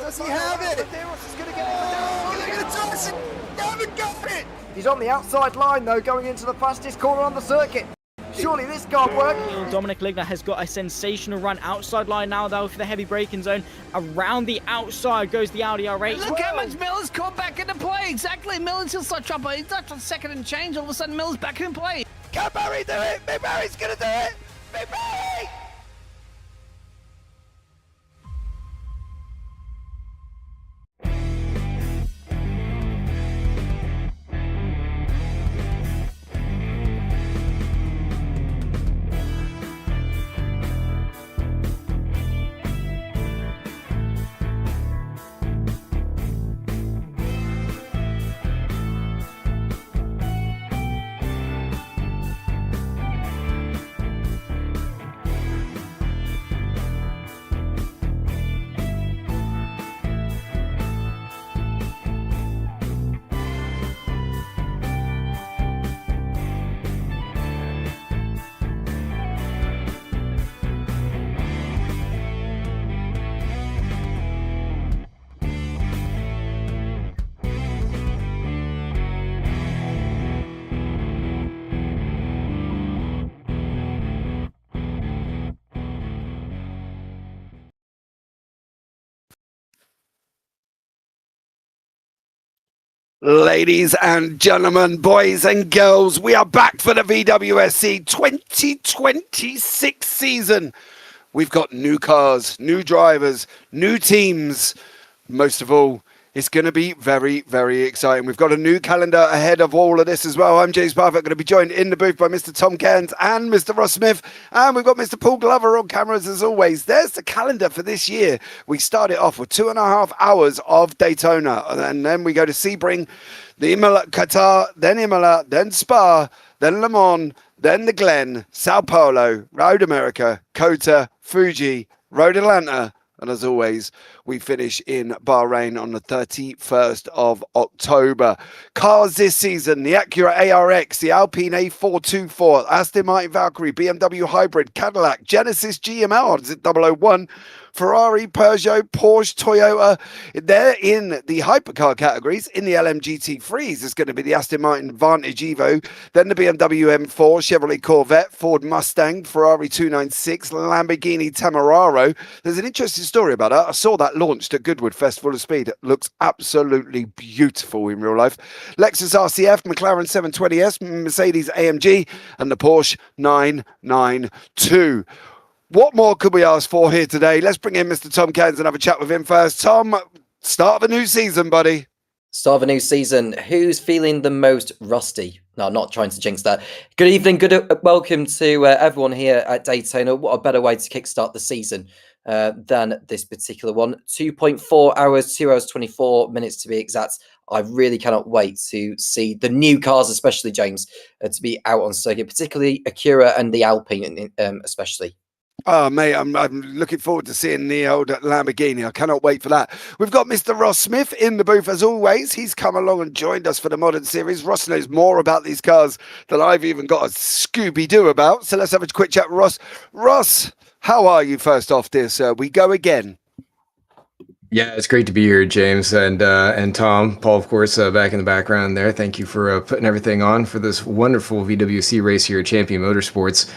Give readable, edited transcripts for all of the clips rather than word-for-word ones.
Does he have it? He's on the outside line though, going into the fastest corner on the circuit. Surely this can't work. Dominic Ligner has got a sensational run outside line now though for the heavy braking zone. Around the outside goes the Audi R8. Look how much Miller's caught back into play. Exactly, Miller's still start trouble. He's not on second and change. All of a sudden Miller's back in play. Can Barry do it? Big Barry's gonna do it. Big Barry! Ladies and gentlemen, boys and girls, we are back for the VWSC 2026 season. We've got new cars, new drivers, new teams. Most of all, it's going to be very, very exciting. We've got a new calendar ahead of all of this as well. I'm James Parfitt, going to be joined in the booth by Mr. Tom Cairns and Mr. Ross Smith. And we've got Mr. Paul Glover on cameras as always. There's the calendar for this year. We started off with 2.5 hours of Daytona. And then we go to Sebring, the Imola, Qatar, then Imola, then Spa, then Le Mans, then the Glen, Sao Paulo, Road America, Kota, Fuji, Road Atlanta. And as always, we finish in Bahrain on the 31st of October. Cars this season, the Acura ARX, the Alpine A424, Aston Martin Valkyrie, BMW Hybrid, Cadillac, Genesis GML, is it 001? Ferrari, Peugeot, Porsche, Toyota. They're in the hypercar categories. In the LMGT3s, there's going to be the Aston Martin Vantage Evo, then the BMW M4, Chevrolet Corvette, Ford Mustang, Ferrari 296, Lamborghini Tamararo. There's an interesting story about that. I saw that launched at Goodwood Festival of Speed. It looks absolutely beautiful in real life. Lexus RCF, McLaren 720S, Mercedes AMG, and the Porsche 992. What more could we ask for here today? Let's bring in Mr. Tom Cairns and have a chat with him first. Tom, start of a new season, buddy. Start of a new season. Who's feeling the most rusty? No, I'm not trying to jinx that. Good evening. Good welcome to everyone here at Daytona. What a better way to kickstart the season than this particular one. 2.4 hours, 2 hours, 24 minutes to be exact. I really cannot wait to see the new cars, especially, James, to be out on circuit, particularly Acura and the Alpine especially. Oh, mate, I'm looking forward to seeing the old Lamborghini. I cannot wait for that. We've got Mr. Ross Smith in the booth as always. He's come along and joined us for the modern series. Ross knows more about these cars than I've even got a Scooby-Doo about. So let's have a quick chat with Ross. Ross, how are you first off, dear sir? We go again. Yeah, it's great to be here, James, and Tom, Paul, of course, back in the background there. Thank you for putting everything on for this wonderful VWC race here at Champion Motorsports.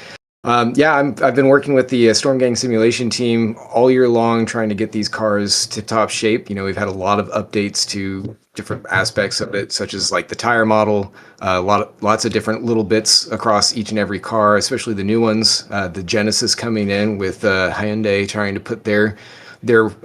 I've been working with the Storm Gang simulation team all year long, trying to get these cars to top shape. You know, we've had a lot of updates to different aspects of it, such as like the tire model, lots of different little bits across each and every car, especially the new ones. The Genesis coming in with Hyundai trying to put their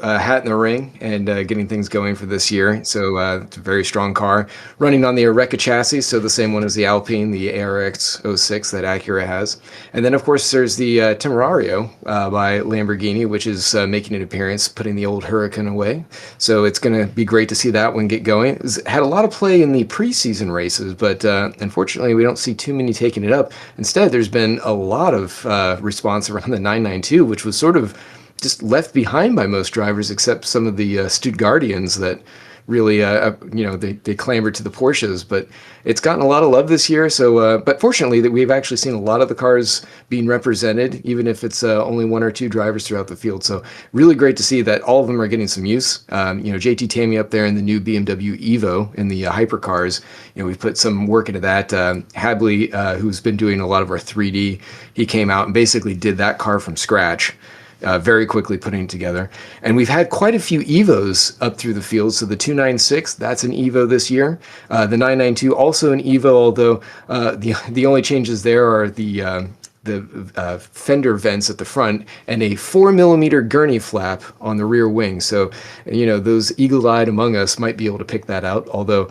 hat in the ring and getting things going for this year. So it's a very strong car running on the Oreca chassis, so the same one as the Alpine, the ARX 06 that Acura has. And then of course there's the Temerario by Lamborghini, which is making an appearance, putting the old Huracan away. So it's going to be great to see that one get going. It's had a lot of play in the preseason races, but unfortunately we don't see too many taking it up. Instead, there's been a lot of response around the 992, which was sort of just left behind by most drivers, except some of the Stuttgartians that really, they clambered to the Porsches, but it's gotten a lot of love this year. So, but fortunately, that we've actually seen a lot of the cars being represented, even if it's only one or two drivers throughout the field. So, really great to see that all of them are getting some use. JT Tammy up there in the new BMW Evo in the Hypercars. We've put some work into that. Hadley, who's been doing a lot of our 3D, he came out and basically did that car from scratch. Very quickly putting it together. And we've had quite a few Evos up through the field. So the 296, that's an Evo this year. The 992, also an Evo, although the only changes there are the fender vents at the front and a 4mm gurney flap on the rear wing. So, those eagle-eyed among us might be able to pick that out, although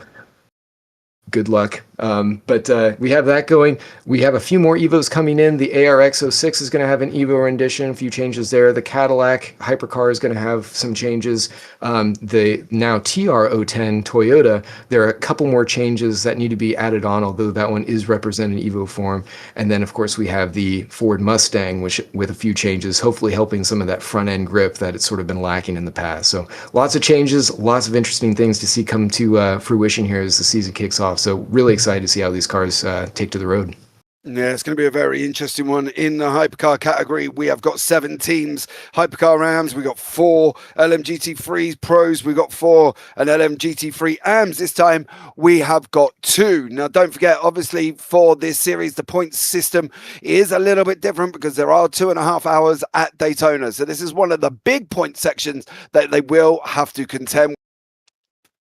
good luck. But we have that going. We have a few more Evos coming in. The ARX-06 is going to have an Evo rendition, a few changes there. The Cadillac Hypercar is going to have some changes. The now TR-010 Toyota, there are a couple more changes that need to be added on, although that one is represented in Evo form. And then, of course, we have the Ford Mustang, which with a few changes, hopefully helping some of that front-end grip that it's sort of been lacking in the past. So lots of changes, lots of interesting things to see come to fruition here as the season kicks off. So really excited to see how these cars take to the road. Yeah, it's going to be a very interesting one. In the hypercar category, we have got 7 teams. Hypercar Rams, we got 4 LMGT3 Pros, we got 4 and LMGT3 AMs. This time we have got 2. Now, don't forget, obviously, for this series, the points system is a little bit different because there are 2.5 hours at Daytona. So this is one of the big point sections that they will have to contend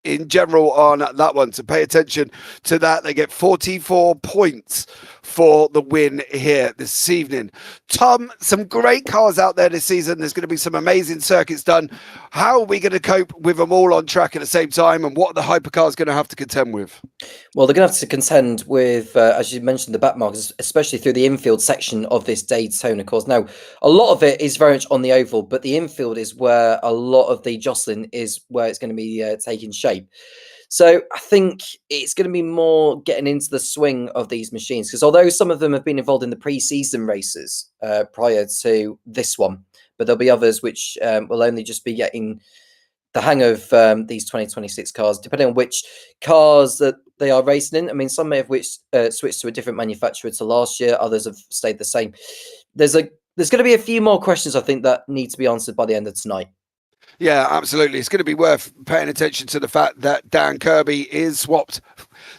in general on that one. So pay attention to that. They get 44 points for the win here this evening. Tom, some great cars out there this season. There's going to be some amazing circuits done. How are we going to cope with them all on track at the same time, and what are the hypercars going to have to contend with? Well, they're going to have to contend with, as you mentioned, the back markers, especially through the infield section of this Daytona course. Now, a lot of it is very much on the oval, but the infield is where a lot of the jostling is, where it's going to be taking shape. So I think it's going to be more getting into the swing of these machines, because although some of them have been involved in the pre-season races prior to this one, but there'll be others which will only just be getting the hang of these 2026 cars, depending on which cars that they are racing in. I mean, some may have switched to a different manufacturer to last year. Others have stayed the same. There's going to be a few more questions, I think, that need to be answered by the end of tonight. Yeah, absolutely. It's going to be worth paying attention to the fact that Dan Kirby is swapped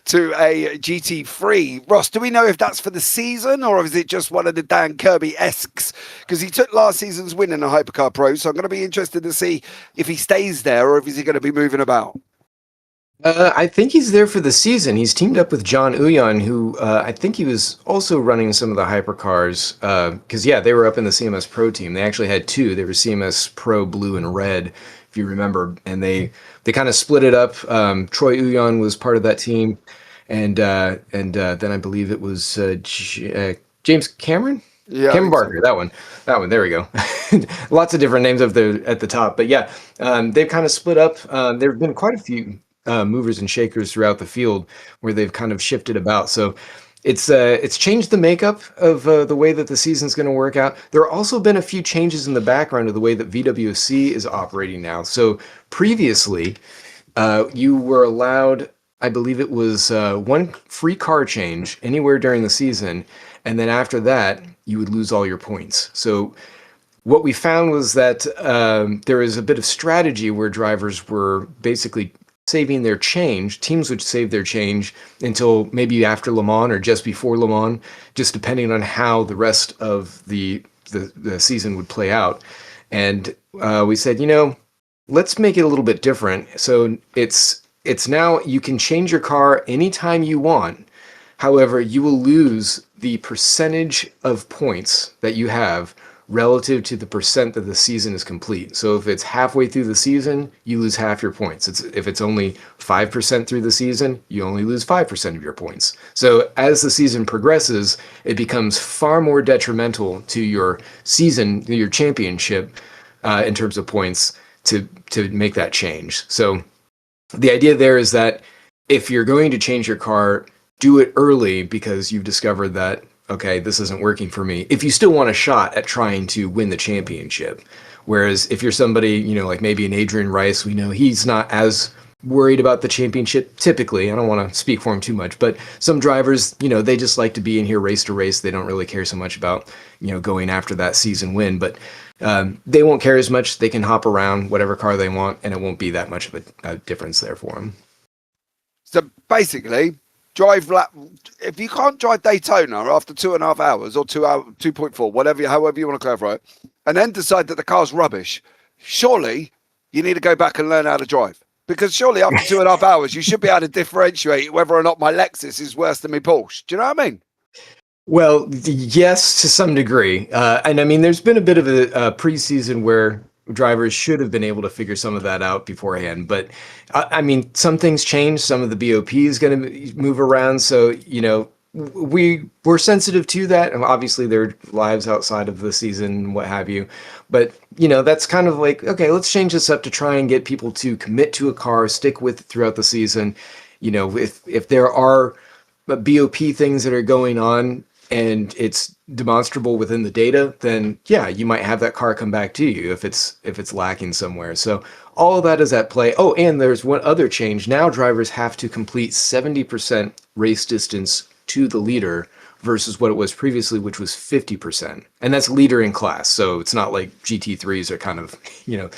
to a GT3. Ross, do we know if that's for the season, or is it just one of the Dan Kirby-esques? Because he took last season's win in the Hypercar Pro, so I'm going to be interested to see if he stays there or if he's going to be moving about. I think he's there for the season. He's teamed up with John Uyan, who I think he was also running some of the hypercars. Because, they were up in the CMS Pro team. They actually had 2. They were CMS Pro Blue and Red, if you remember. And they kind of split it up. Troy Uyan was part of that team. And then I believe it was James Cameron? Yeah, Cameron Barker, that one. There we go. Lots of different names up there at the top. But they've kind of split up. There have been quite a few movers and shakers throughout the field where they've kind of shifted about. So it's changed the makeup of the way that the season's going to work out. There have also been a few changes in the background of the way that VWSC is operating now. So previously, you were allowed, I believe it was 1 free car change anywhere during the season. And then after that, you would lose all your points. So what we found was that there is a bit of strategy where drivers were basically saving their change. Teams would save their change until maybe after Le Mans or just before Le Mans, just depending on how the rest of the season would play out. And we said, let's make it a little bit different. So it's now you can change your car anytime you want. However, you will lose the percentage of points that you have relative to the percent that the season is complete. So if it's halfway through the season, you lose half your points. If it's only 5% through the season, you only lose 5% of your points. So as the season progresses, it becomes far more detrimental to your season, your championship, in terms of points to make that change. So the idea there is that if you're going to change your car, do it early because you've discovered that, okay, this isn't working for me, if you still want a shot at trying to win the championship. Whereas if you're somebody, like maybe an Adrian Rice, we know he's not as worried about the championship typically. I don't want to speak for them too much, but some drivers, they just like to be in here race to race. They don't really care so much about, going after that season win, but they won't care as much. They can hop around whatever car they want, and it won't be that much of a difference there for them. So basically, if you can't drive Daytona after 2.5 hours or 2.4, however you want to clarify it, and then decide that the car's rubbish, surely you need to go back and learn how to drive. Because surely after 2.5 hours, you should be able to differentiate whether or not my Lexus is worse than my Porsche. Do you know what I mean? Well, yes, to some degree. And I mean, there's been a bit of a preseason where drivers should have been able to figure some of that out beforehand. But I mean, some things change. Some of the BOP is going to move around. So, we're sensitive to that. And obviously, there are lives outside of the season, what have you. But, that's kind of like, okay, let's change this up to try and get people to commit to a car, stick with it throughout the season. If there are BOP things that are going on and it's demonstrable within the data, then yeah, you might have that car come back to you if it's lacking somewhere. So all of that is at play. Oh, and there's one other change. Now drivers have to complete 70% race distance to the leader versus what it was previously, which was 50%. And that's leader in class. So it's not like GT3s are kind of, well,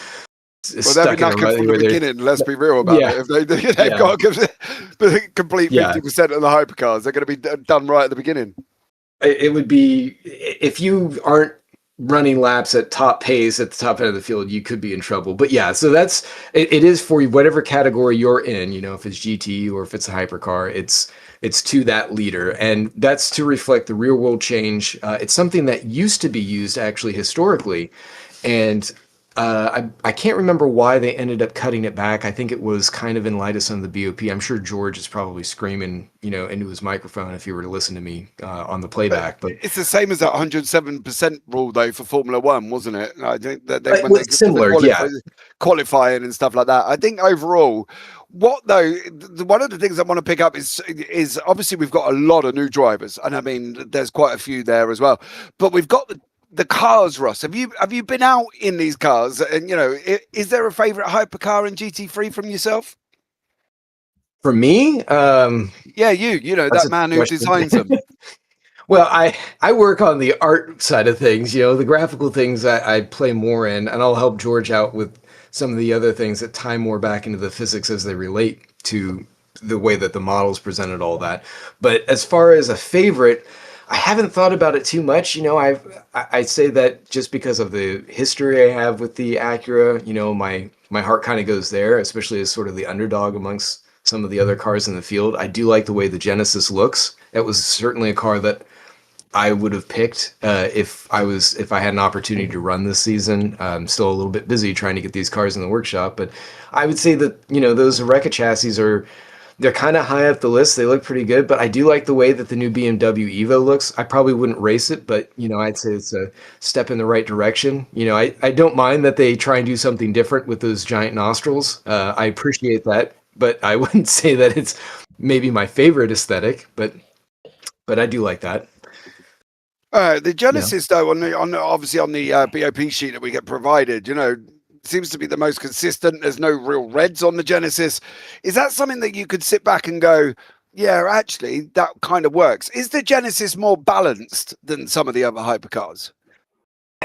they'll be knackered from the beginning, let's be real about it. If they've got to complete 50% of the hypercars, they're going to be done right at the beginning. It would be, if you aren't running laps at top pace at the top end of the field, you could be in trouble. But yeah, so it is for whatever category you're in, if it's GT or if it's a hypercar, it's to that leader. And that's to reflect the real world change. It's something that used to be used actually historically. And I can't remember why they ended up cutting it back. I think it was kind of in light of some of the BOP. I'm sure George is probably screaming, into his microphone if he were to listen to me on the playback. But it's the same as that 107% rule, though, for Formula One, wasn't it? I think that similar, qualifying and stuff like that. I think overall, one of the things I want to pick up is obviously we've got a lot of new drivers, and I mean there's quite a few there as well. But we've got the cars, Ross. Have you been out in these cars? And is there a favorite hypercar in GT3 from yourself? For me, yeah, that man who designs them. Well, I work on the art side of things. The graphical things I play more in, and I'll help George out with some of the other things that tie more back into the physics as they relate to the way that the models presented all that. But as far as a favorite, I haven't thought about it too much. I say that just because of the history I have with the Acura. My heart kind of goes there, especially as sort of the underdog amongst some of the other cars in the field. I do like the way the Genesis looks. It was certainly a car that I would have picked if I had an opportunity to run this season. I'm still a little bit busy trying to get these cars in the workshop, but I would say that those Oreca chassis they're kind of high up the list. They look pretty good, but I do like the way that the new BMW Evo looks. I probably wouldn't race it, but I'd say it's a step in the right direction. I don't mind that they try and do something different with those giant nostrils. I appreciate that, but I wouldn't say that it's maybe my favorite aesthetic, but I do like that. The Genesis, though, obviously on the BOP sheet that we get provided, seems to be the most consistent. There's no real reds on the Genesis. Is that something that you could sit back and go, yeah, actually, that kind of works? Is the Genesis more balanced than some of the other hypercars?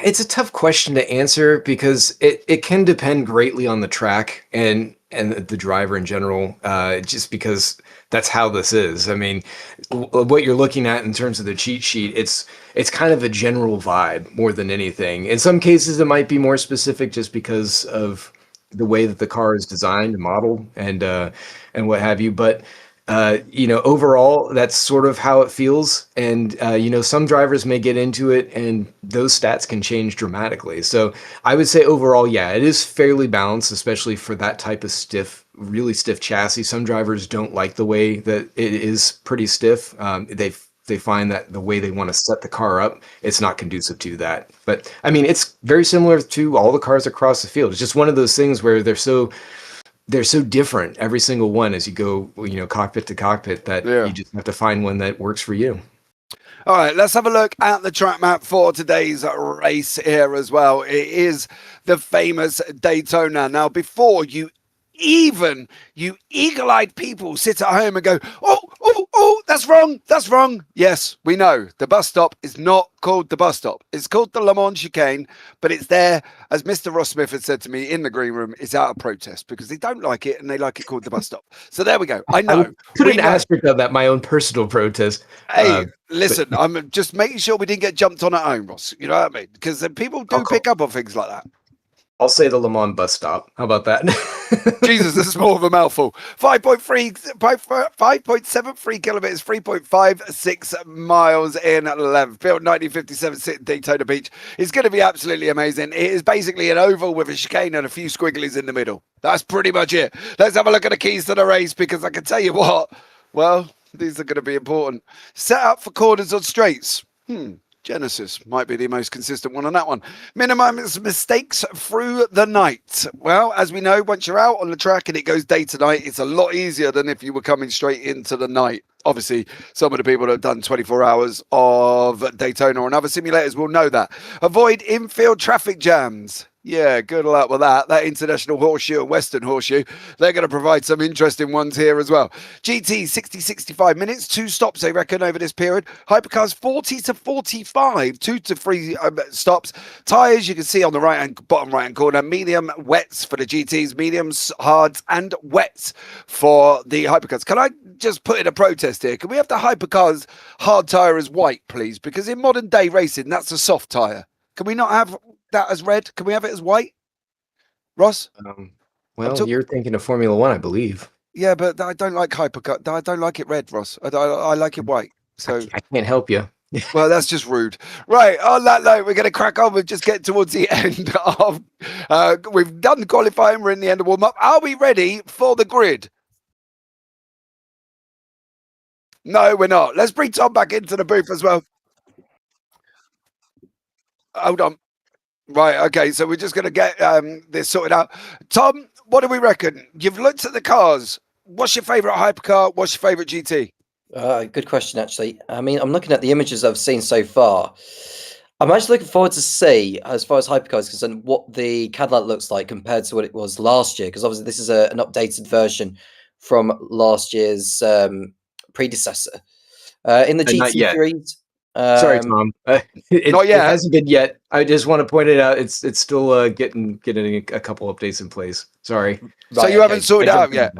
It's a tough question to answer because it can depend greatly on the track and the driver in general, just because that's how this is. I mean, what you're looking at in terms of the cheat sheet, it's kind of a general vibe more than anything. In some cases, it might be more specific just because of the way that the car is designed and modeled and what have you. But overall, that's sort of how it feels. And, some drivers may get into it and those stats can change dramatically. So I would say overall, yeah, it is fairly balanced, especially for that type of really stiff chassis. Some drivers don't like the way that it is pretty stiff. They find that the way they want to set the car up, it's not conducive to that. But I mean, it's very similar to all the cars across the field. It's just one of those things where they're so different, every single one, as you go, cockpit to cockpit, that you just have to find one that works for you. All right, let's have a look at the track map for today's race here as well. It is the famous Daytona. Now, before you even you eagle-eyed people sit at home and go, oh, that's wrong. Yes, we know the bus stop is not called the bus stop. It's called the Le Mans chicane, but it's there, as Mr. Ross Smith had said to me in the green room, it's out of protest because they don't like it and they like it called the bus stop. So there we go. I know. Put an asterisk on that, my own personal protest. Hey, listen, I'm just making sure we didn't get jumped on at home, Ross. You know what I mean? Because people do pick up on things like that. I'll say the Le Mans bus stop. How about that? Jesus, this is more of a mouthful. 5.73 kilometers, 3.56 miles in length. Built 1957, sit in Daytona Beach. It's going to be absolutely amazing. It is basically an oval with a chicane and a few squigglies in the middle. That's pretty much it. Let's have a look at the keys to the race because I can tell you what, well, these are going to be important. Set up for corners on straights. Genesis might be the most consistent one on that one. Minimize mistakes through the night. Well, as we know, once you're out on the track and it goes day to night, it's a lot easier than if you were coming straight into the night. Obviously, some of the people that have done 24 hours of Daytona or other simulators will know that. Avoid infield traffic jams. Yeah, good luck with that. That International Horseshoe and Western Horseshoe, they're going to provide some interesting ones here as well. GT, 60-65 minutes, 2 stops, they reckon, over this period. Hypercars, 40 to 45, 2 to 3 stops. Tyres, you can see on the bottom right-hand corner, medium wets for the GTs, mediums, hards, and wets for the Hypercars. Can I just put in a protest here? Can we have the Hypercars hard tyre as white, please? Because in modern day racing, that's a soft tyre. Can we not have that as red? Can we have it as white, Ross? Well, you're thinking of Formula One, I believe. Yeah, but I don't like hypercut. I don't like it red, Ross. I like it white. So I can't help you. Well, that's just rude. Right, on that note, we're going to crack on. We're just getting towards the end of... we've done the qualifying. We're in the end of warm-up. Are we ready for the grid? No, we're not. Let's bring Tom back into the booth as well. Hold on. Right, okay, so we're just going to get this sorted out. Tom, what do we reckon? You've looked at the cars. What's your favourite hypercar? What's your favourite GT? Good question, actually. I mean, I'm looking at the images I've seen so far. I'm actually looking forward to see, as far as hypercars is concerned, what the Cadillac looks like compared to what it was last year, because obviously this is an updated version from last year's predecessor. In the GT3s... Sorry, Tom. It hasn't been yet. I just want to point it out. It's still getting a couple updates in place. Sorry. Right, so you haven't sorted out yet?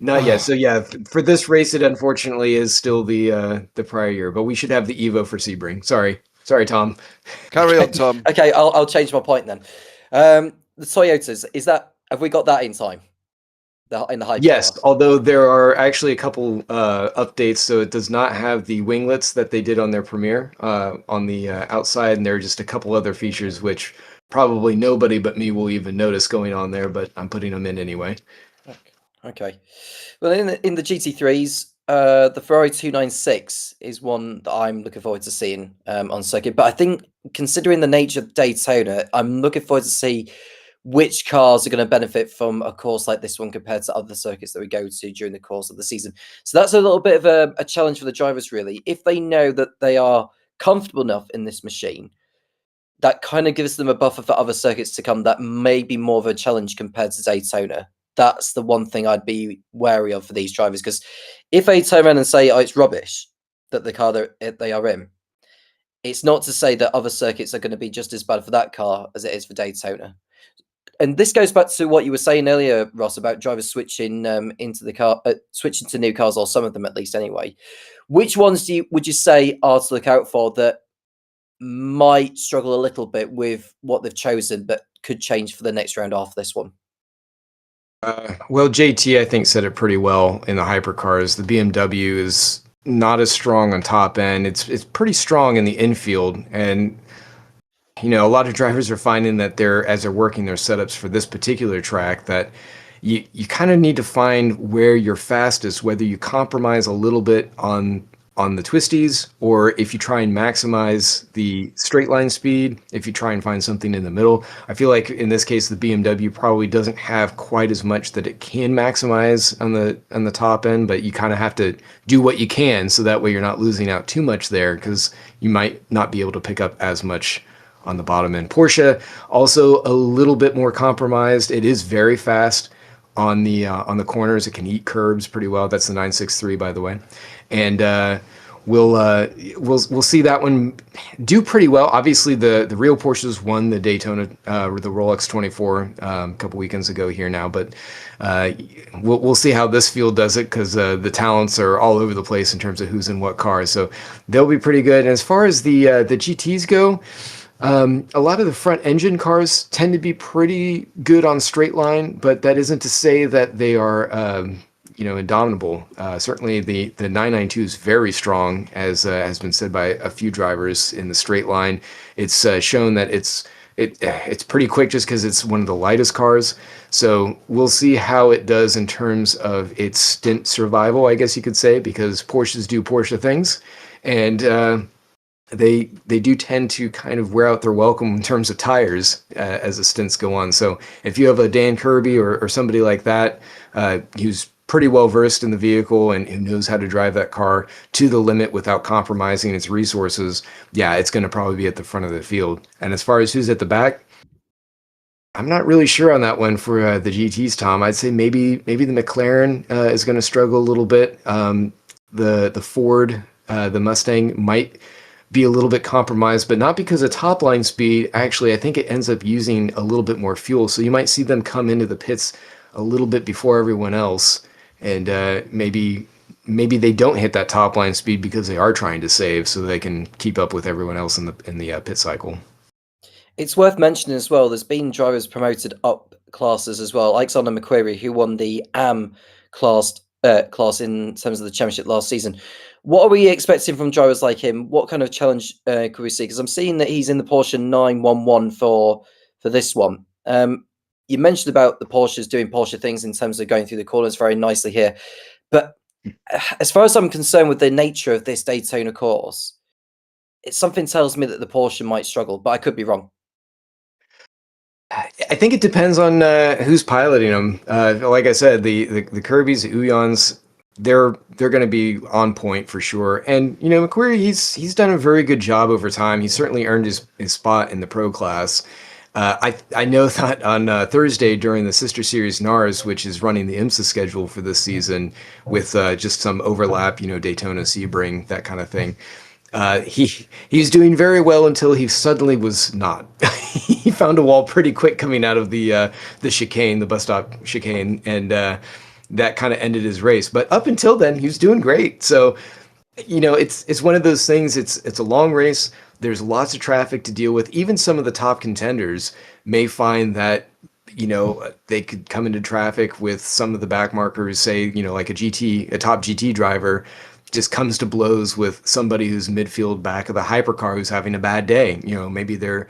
Not yet. So yeah, for this race, it unfortunately is still the prior year, but we should have the Evo for Sebring. Sorry, Tom. Carry on, Tom. Okay, I'll change my point then. The Toyotas, have we got that in time? In the hypercar? Yes, although there are actually a couple updates, so it does not have the winglets that they did on their premiere on the outside, and there are just a couple other features which probably nobody but me will even notice going on there, but I'm putting them in anyway. Okay. Well, in the GT3s, the Ferrari 296 is one that I'm looking forward to seeing on circuit, but I think considering the nature of Daytona, I'm looking forward to see which cars are going to benefit from a course like this one compared to other circuits that we go to during the course of the season. So that's a little bit of a challenge for the drivers, really. If they know that they are comfortable enough in this machine, that kind of gives them a buffer for other circuits to come that may be more of a challenge compared to Daytona. That's the one thing I'd be wary of for these drivers, because if they turn around and say, oh, it's rubbish, that the car they are in, it's not to say that other circuits are going to be just as bad for that car as it is for Daytona. And this goes back to what you were saying earlier, Ross, about drivers switching into the car, switching to new cars, or some of them at least anyway. Which ones would you say are to look out for that might struggle a little bit with what they've chosen, but could change for the next round after this one? Well, JT, I think, said it pretty well in the hypercars. The BMW is not as strong on top end. It's pretty strong in the infield, and you know, a lot of drivers are finding that as they're working their setups for this particular track, that you kind of need to find where you're fastest, whether you compromise a little bit on the twisties, or if you try and maximize the straight line speed, if you try and find something in the middle. I feel like in this case, the BMW probably doesn't have quite as much that it can maximize on the top end, but you kind of have to do what you can, so that way you're not losing out too much there, because you might not be able to pick up as much on the bottom end. Porsche also a little bit more compromised. It is very fast on the corners. It can eat curbs pretty well. That's the 963, by the way, and we'll see that one do pretty well. Obviously, the real Porsches won the Daytona, the Rolex 24 a couple weekends ago here now, but we'll see how this field does it, because the talents are all over the place in terms of who's in what cars. So they'll be pretty good. And as far as the GTs go, a lot of the front engine cars tend to be pretty good on straight line, but that isn't to say that they are indomitable. Certainly the 992 is very strong, as has been said by a few drivers in the straight line. It's shown that it's pretty quick just because it's one of the lightest cars. So we'll see how it does in terms of its stint survival, I guess you could say, because Porsches do Porsche things, and they do tend to kind of wear out their welcome in terms of tires as the stints go on. So if you have a Dan Kirby or somebody like that who's pretty well versed in the vehicle and who knows how to drive that car to the limit without compromising its resources, yeah, it's going to probably be at the front of the field. And as far as who's at the back, I'm not really sure on that one for the GTs, Tom. I'd say maybe the McLaren is going to struggle a little bit. The Ford, the Mustang might be a little bit compromised, but not because of top line speed. Actually, I think it ends up using a little bit more fuel. So you might see them come into the pits a little bit before everyone else. And maybe they don't hit that top line speed because they are trying to save, so they can keep up with everyone else in the pit cycle. It's worth mentioning as well, there's been drivers promoted up classes as well. Alexander McQuarrie, who won the AM class in terms of the championship last season. What are we expecting from drivers like him? What kind of challenge could we see? Because I'm seeing that he's in the Porsche 911 for this one. You mentioned about the Porsches doing Porsche things in terms of going through the corners very nicely here. But as far as I'm concerned with the nature of this Daytona course, something tells me that the Porsche might struggle, but I could be wrong. I think it depends on who's piloting them. Like I said, the Kirbys, the Uyons, they're going to be on point for sure. And McQuarrie, he's done a very good job over time. He's certainly earned his spot in the pro class. I know that on Thursday during the sister series NARS, which is running the IMSA schedule for this season with just some overlap, Daytona, Sebring, that kind of thing. He's doing very well until he suddenly was not. He found a wall pretty quick coming out of the chicane, the bus stop chicane, and that kind of ended his race. But up until then, he was doing great. So, it's one of those things. It's a long race. There's lots of traffic to deal with. Even some of the top contenders may find that, they could come into traffic with some of the back markers, say, like a top GT driver just comes to blows with somebody who's midfield back of the hypercar who's having a bad day. Maybe they're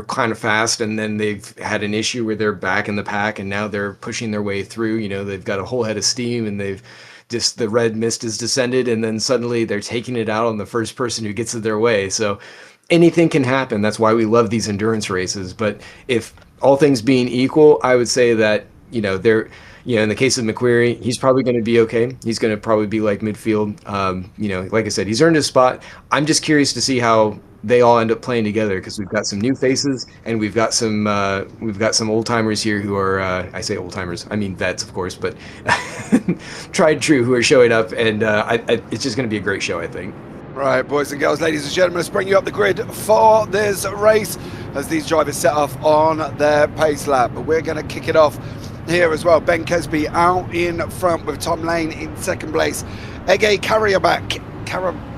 kind of fast and then they've had an issue where they're back in the pack and now they're pushing their way through. They've got a whole head of steam and the red mist has descended, and then suddenly they're taking it out on the first person who gets in their way. So anything can happen. That's why we love these endurance races. But if all things being equal, I would say that, they're, in the case of McQuarrie, he's probably going to be okay. He's going to probably be like midfield. Like I said, he's earned his spot. I'm just curious to see how they all end up playing together, because we've got some new faces and we've got some old timers here who are I say old timers, I mean vets, of course, but tried true, who are showing up, and it's just going to be a great show, I think. Right, boys and girls, ladies and gentlemen, let's bring you up the grid for this race as these drivers set off on their pace lap. But we're going to kick it off here as well. Ben Kesby out in front with Tom Lane in second place. Ege Carriaback.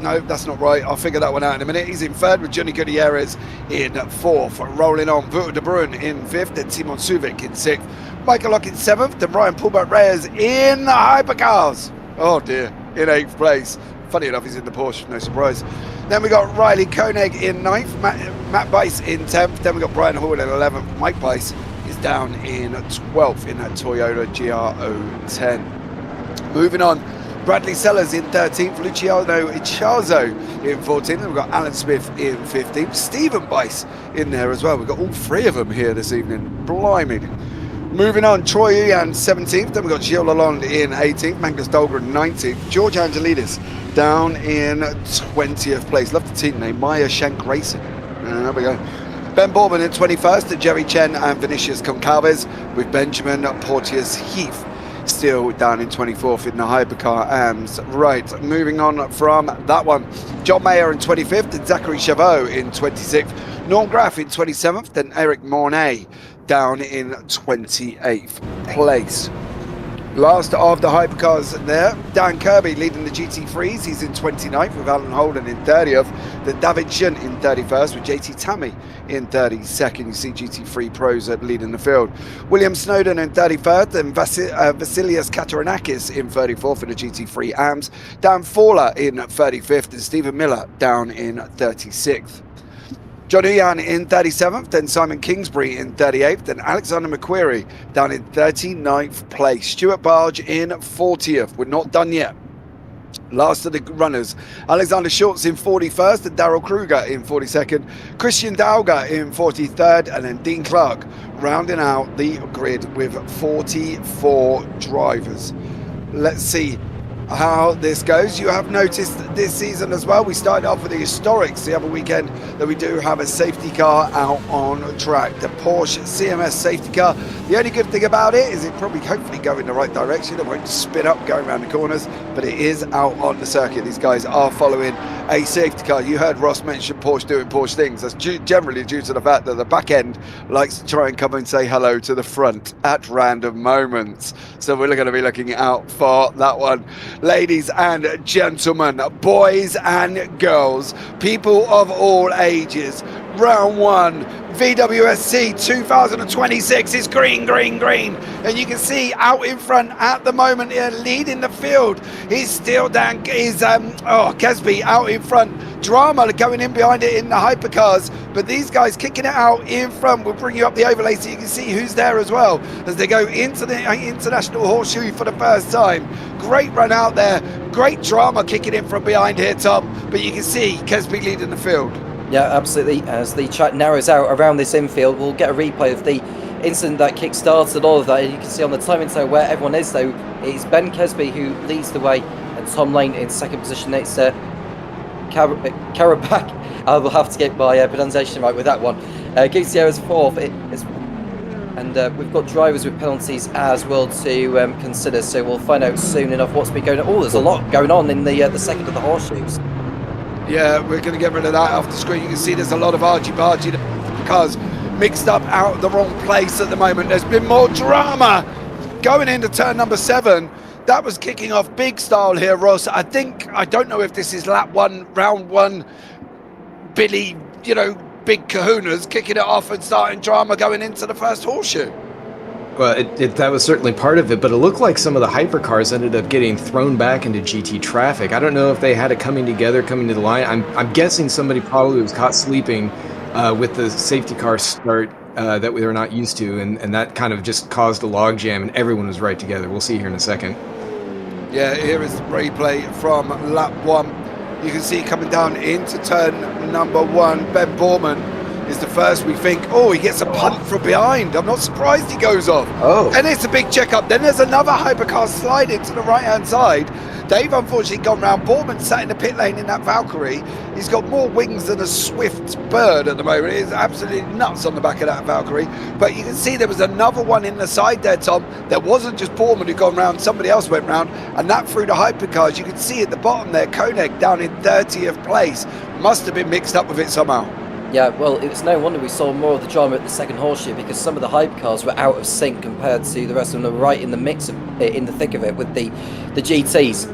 No, that's not right. I'll figure that one out in a minute. He's in third with Johnny Gutierrez in fourth. Rolling on, Wouter de Bruin in fifth, then Simon Suvic in sixth. Michael Lock in seventh, then Ryan Pulbert Reyes in the Hypercars. Oh dear, in eighth place. Funny enough, he's in the Porsche, no surprise. Then we got Riley Koenig in ninth, Matt Bice in 10th. Then we got Brian Hall in 11th. Mike Bice is down in 12th in that Toyota GR010. Moving on, Bradley Sellers in 13th, Luciano Ichazo in 14th. Then we've got Alan Smith in 15th. Stephen Bice in there as well. We've got all three of them here this evening. Blimey. Moving on, Troy Uyan 17th, then we've got Gilles Lalonde in 18th, Magnus Dahlgren 19th, George Angelidis down in 20th place. Love the team name, Maya Shank Racing. There we go. Ben Borman in 21st, and Jerry Chen and Vinicius Concalves, with Benjamin Porteous Heath still down in 24th in the Hypercar AMS. Right, moving on from that one, John Mayer in 25th and Zachary Chavot in 26th. Norm Graff in 27th and Eric Mornay down in 28th place. Last of the Hypercars there, Dan Kirby leading the GT3s. He's in 29th with Alan Holden in 30th. Then David Shun in 31st with JT Tammy in 32nd. You see GT3 pros leading the field. William Snowden in 33rd and Vasilios Katarinakis in 34th in the GT3 AMS. Dan Fowler in 35th and Stephen Miller down in 36th. John Huyan in 37th, then Simon Kingsbury in 38th, then Alexander McQuarrie down in 39th place. Stuart Barge in 40th. We're not done yet. Last of the runners, Alexander Schultz in 41st and Daryl Kruger in 42nd, Christian Dauga in 43rd, and then Dean Clark rounding out the grid with 44 drivers. Let's see how this goes. You have noticed this season as well, we started off with the historics the other weekend, that we do have a safety car out on track, the Porsche CMS safety car. The only good thing about it is it probably hopefully go in the right direction. It won't spin up going around the corners, but it is out on the circuit. These guys are following a safety car. You heard Ross mention Porsche doing Porsche things. That's generally due to the fact that the back end likes to try and come and say hello to the front at random moments. So we're going to be looking out for that one. Ladies and gentlemen, boys and girls, people of all ages, round one, VWSC 2026 is green, green, green. And you can see out in front at the moment here, leading the field, is still Dan, Kesby out in front. Drama going in behind it in the Hypercars, but these guys kicking it out in front. We'll bring you up the overlay so you can see who's there as well as they go into the International Horseshoe for the first time. Great run out there, great drama kicking in from behind here, Tom, but you can see Kesby leading the field. Yeah, absolutely. As the track narrows out around this infield, we'll get a replay of the incident that kick-started all of that. And you can see on the timing tower where everyone is, though, it's Ben Kesby who leads the way and Tom Lane in second position next to Karabakh. I will have to get my pronunciation right with that one. Gutierrez fourth. And we've got drivers with penalties as well to consider, so we'll find out soon enough what's been going on. Oh, there's a lot going on in the second of the horseshoes. Yeah, we're going to get rid of that off the screen. You can see there's a lot of argy-bargy cars mixed up out of the wrong place at the moment. There's been more drama going into turn number 7. That was kicking off big style here, Ross. I don't know if this is lap 1, round 1, Billy, big kahunas kicking it off and starting drama going into the first horseshoe. Well, that was certainly part of it, but it looked like some of the hypercars ended up getting thrown back into GT traffic. I don't know if they had it coming to the line. I'm guessing somebody probably was caught sleeping with the safety car start that we were not used to, and that kind of just caused a log jam, and everyone was right together. We'll see here in a second. Yeah, here is the replay from lap 1. You can see coming down into turn number 1, Ben Borman is the first. We think, he gets a punt from behind. I'm not surprised he goes off. And it's a big checkup. Then there's another hypercar sliding to the right-hand side. They've unfortunately gone round. Borman sat in the pit lane in that Valkyrie. He's got more wings than a swift bird at the moment. It's absolutely nuts on the back of that Valkyrie. But you can see there was another one in the side there, Tom. There wasn't just Borman who gone round. Somebody else went round. And that through the hypercars. You can see at the bottom there, Koenig down in 30th place. Must have been mixed up with it somehow. Yeah, well, it was no wonder we saw more of the drama at the second horseshoe, because some of the hypercars were out of sync compared to the rest of them. Were right in the mix of in the thick of it with the GTs.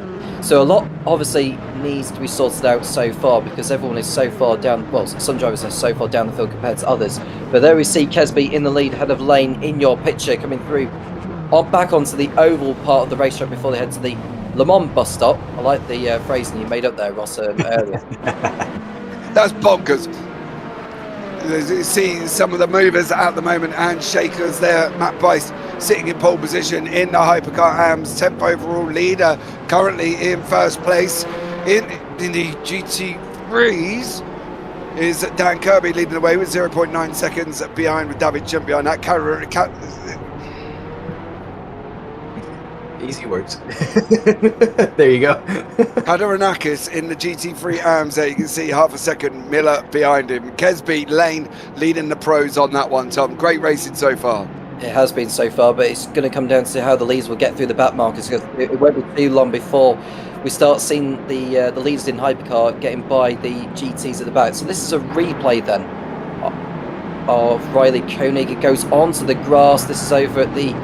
So a lot obviously needs to be sorted out so far, because everyone is so far down. Well, some drivers are so far down the field compared to others. But there we see Kesby in the lead, head of lane in your picture, coming through back onto the oval part of the racetrack before they head to the Le Mans bus stop. I like the phrasing you made up there, Ross, earlier. That's bonkers. You see some of the movers at the moment and shakers there. Matt Bice sitting in pole position in the Hypercar AMS 10th overall leader, currently in first place. In the GT3s is Dan Kirby leading the way with 0.9 seconds behind, with David Chen behind that. Easy words. There you go. Hadaranakis in the GT3 IMSA. You can see half a second Miller behind him. Kesby, Lane leading the pros on that one, Tom. Great racing so far. It has been so far, but it's going to come down to how the leads will get through the back markers, because it won't be too long before we start seeing the leads in Hypercar getting by the GTs at the back. So this is a replay then of Riley Koenig. It goes onto the grass. This is over at the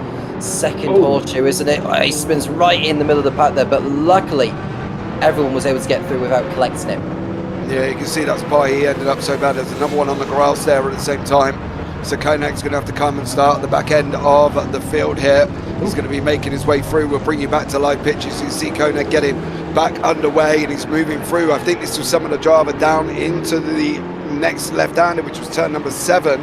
second horseshoe, isn't it? Oh, he spins right in the middle of the pack there, but luckily everyone was able to get through without collecting it. Yeah, you can see that's why he ended up so bad. There's another one on the grass there at the same time. So Konig's going to have to come and start at the back end of the field here. He's going to be making his way through. We'll bring you back to live pictures. You see Konig getting back underway and he's moving through. I think this was some of the driver down into the next left-hander, which was turn number 7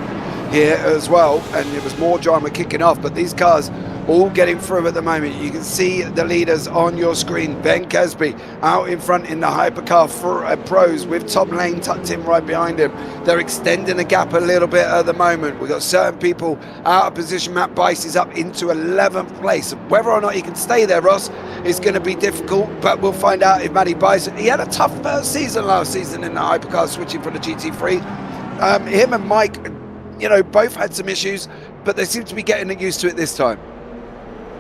here as well. And it was more drama kicking off, but these cars all getting through at the moment. You can see the leaders on your screen. Ben Kesby out in front in the Hypercar for pros with Tom Lane tucked in right behind him. They're extending the gap a little bit at the moment. We've got certain people out of position. Matt Bice is up into 11th place. Whether or not he can stay there, Ross, is going to be difficult, but we'll find out if Matty Bice, he had a tough first season last season in the Hypercar, switching from the GT3. Him and Mike, you know, both had some issues, but they seem to be getting used to it this time.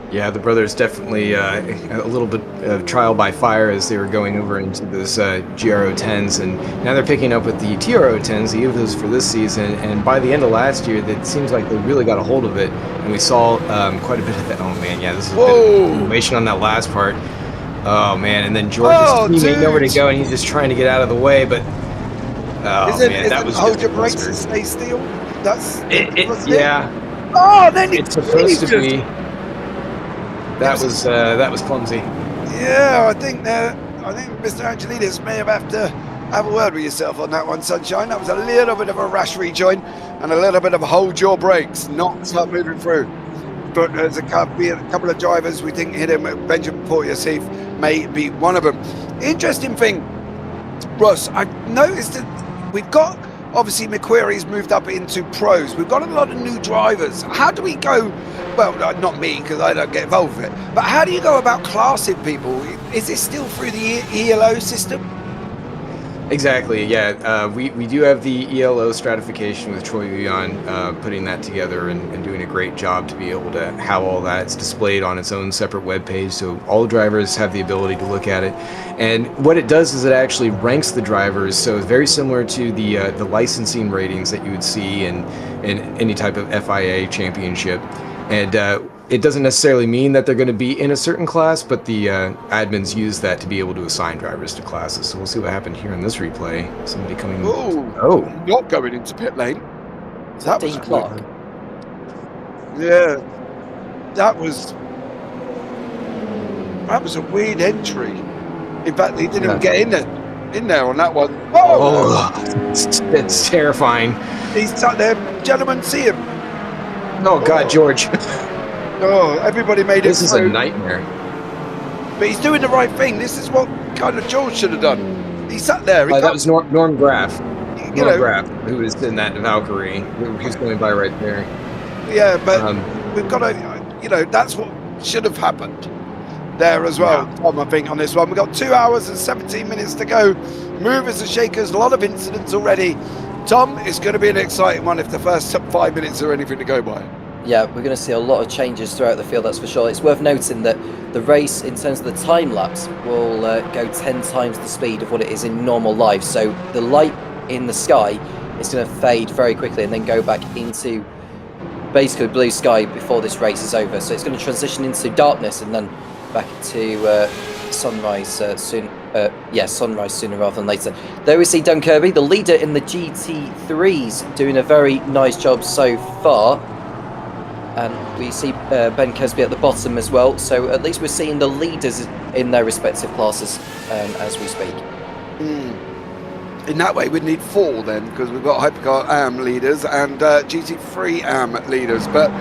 Yeah, the brothers definitely a little bit of trial by fire as they were going over into those GR010s, and now they're picking up with the TR010s, the EVOs for this season, and by the end of last year, it seems like they really got a hold of it, and we saw quite a bit of that. Oh man, yeah, this is a bit of information on that last part. Oh man, and then George is teaming over to go, and he's just trying to get out of the way, but that was hold your brakes and stay still. That's yeah. Oh, then it's supposed to be. That was clumsy. Yeah, I think Mr. Angelidis may have to have a word with yourself on that one, Sunshine. That was a little bit of a rash rejoin and a little bit of a hold your brakes, not start moving through. But there's a couple of drivers we think hit him. Benjamin Porteous-Heath may be one of them. Interesting thing, Ross, I've noticed that we've got, obviously McQuarrie's moved up into pros. We've got a lot of new drivers. How do we go, well, not me because I don't get involved with it, but how do you go about classing people? Is it still through the ELO system? Exactly, yeah. We do have the ELO stratification with Troy Uyan putting that together and doing a great job to be able to have all that. It's displayed on its own separate web page, so all drivers have the ability to look at it. And what it does is it actually ranks the drivers, so it's very similar to the licensing ratings that you would see in any type of FIA championship. And it doesn't necessarily mean that they're going to be in a certain class, but the admins use that to be able to assign drivers to classes. So we'll see what happened here in this replay. Somebody coming. Not going into pit lane. That was Clark. Yeah, that was a weird entry. In fact, he didn't even get in there on that one. It's terrifying. He's sat there. Gentlemen, see him. Oh God, George. Oh, everybody made it. This is a nightmare. But he's doing the right thing. This is what kind of George should have done. He sat there. That was Norm Graff. Norm Graff, who was in that Valkyrie. He's going by right there. Yeah, but we've got to, that's what should have happened there as well, Tom, I think, on this one. We've got 2 hours and 17 minutes to go. Movers and shakers, a lot of incidents already. Tom, it's going to be an exciting one if the first 5 minutes are anything to go by. Yeah, we're going to see a lot of changes throughout the field, that's for sure. It's worth noting that the race, in terms of the time lapse, will go 10 times the speed of what it is in normal life. So the light in the sky is going to fade very quickly and then go back into basically blue sky before this race is over. So it's going to transition into darkness and then back to sunrise soon. Sunrise sooner rather than later. There we see Don Kirby, the leader in the GT3s, doing a very nice job so far. And we see Ben Kesby at the bottom as well. So at least we're seeing the leaders in their respective classes as we speak. In that way, we'd need 4 then, because we've got Hypercar AM leaders and GT3 AM leaders. But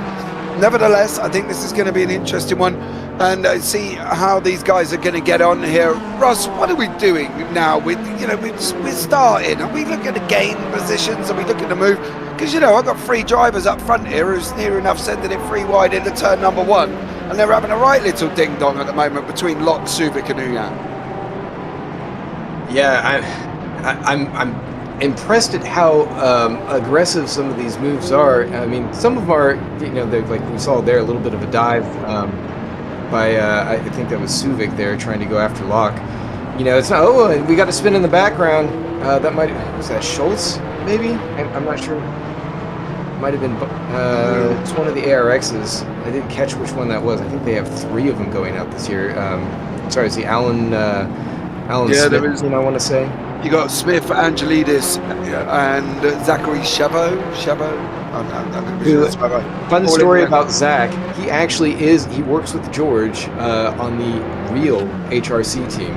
nevertheless, I think this is going to be an interesting one. And see how these guys are going to get on here. Ross, what are we doing now? We're starting. Are we looking to gain positions? Are we looking to move? Because, I've got 3 drivers up front here who's near enough sending it 3 wide into turn number 1. and they're having a right little ding-dong at the moment between Locke, Subic and Uyan. Yeah, I'm impressed at how aggressive some of these moves are. I mean, some of them are, they're like we saw there, a little bit of a dive by I think that was Subic there trying to go after Locke. It's not. Oh, we got a spin in the background. Was that Schultz? Maybe I'm not sure. Might have been. It's one of the ARXs. I didn't catch which one that was. I think they have 3 of them going out this year. Sorry, it's the Alan Smith, there is. I want to say. You got Smith, Angelidis, and Zachary Chabot. Oh, no, I'm going to be sure that's right. Fun story about Zach. He actually he works with George on the real HRC team.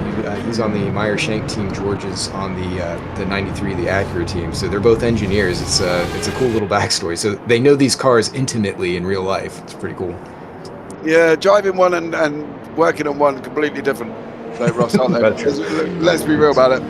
He's on the Meyer Shank team. George is on the 93, the Acura team. So they're both engineers. It's a cool little backstory. So they know these cars intimately in real life. It's pretty cool. Yeah, driving one and working on one completely different. So, Ross, aren't they? Let's be real about it.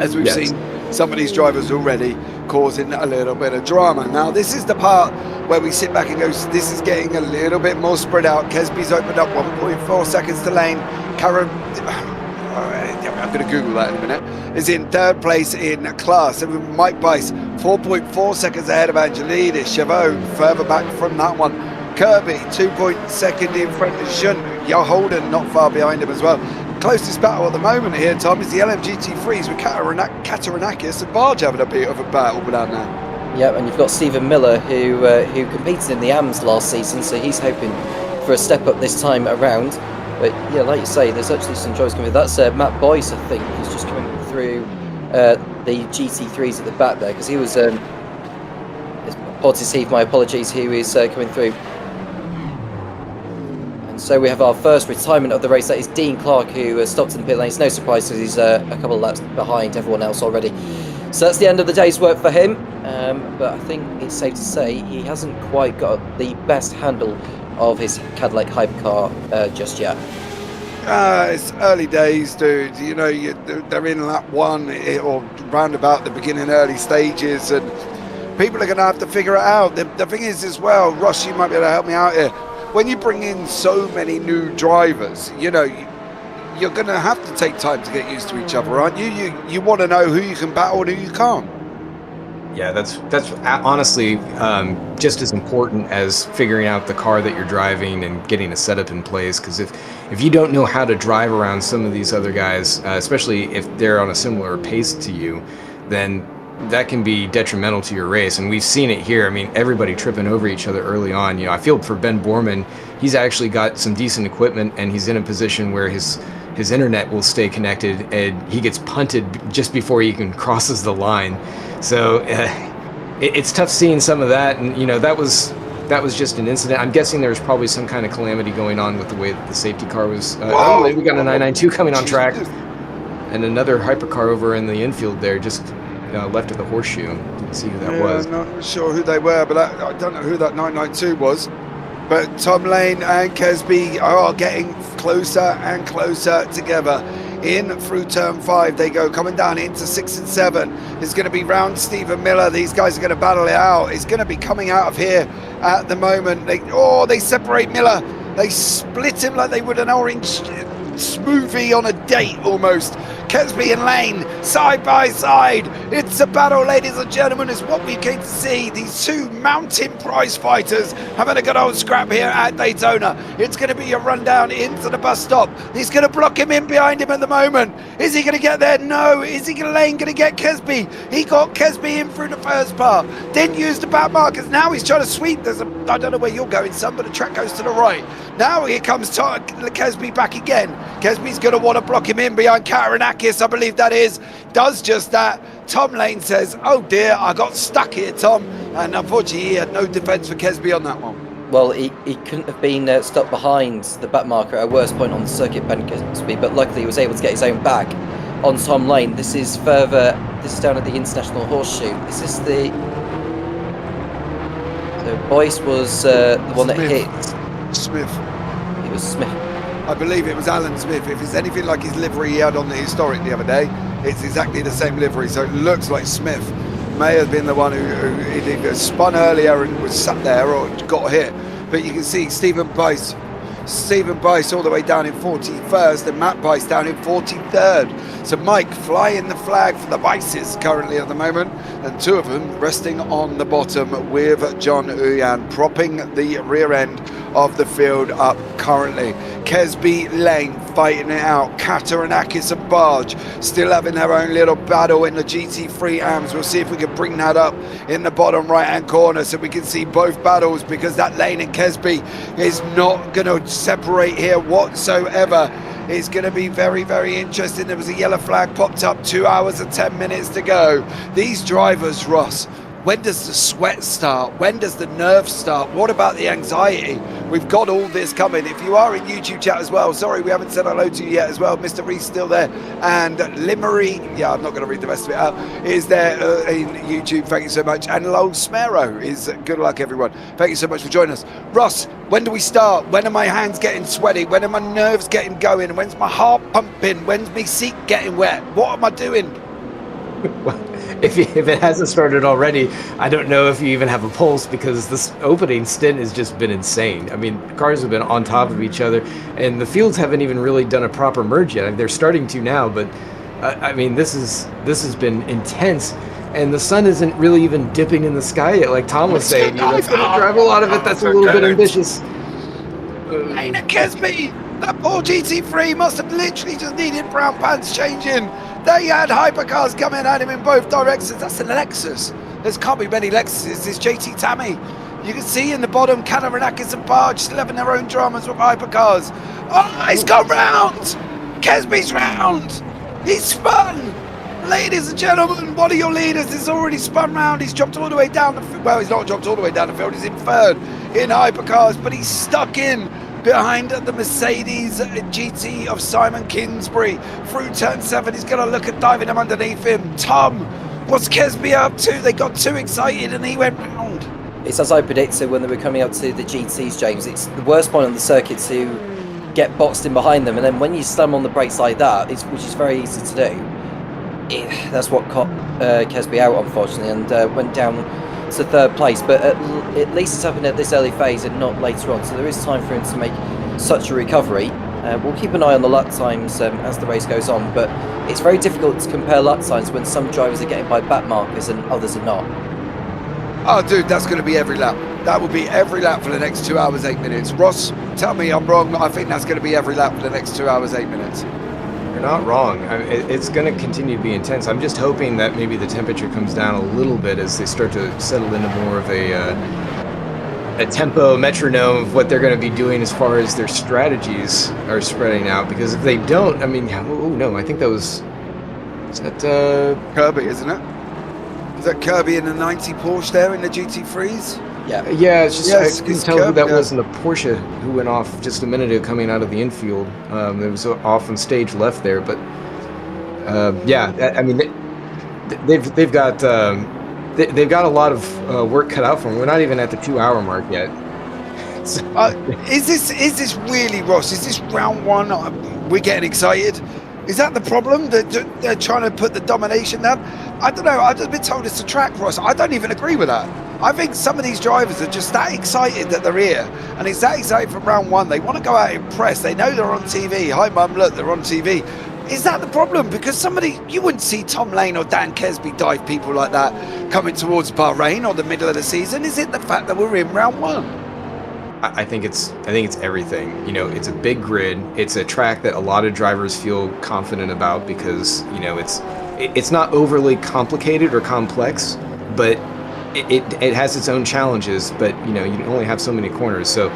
As we've seen some of these drivers already causing a little bit of drama. Now, this is the part where we sit back and go, this is getting a little bit more spread out. Kesby's opened up 1.4 seconds to lane. Karen, I'm going to Google that in a minute, is in 3rd place in class. And Mike Bice, 4.4 seconds ahead of Angelidis. Chavot further back from that one. Kirby, 2.2 in front of Jun. Holden not far behind him as well. Closest battle at the moment here, Tom, is the LMGT3s with Katarinakis and Barge having a bit of a battle down there. Yep, and you've got Stephen Miller who competed in the AMS last season, so he's hoping for a step up this time around. But yeah, like you say, there's actually some choice coming. That's Matt Boyce, I think, who's just coming through the GT3s at the back there, because he was my apologies, he was coming through. So we have our first retirement of the race. That is Dean Clark, who stopped in the pit lane. It's no surprise because he's a couple of laps behind everyone else already. So that's the end of the day's work for him. But I think it's safe to say he hasn't quite got the best handle of his Cadillac Hypercar just yet. It's early days, dude. They're in lap 1 or round about the beginning early stages, and people are going to have to figure it out. The thing is as well, Ross, you might be able to help me out here. When you bring in so many new drivers, you're going to have to take time to get used to each other, aren't you? You want to know who you can battle and who you can't. Yeah, that's honestly just as important as figuring out the car that you're driving and getting a setup in place. Because if you don't know how to drive around some of these other guys, especially if they're on a similar pace to you, then that can be detrimental to your race, and we've seen it here. I mean, everybody tripping over each other early on. I feel for Ben Borman. He's actually got some decent equipment, and he's in a position where his internet will stay connected, and he gets punted just before he even crosses the line. So it's tough seeing some of that, and that was just an incident. I'm guessing there was probably some kind of calamity going on with the way that the safety car was. We got a 992 coming on track, and another hypercar over in the infield there just left at the horseshoe. Didn't see who that was. I'm not sure who they were, but I don't know who that 992 was. But Tom Lane and Kesby are getting closer and closer together. In through turn 5 they go, coming down into 6 and 7. It's going to be round Stephen Miller. These guys are going to battle it out. It's going to be coming out of here at the moment. They separate Miller. They split him like they would an orange smoothie on a date almost. Kesby and Lane side by side. It's a battle, ladies and gentlemen. It's what we came to see. These two mountain prize fighters having a good old scrap here at Daytona. It's going to be a rundown into the bus stop. He's going to block him in behind him at the moment. Is he going to get there? No. Is Lane going to get Kesby? He got Kesby in through the first part. Didn't use the back markers. Now he's trying to sweep. I don't know where you're going, son, but the track goes to the right. Now here comes Kesby back again. Kesby's going to want to block him in behind Katarinakis, I believe that is. Does just that. Tom Lane says, oh dear, I got stuck here, Tom. And unfortunately, he had no defence for Kesby on that one. Well, he couldn't have been stuck behind the back marker at a worse point on the circuit, Ben Kesby, but luckily he was able to get his own back on Tom Lane. This is down at the International Horseshoe. This is the... So Boyce was the one that hit... Smith. It was Smith. I believe it was Alan Smith. If it's anything like his livery he had on the Historic the other day, it's exactly the same livery. So it looks like Smith may have been the one who either spun earlier and was sat there or got hit. But you can see Stephen Bice Stephen Bice all the way down in 41st, and Matt Bice down in 43rd. So Mike flying the flag for the Bices currently at the moment, and two of them resting on the bottom with John Uyan propping the rear end of the field up currently. Kesby Lane fighting it out. Kataranakis and Barge still having their own little battle in the GT3 AMS. We'll see if we can bring that up in the bottom right hand corner so we can see both battles, because that Lane and Kesby is not going to separate here whatsoever. It's going to be very, very interesting. There was a yellow flag popped up, 2 hours and 10 minutes to go. These drivers, Ross, when does the sweat start? When does the nerves start? What about the anxiety? We've got all this coming. If you are in YouTube chat as well, sorry we haven't said hello to you yet as well. Mr. Reese still there. And Limery, yeah, I'm not going to read the rest of it out, is there in YouTube. Thank you so much. And Lol Smero is good luck, everyone. Thank you so much for joining us. Ross, when do we start? When are my hands getting sweaty? When are my nerves getting going? When's my heart pumping? When's my seat getting wet? What am I doing? Well, if it hasn't started already, I don't know if you even have a pulse, because this opening stint has just been insane. I mean, cars have been on top of each other, and the fields haven't even really done a proper merge yet. I mean, they're starting to now, but I mean, this has been intense, and the sun isn't really even dipping in the sky yet, like Tom was saying. It's going to drive a lot of it. That's a little bit ambitious. Lane and Kesby, that poor GT3 must have literally just needed brown pants changing. They had hypercars coming at him in both directions. That's a Lexus. There can't be many Lexuses. It's JT Tammy. You can see in the bottom, Kanaranakis and Barge still having their own dramas with hypercars. Oh, he's gone round. Kesby's round. He's spun. Ladies and gentlemen, one of your leaders is already spun round. He's dropped all the way down the field. Well, he's not dropped all the way down the field. He's in third in hypercars, but he's stuck in behind the Mercedes GT of Simon Kingsbury. Through turn 7, he's going to look at diving him underneath him. Tom, what's Kesby up to? They got too excited and he went round. It's as I predicted when they were coming up to the GTs, James. It's the worst point on the circuit to get boxed in behind them, and then when you slam on the brakes like that, which is very easy to do, that's what caught Kesby out, unfortunately, and went down to third place. But at least it's happened at this early phase and not later on, so there is time for him to make such a recovery. We'll keep an eye on the lap times as the race goes on, but it's very difficult to compare lap times when some drivers are getting by back markers and others are not. Oh, dude, that's going to be every lap. That will be every lap for the next 2 hours, 8 minutes. Ross, tell me I'm wrong. I think that's going to be every lap for the next 2 hours, 8 minutes. You're not wrong. I mean, it's going to continue to be intense. I'm just hoping that maybe the temperature comes down a little bit as they start to settle into more of a tempo metronome of what they're going to be doing as far as their strategies are spreading out. Because if they don't, I mean, oh no, I think that was... Is that Kirby, isn't it? Is that Kirby in the 90 Porsche there in the GT3s? Yeah, it's just Yes, I couldn't it's tell who Kirby, that yeah. was in the Porsche who went off just a minute ago coming out of the infield. It was off on stage left there, but I mean they've got a lot of work cut out for them. We're not even at the 2 hour mark yet. So, Is this really, Ross? Is this round one? We're getting excited. Is that the problem? They're trying to put the domination down? I don't know. I've just been told it's a track, Ross. I don't even agree with that. I think some of these drivers are just that excited that they're here. And it's that excited from round one. They want to go out and impress. They know they're on TV. Hi, Mum, look, they're on TV. Is that the problem? Because you wouldn't see Tom Lane or Dan Kesby dive people like that coming towards Bahrain or the middle of the season. Is it the fact that we're in round one? I think it's everything. You know, it's a big grid. It's a track that a lot of drivers feel confident about because, you know, it's not overly complicated or complex, but it has its own challenges. But, you know, you only have so many corners. So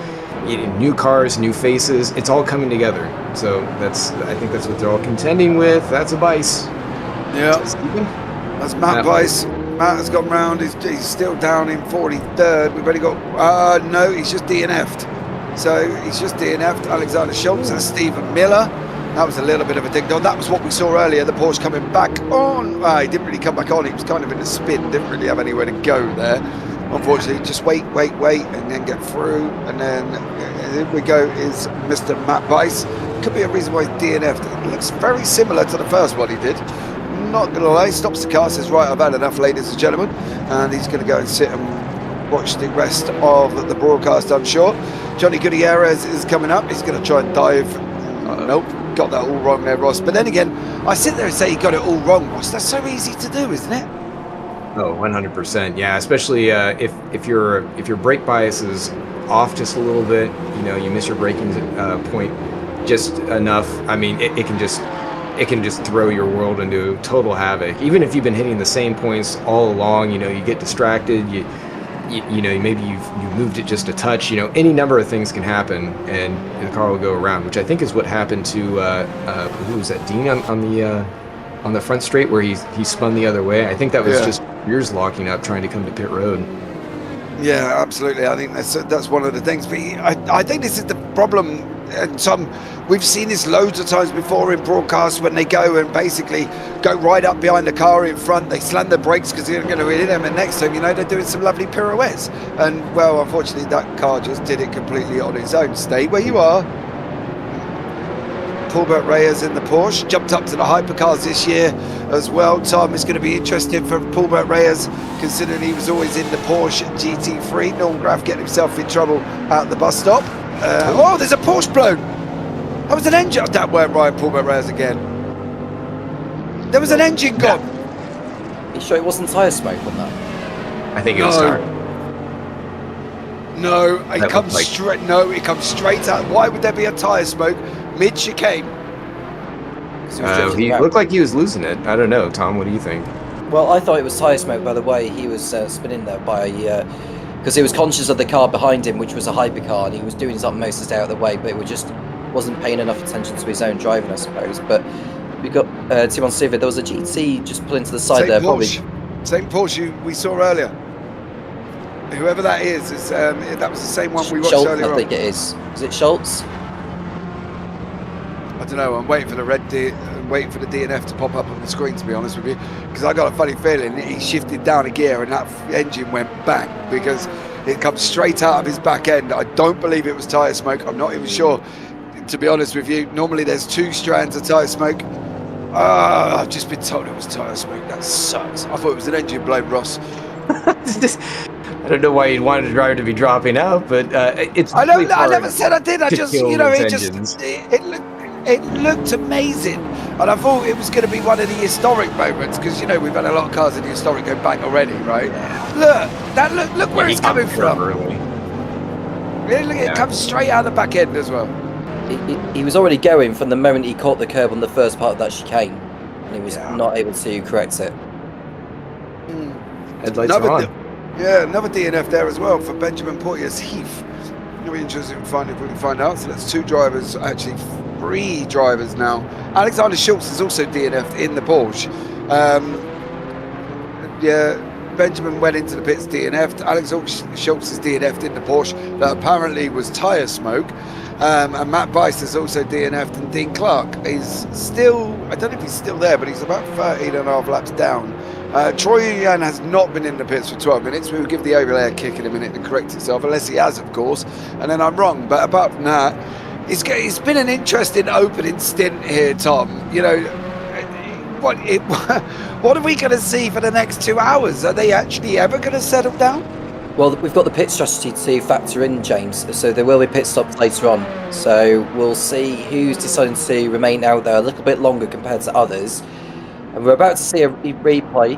new cars, new faces, it's all coming together. So I think that's what they're all contending with. That's a Bice. Yeah. That's Matt Bice. Matt has gone round. He's still down in 43rd. We've only got... no, he's just DNF'd. So he's just DNF'd. Alexander Schultz and Stephen Miller. That was a little bit of a ding-dong. That was what we saw earlier. The Porsche coming back on. He didn't really come back on. He was kind of in a spin. Didn't really have anywhere to go there. Unfortunately, just wait, and then get through. And then here we go is Mr. Matt Bice. Could be a reason why he's DNF'd. It looks very similar to the first one he did. Not gonna lie, stops the car, says right, I've had enough, ladies and gentlemen, and he's gonna go and sit and watch the rest of the broadcast, I'm sure. Johnny Gutierrez is coming up. He's going to try and dive. Nope, got that all wrong there, Ross. But then again, I sit there and say he got it all wrong, Ross. That's so easy to do, isn't it? Oh, 100%. Yeah, especially if your brake bias is off just a little bit, you know, you miss your braking point just enough. I mean, it can just throw your world into total havoc. Even if you've been hitting the same points all along, you know, you get distracted, you know, maybe you've moved it just a touch, you know, any number of things can happen and the car will go around, which I think is what happened to who was that, Dean on the front straight where he spun the other way. I think that was just rears locking up trying to come to pit road. Yeah, absolutely. I think that's one of the things. But I think this is the problem. And we've seen this loads of times before in broadcasts when they go and basically go right up behind the car in front. They slam the brakes because they're going to hit them, and next time, you know, they're doing some lovely pirouettes. And well, unfortunately, that car just did it completely on its own. Stay where you are. Paulbert Reyes in the Porsche, jumped up to the Hypercars this year as well. Tom, is going to be interesting for Paulbert Reyes, considering he was always in the Porsche GT3. Norm Graf getting himself in trouble at the bus stop. Oh, there's a Porsche blown. That was an engine. That weren't right, Paulbert Reyes again. There was an engine gone. You sure it wasn't tyre smoke on that? I think it was tire. No, it comes straight. No, it comes straight out. Why would there be a tyre smoke mid-chicane? He looked like he was losing it. I don't know, Tom. What do you think? Well, I thought it was tyre smoke by the way he was spinning there because he was conscious of the car behind him, which was a hypercar, and he was doing his utmost to stay out of the way, but it just wasn't paying enough attention to his own driving, I suppose. But we got Timon Siva. There was a GT just pulling to the side there. Same Porsche we saw earlier. Whoever that is that was the same one we watched earlier on. I think it is. Is it Schultz? I don't know. I'm waiting for the waiting for the DNF to pop up on the screen, to be honest with you, because I got a funny feeling that he shifted down a gear and that engine went bang because it comes straight out of his back end. I don't believe it was tyre smoke. I'm not even sure, to be honest with you. Normally there's 2 strands of tyre smoke. I've just been told it was tyre smoke. That sucks. I thought it was an engine blown, Ross. I don't know why you'd want a driver to be dropping out, but it's. I never said I did. I just, you know, it looked amazing, and I thought it was going to be one of the historic moments because, you know, we've had a lot of cars in the historic go bang already, right? Look where it's coming from. It comes straight out of the back end as well. He was already going from the moment he caught the curb on the first part of that chicane, and he was not able to correct it. Headlights are on. Another DNF there as well for Benjamin Porteous Heath. It'll be interesting if we can find out. So that's 2 drivers, actually 3 drivers now. Alexander Schultz is also DNF'd in the Porsche. Benjamin went into the pits DNF'd. Alex Schultz is DNF'd in the Porsche. That apparently was tyre smoke. And Matt Bice is also DNF'd, and Dean Clark is still, I don't know if he's still there, but he's about 13 and a half laps down. Troy Yan has not been in the pits for 12 minutes. We will give the overlay a kick in a minute to correct itself, unless he has, of course, and then I'm wrong. But apart from that, it's been an interesting opening stint here, Tom. You know, what are we going to see for the next 2 hours? Are they actually ever going to settle down? Well, we've got the pit strategy to factor in, James, so there will be pit stops later on. So we'll see who's deciding to remain out there a little bit longer compared to others. And we're about to see a replay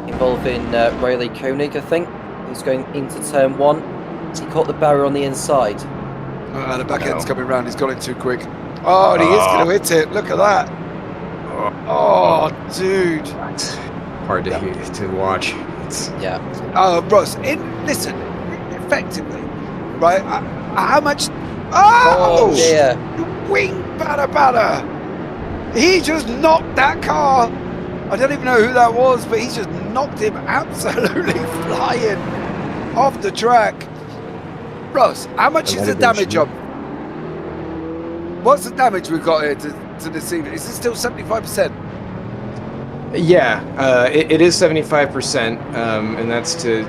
involving Riley Koenig, I think, who's going into turn 1. He caught the barrier on the inside. The back end's coming round. He's got it too quick. Oh, and he is going to hit it. Look at that. Oh, dude. That's hard to watch. Ross, listen, effectively, right? How much? Oh, dear. Wing batter. He just knocked that car. I don't even know who that was, but he just knocked him absolutely flying off the track. Ross, how much is the damage on? What's the damage we've got here to deceive it? Is it still 75%? Yeah, it is 75%, and that's to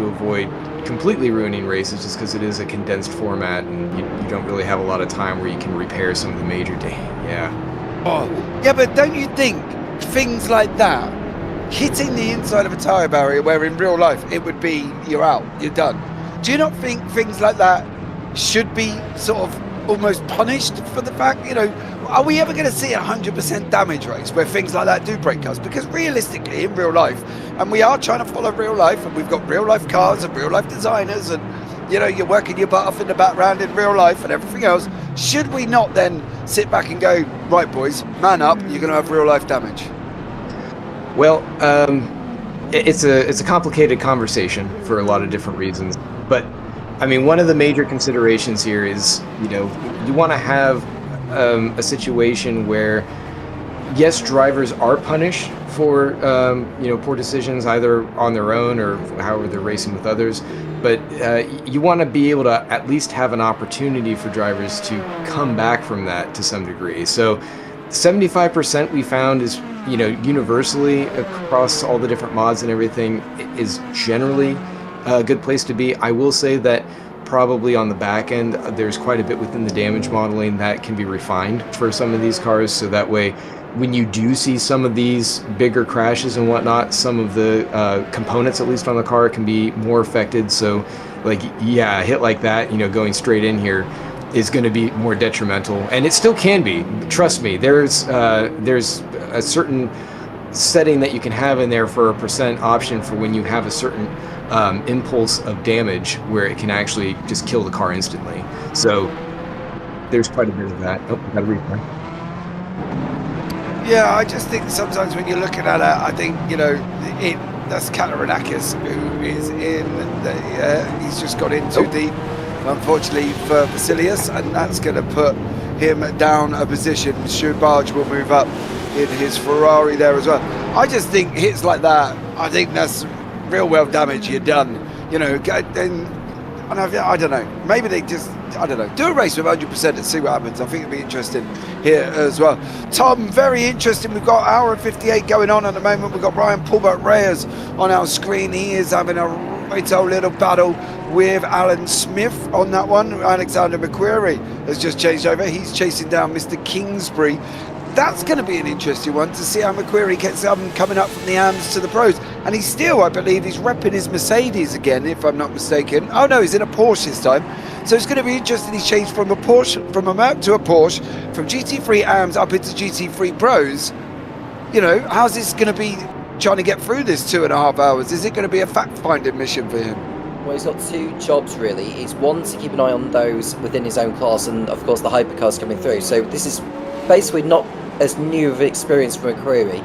avoid completely ruining races, just because it is a condensed format, and you don't really have a lot of time where you can repair some of the major but don't you think things like that, hitting the inside of a tyre barrier, where in real life it would be you're out, you're done? Do you not think things like that should be sort of almost punished for the fact, are we ever going to see a 100% damage race where things like that do break us? Because realistically, in real life, and we are trying to follow real life, and we've got real life cars and real life designers, and you're working your butt off in the background in real life and everything else. Should we not then sit back and go, right, boys, man up, you're going to have real life damage? Well, it's a complicated conversation for a lot of different reasons. But I mean, one of the major considerations here is, you want to have a situation where, yes, drivers are punished for poor decisions either on their own or however they're racing with others. But you want to be able to at least have an opportunity for drivers to come back from that to some degree. So 75% we found is, universally across all the different mods and everything is generally a good place to be. I will say that probably on the back end, there's quite a bit within the damage modeling that can be refined for some of these cars. So that way, when you do see some of these bigger crashes and whatnot, some of the components, at least on the car, can be more affected. So like, yeah, a hit like that, going straight in here is going to be more detrimental, and it still can be. Trust me, there's a certain setting that you can have in there for a percent option for when you have a certain impulse of damage where it can actually just kill the car instantly. So there's quite a bit of that. Oh, got to replay. Yeah, I just think sometimes when you're looking at it, I think, that's Katarinakis who is in he's just got in too deep, unfortunately for Vasilius, and that's going to put him down a position. Schubach will move up in his Ferrari there as well. I just think hits like that, I think that's real well damage. You're done. And I don't know. Maybe they just, do a race with 100% and see what happens. I think it'd be interesting here as well. Tom, very interesting. We've got hour and 58 going on at the moment. We've got Ryan Paulbert Reyes on our screen. He is having a right old little battle with Alan Smith on that one. Alexander McQuarrie has just changed over. He's chasing down Mr. Kingsbury. That's going to be an interesting one to see how McQuarrie gets coming up from the AMS to the pros. And he's still, I believe, he's repping his Mercedes again, if I'm not mistaken. Oh no, he's in a Porsche this time. So it's going to be interesting. He's changed from a Porsche, from a Merc to a Porsche, from GT3 AMS up into GT3 Pros. How's this going to be trying to get through this 2.5 hours? Is it going to be a fact-finding mission for him? Well, he's got two jobs really. He's one to keep an eye on those within his own class, and of course the hypercars coming through. So this is basically not as new of an experience for McQuarrie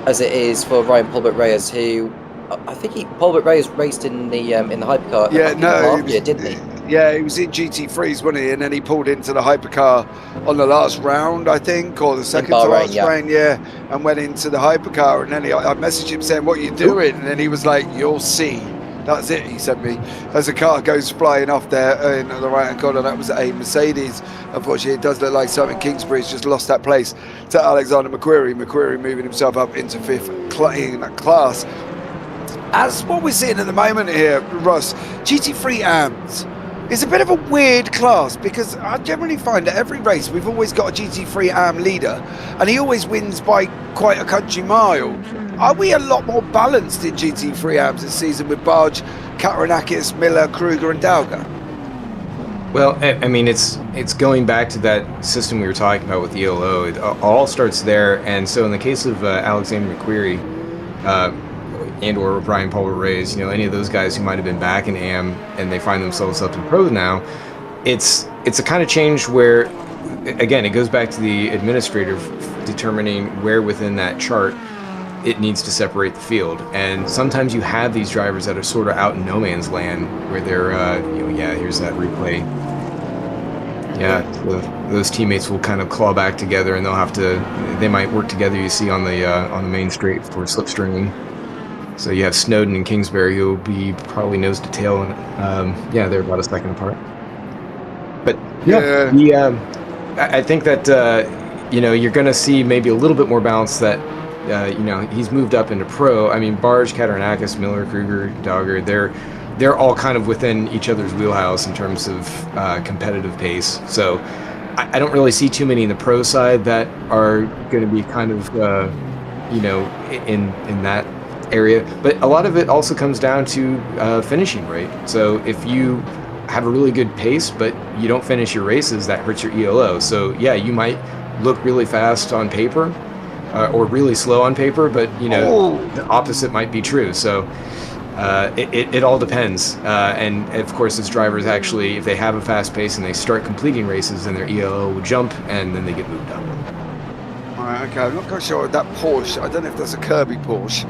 as it is for Ryan Paulbert Reyes, who I think Paulbert Reyes raced in the hypercar. Yeah, last year, didn't he? Yeah, he was in GT3s, wasn't he? And then he pulled into the hypercar on the last round, I think, or the second to last round, yeah, and went into the hypercar. And then I messaged him saying, "What are you doing?" And then he was like, "You'll see." That's it, he sent me. As the car goes flying off there in the right-hand corner, that was a Mercedes. Unfortunately, it does look like Simon Kingsbury's just lost that place to Alexander McQuarrie. McQuarrie moving himself up into fifth in that class. As what we're seeing at the moment here, Russ, GT3 AMS is a bit of a weird class, because I generally find that every race we've always got a GT3 AM leader, and he always wins by quite a country mile. Are we a lot more balanced in GT3 AMS this season with Barge, Katarinakis, Miller, Kruger and Dauga? Well, I mean, it's going back to that system we were talking about with ELO. It all starts there, and so in the case of Alexander McQuarrie and or Brian Paulbert Reyes, any of those guys who might have been back in AM and they find themselves up in pro now, it's a kind of change where, again, it goes back to the administrator determining where within that chart it needs to separate the field. And sometimes you have these drivers that are sort of out in no man's land where they're, here's that replay. Yeah, those teammates will kind of claw back together, and they might work together, you see, on the main straight for slipstreaming. So you have Snowden and Kingsbury, who will be probably nose to tail, and they're about a second apart. But I think that you're going to see maybe a little bit more balance that he's moved up into pro. I mean, Barge, Katarinakis, Miller, Kruger, Dogger, they're all kind of within each other's wheelhouse in terms of competitive pace. So I don't really see too many in the pro side that are going to be kind of in that area. But a lot of it also comes down to finishing rate. So if you have a really good pace, but you don't finish your races, that hurts your ELO. So yeah, you might look really fast on paper, or really slow on paper, but the opposite might be true. So it all depends. And of course, as drivers actually, if they have a fast pace and they start completing races, then their ELO will jump and then they get moved up. All right, okay, I'm not quite sure that Porsche, I don't know if that's a Kirby Porsche,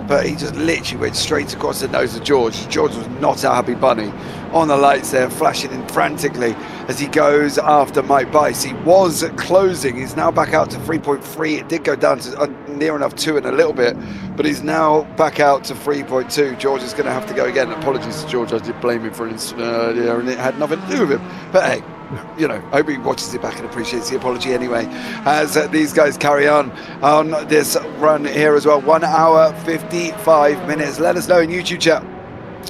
but he just literally went straight across the nose of George. George was not a happy bunny. On the lights there, flashing in frantically as he goes after Mike Bice. He was closing. He's now back out to 3.3. It did go down to near enough 2 in a little bit, but he's now back out to 3.2. George is going to have to go again. Apologies to George. I did blame him for an incident earlier, and it had nothing to do with him. But hey, I hope he watches it back and appreciates the apology anyway, as these guys carry on this run here as well. 1 hour 55 minutes. Let us know in YouTube chat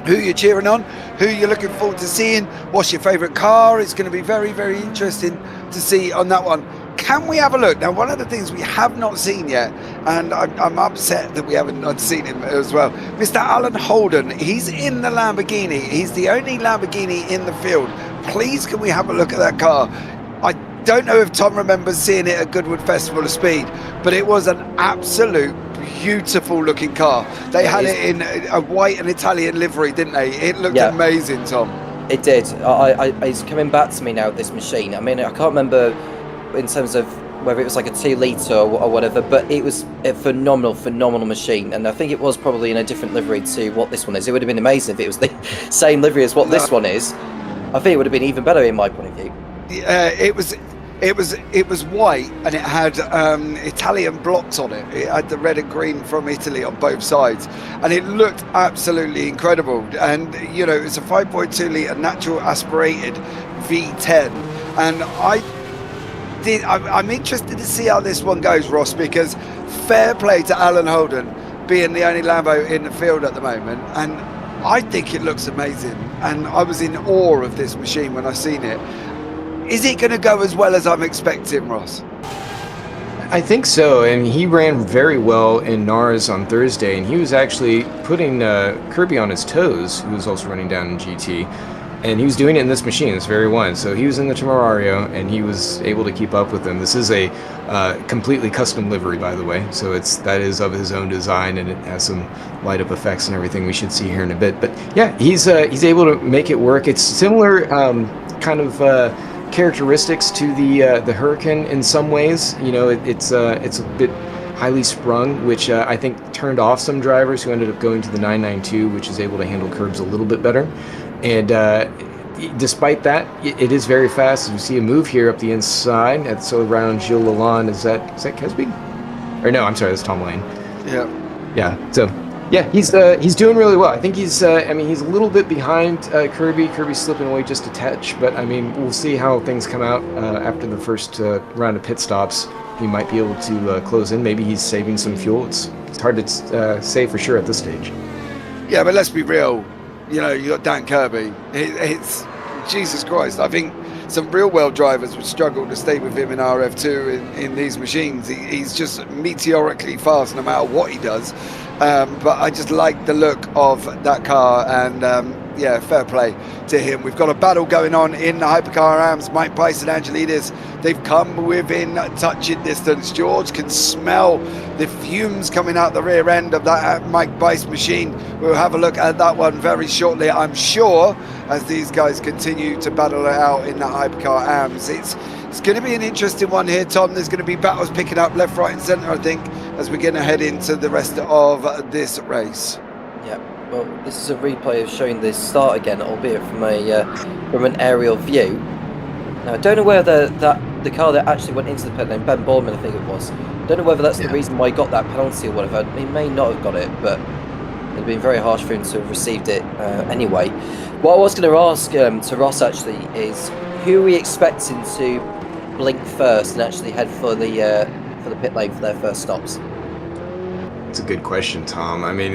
who you're cheering on, who you're looking forward to seeing, what's your favorite car. It's going to be very, very interesting to see on that one. Can we have a look? Now, one of the things we have not seen yet, and I'm upset that we haven't not seen him as well, Mr. Alan Holden. He's in the Lamborghini. He's the only Lamborghini in the field. Please, can we have a look at that car? I don't know if Tom remembers seeing it at Goodwood Festival of Speed, but it was an absolute beautiful looking car. They had it in a white and Italian livery, didn't they? It looked amazing, Tom. It did. It's coming back to me now, this machine. I mean, I can't remember in terms of whether it was like a 2 litre or whatever, but it was a phenomenal machine. And I think it was probably in a different livery to what this one is. It would have been amazing if it was the same livery as what this one is. I think it would have been even better in my point of view. It was white, and it had Italian blocks on it. It had the red and green from Italy on both sides, and it looked absolutely incredible. And it's a 5.2 litre natural aspirated V10, and I'm interested to see how this one goes, Ross, because fair play to Alan Holden being the only Lambo in the field at the moment, and I think it looks amazing, and I was in awe of this machine when I seen it. Is it going to go as well as I'm expecting, Ross? I think so, and he ran very well in NARS on Thursday, and he was actually putting Kirby on his toes, who was also running down in GT, and he was doing it in this machine, this very one. So he was in the Temerario, and he was able to keep up with them. This is a completely custom livery, by the way, so that is of his own design, and it has some light up effects and everything we should see here in a bit. But yeah, he's able to make it work. It's similar kind of characteristics to the Hurricane in some ways. It's a bit highly sprung, which I think turned off some drivers who ended up going to the 992, which is able to handle curbs a little bit better. And despite that, it is very fast. You see a move here up the inside. That's around Gilles Lalonde. Is that Kesby? Or no, I'm sorry, that's Tom Lane. Yeah. So yeah, he's doing really well. I think he's a little bit behind Kirby. Kirby's slipping away just a touch, but I mean, we'll see how things come out after the first round of pit stops. He might be able to close in. Maybe he's saving some fuel. It's hard to say for sure at this stage. Yeah, but let's be real. You got Dan Kirby. It's Jesus Christ. I think some real world drivers would struggle to stay with him in RF2 in these machines. He's just meteorically fast no matter what he does. But I just like the look of that car, and fair play to him. We've got a battle going on in the Hypercar AMS. Mike Bice and Angelidis, they've come within touching distance. George can smell the fumes coming out the rear end of that Mike Bice machine. We'll have a look at that one very shortly, I'm sure, as these guys continue to battle it out in the Hypercar AMS. It's going to be an interesting one here, Tom. There's going to be battles picking up left, right and centre, I think, as we're going to head into the rest of this race. Yeah, well, this is a replay of showing the start again, albeit from an aerial view. Now, I don't know whether the car that actually went into the pit lane, Ben Bourman, I think it was, I don't know whether that's the reason why he got that penalty or whatever. He may not have got it, but it'd been very harsh for him to have received it anyway. What I was going to ask to Ross actually is, who are we expecting to blink first and actually head for the pit lane for their first stops? It's a good question, Tom. I mean,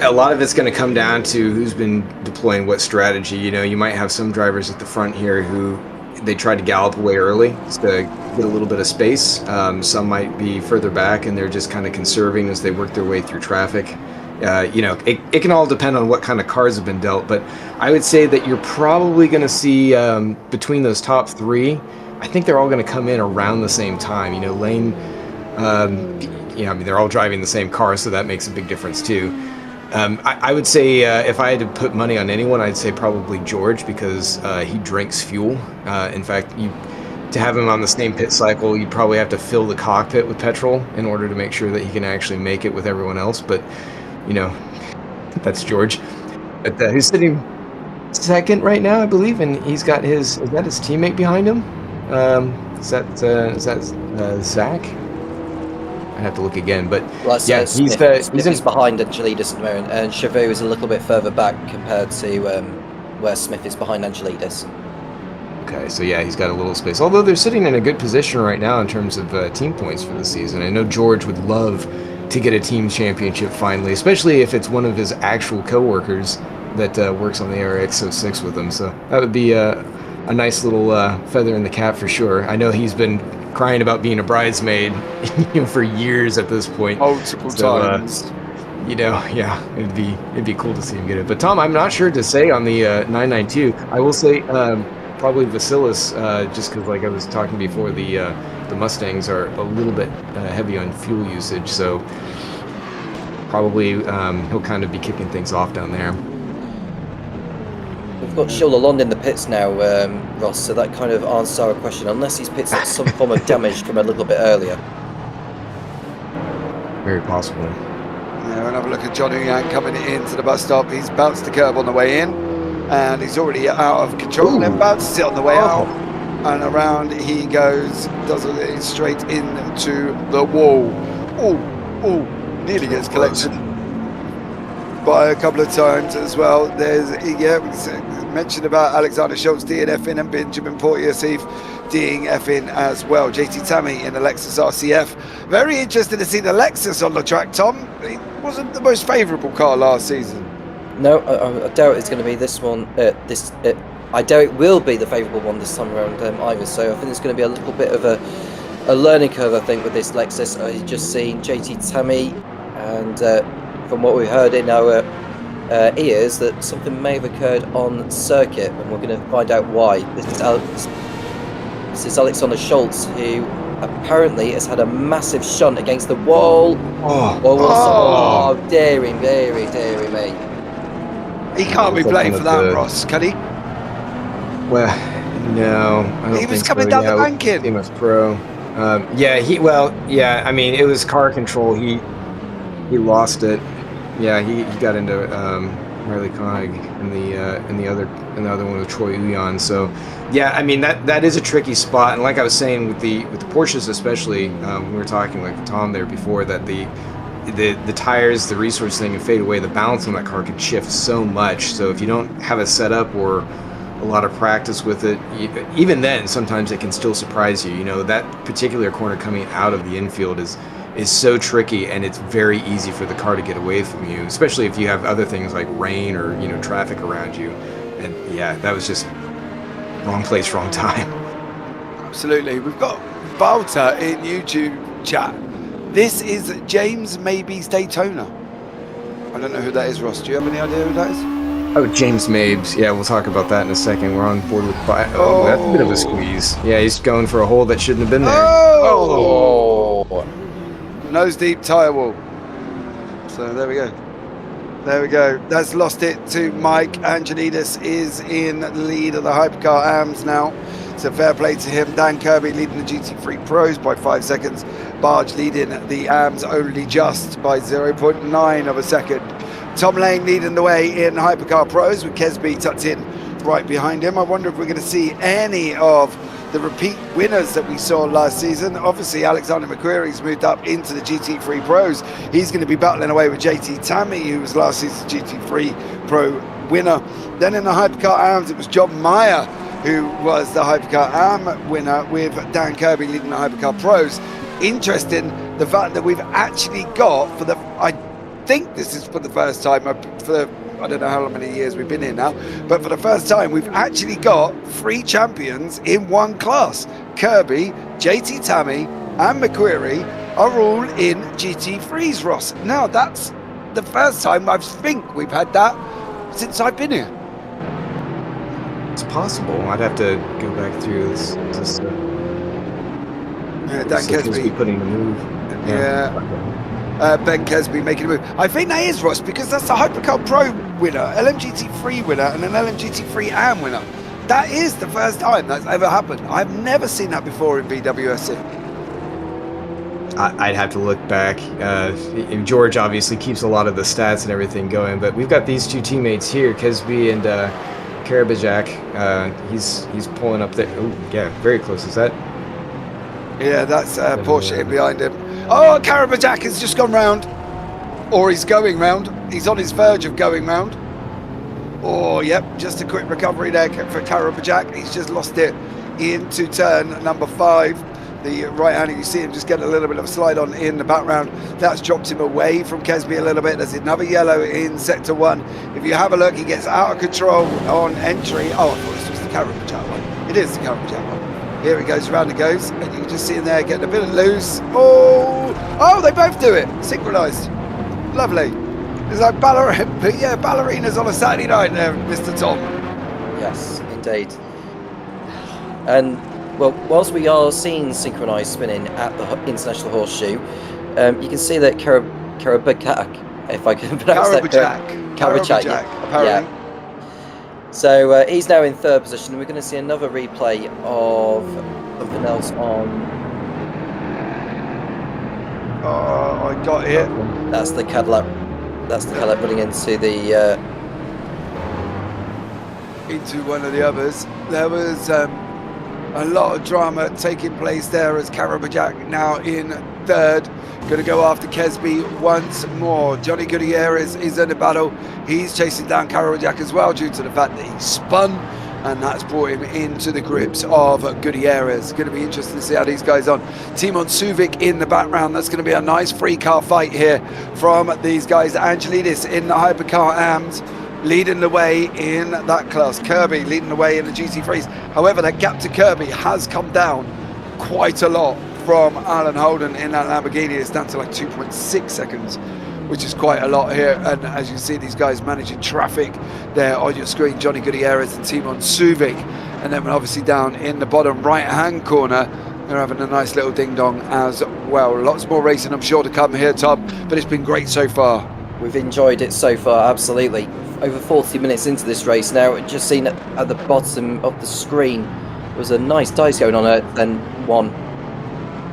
a lot of it's going to come down to who's been deploying what strategy. You might have some drivers at the front here who they try to gallop away early just to get a little bit of space. Some might be further back and they're just kind of conserving as they work their way through traffic. it can all depend on what kind of cards have been dealt. But I would say that you're probably going to see between those top three, I think they're all going to come in around the same time. Lane, they're all driving the same car, so that makes a big difference too. I would say if I had to put money on anyone, I'd say probably George, because he drinks fuel. In fact, to have him on the same pit cycle, you'd probably have to fill the cockpit with petrol in order to make sure that he can actually make it with everyone else. But, that's George. But he's sitting second right now, I believe, and he's got is that his teammate behind him? Is that Zach? I have to look again, but Smith, he's behind Angelidis at the moment, and Chavot is a little bit further back compared to where Smith is behind Angelidis. Okay, so he's got a little space. Although they're sitting in a good position right now in terms of team points for the season. I know George would love to get a team championship finally, especially if it's one of his actual coworkers that works on the RX-06 with him. So that would be a nice little feather in the cap for sure. I know he's been crying about being a bridesmaid for years at this point. Multiple times. It'd be cool to see him get it. But Tom, I'm not sure to say on the 992. I will say probably Vasilis, just because like I was talking before, the Mustangs are a little bit heavy on fuel usage, so probably he'll kind of be kicking things off down there. We've got Gilles Lalonde in the pits now, Ross, so that kind of answers our question, unless he's picked up some form of damage from a little bit earlier. Very possible. Yeah, we'll have a look at John Yang coming into the bus stop. He's bounced the curb on the way in, and he's already out of control. And then about to sit on the way out, and around he goes, does it straight into the wall. Nearly gets collected by a couple of times as well. There's we mentioned about Alexander Schultz DNF-ing and Benjamin Portier-Seif DNF-ing as well. JT Tammy in the Lexus RCF. Very interested to see the Lexus on the track, Tom. It wasn't the most favourable car last season. No, I doubt it's going to be this one. I doubt it will be the favourable one this time around either. So I think it's going to be a little bit of a learning curve, I think, with this Lexus. I've just seen JT Tammy, and from what we heard in our ears, that something may have occurred on circuit, and we're going to find out why. This is Alexander Schultz, who apparently has had a massive shunt against the wall. Dairy me. He can't be blamed for that, Ross, can he? Well, no, I don't he was think coming so. down the banking. CMS Pro. I mean, it was car control. He lost it. Yeah, he got into Riley Koenig in the other one with Troy Uyan. So, yeah, I mean that is a tricky spot. And like I was saying with the Porsches, especially, we were talking like Tom there before, that the tires, the resource thing, can fade away. The balance on that car could shift so much. So if you don't have a setup or a lot of practice with it, even then sometimes it can still surprise you. That particular corner coming out of the infield is so tricky, and it's very easy for the car to get away from you, especially if you have other things like rain or traffic around you. And yeah, that was just wrong place, wrong time. Absolutely. We've got Balta in YouTube chat. This is James Maybe's Daytona. I don't know who that is, Ross. Do you have any idea who that is? Oh, James Mabes. Yeah, we'll talk about that in a second. We're on board with... that's a bit of a squeeze. Yeah, he's going for a hole that shouldn't have been there. Nose deep tyre wall. So there we go. That's lost it to Mike. Angelidis is in the lead of the Hypercar AMS now. So fair play to him. Dan Kirby leading the GT3 Pros by 5 seconds. Barge leading the AMS only just by 0.9 of a second. Tom Lane leading the way in Hypercar Pros with Kesby tucked in right behind him. I wonder if we're going to see any of the repeat winners that we saw last season. Obviously, Alexander McQuarrie's moved up into the GT3 Pros. He's going to be battling away with JT Tammy, who was last season's GT3 Pro winner. Then in the Hypercar AMS, it was John Meyer who was the Hypercar AM winner, with Dan Kirby leading the Hypercar Pros. Interesting, the fact that we've actually got, I think this is for the first time, I don't know how many years we've been here now, but for the first time we've actually got 3 champions in one class. Kirby, JT Tammy and McQuarrie are all in GT3s, Ross. Now that's the first time I think we've had that since I've been here. It's possible. I'd have to go back through this. Yeah, Dan Kesby putting the move. Yeah. Ben Kesby making a move. I think that is, Ross, because that's a Hypercar Pro winner, LMGT3 winner, and an LMGT3 AM winner. That is the first time that's ever happened. I've never seen that before in VWSC. I'd have to look back. George obviously keeps a lot of the stats and everything going, but we've got these two teammates here, Kesby and Karabajak. He's pulling up there. Oh, yeah, very close. Is that? Yeah, that's Porsche behind him. Oh, Karabajak has just gone round. Or he's going round. He's on his verge of going round. Oh, yep, just a quick recovery there for Karabajak. He's just lost it into turn number 5. The right-hander, you see him just get a little bit of a slide on in the background. That's dropped him away from Kesby a little bit. There's another yellow in sector 1. If you have a look, he gets out of control on entry. Oh, I thought this was the Karabajak one. It is the Karabajak one. Here he goes, round he goes, and you can just see him there getting a bit loose. Oh, they both do it, synchronised. Lovely. It's like ballerinas on a Saturday night there, Mr. Tom. Yes, indeed. And, well, whilst we are seeing synchronised spinning at the International Horseshoe, you can see that Karabajak, if I can pronounce that correctly. Karabajak, apparently. Yeah. So he's now in 3rd position, and we're going to see another replay of something else on. Oh, I got it. That's the Cadillac. That's the Cadillac running into the. Into one of the others. There was a lot of drama taking place there as Karabajak now in 3rd. Going to go after Kesby once more. Johnny Gutierrez is in the battle. He's chasing down Karabajak as well due to the fact that he spun, and that's brought him into the grips of Gutierrez. Going to be interesting to see how these guys on. Timon Suvic in the background. That's going to be a nice free car fight here from these guys. Angelidis in the Hypercar AMs leading the way in that class. Kirby leading the way in the GT3s. However, that gap to Kirby has come down quite a lot from Alan Holden in that Lamborghini. It's down to like 2.6 seconds, which is quite a lot here. And as you see, these guys managing traffic there on your screen, Johnny Gutierrez and Timon Suvic. And then obviously down in the bottom right-hand corner, they're having a nice little ding-dong as well. Lots more racing, I'm sure, to come here, Tom, but it's been great so far. We've enjoyed it so far, absolutely. Over 40 minutes into this race now, just seen at the bottom of the screen, there was a nice dice going on at then 1.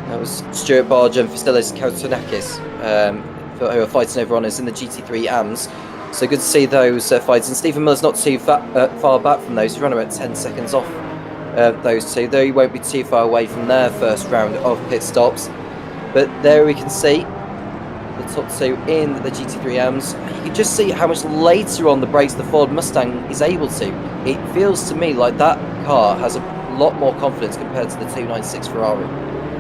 That was Stuart Barger and Vasilis Kautonakis who are fighting over honours in the GT3 AMs. So good to see those fights. And Stephen Miller's not too far back from those. He's running about 10 seconds off those two, though he won't be too far away from their first round of pit stops. But there we can see the top 2 in the GT3 AMs. You can just see how much later on the brakes the Ford Mustang is able to. It feels to me like that car has a lot more confidence compared to the 296 Ferrari.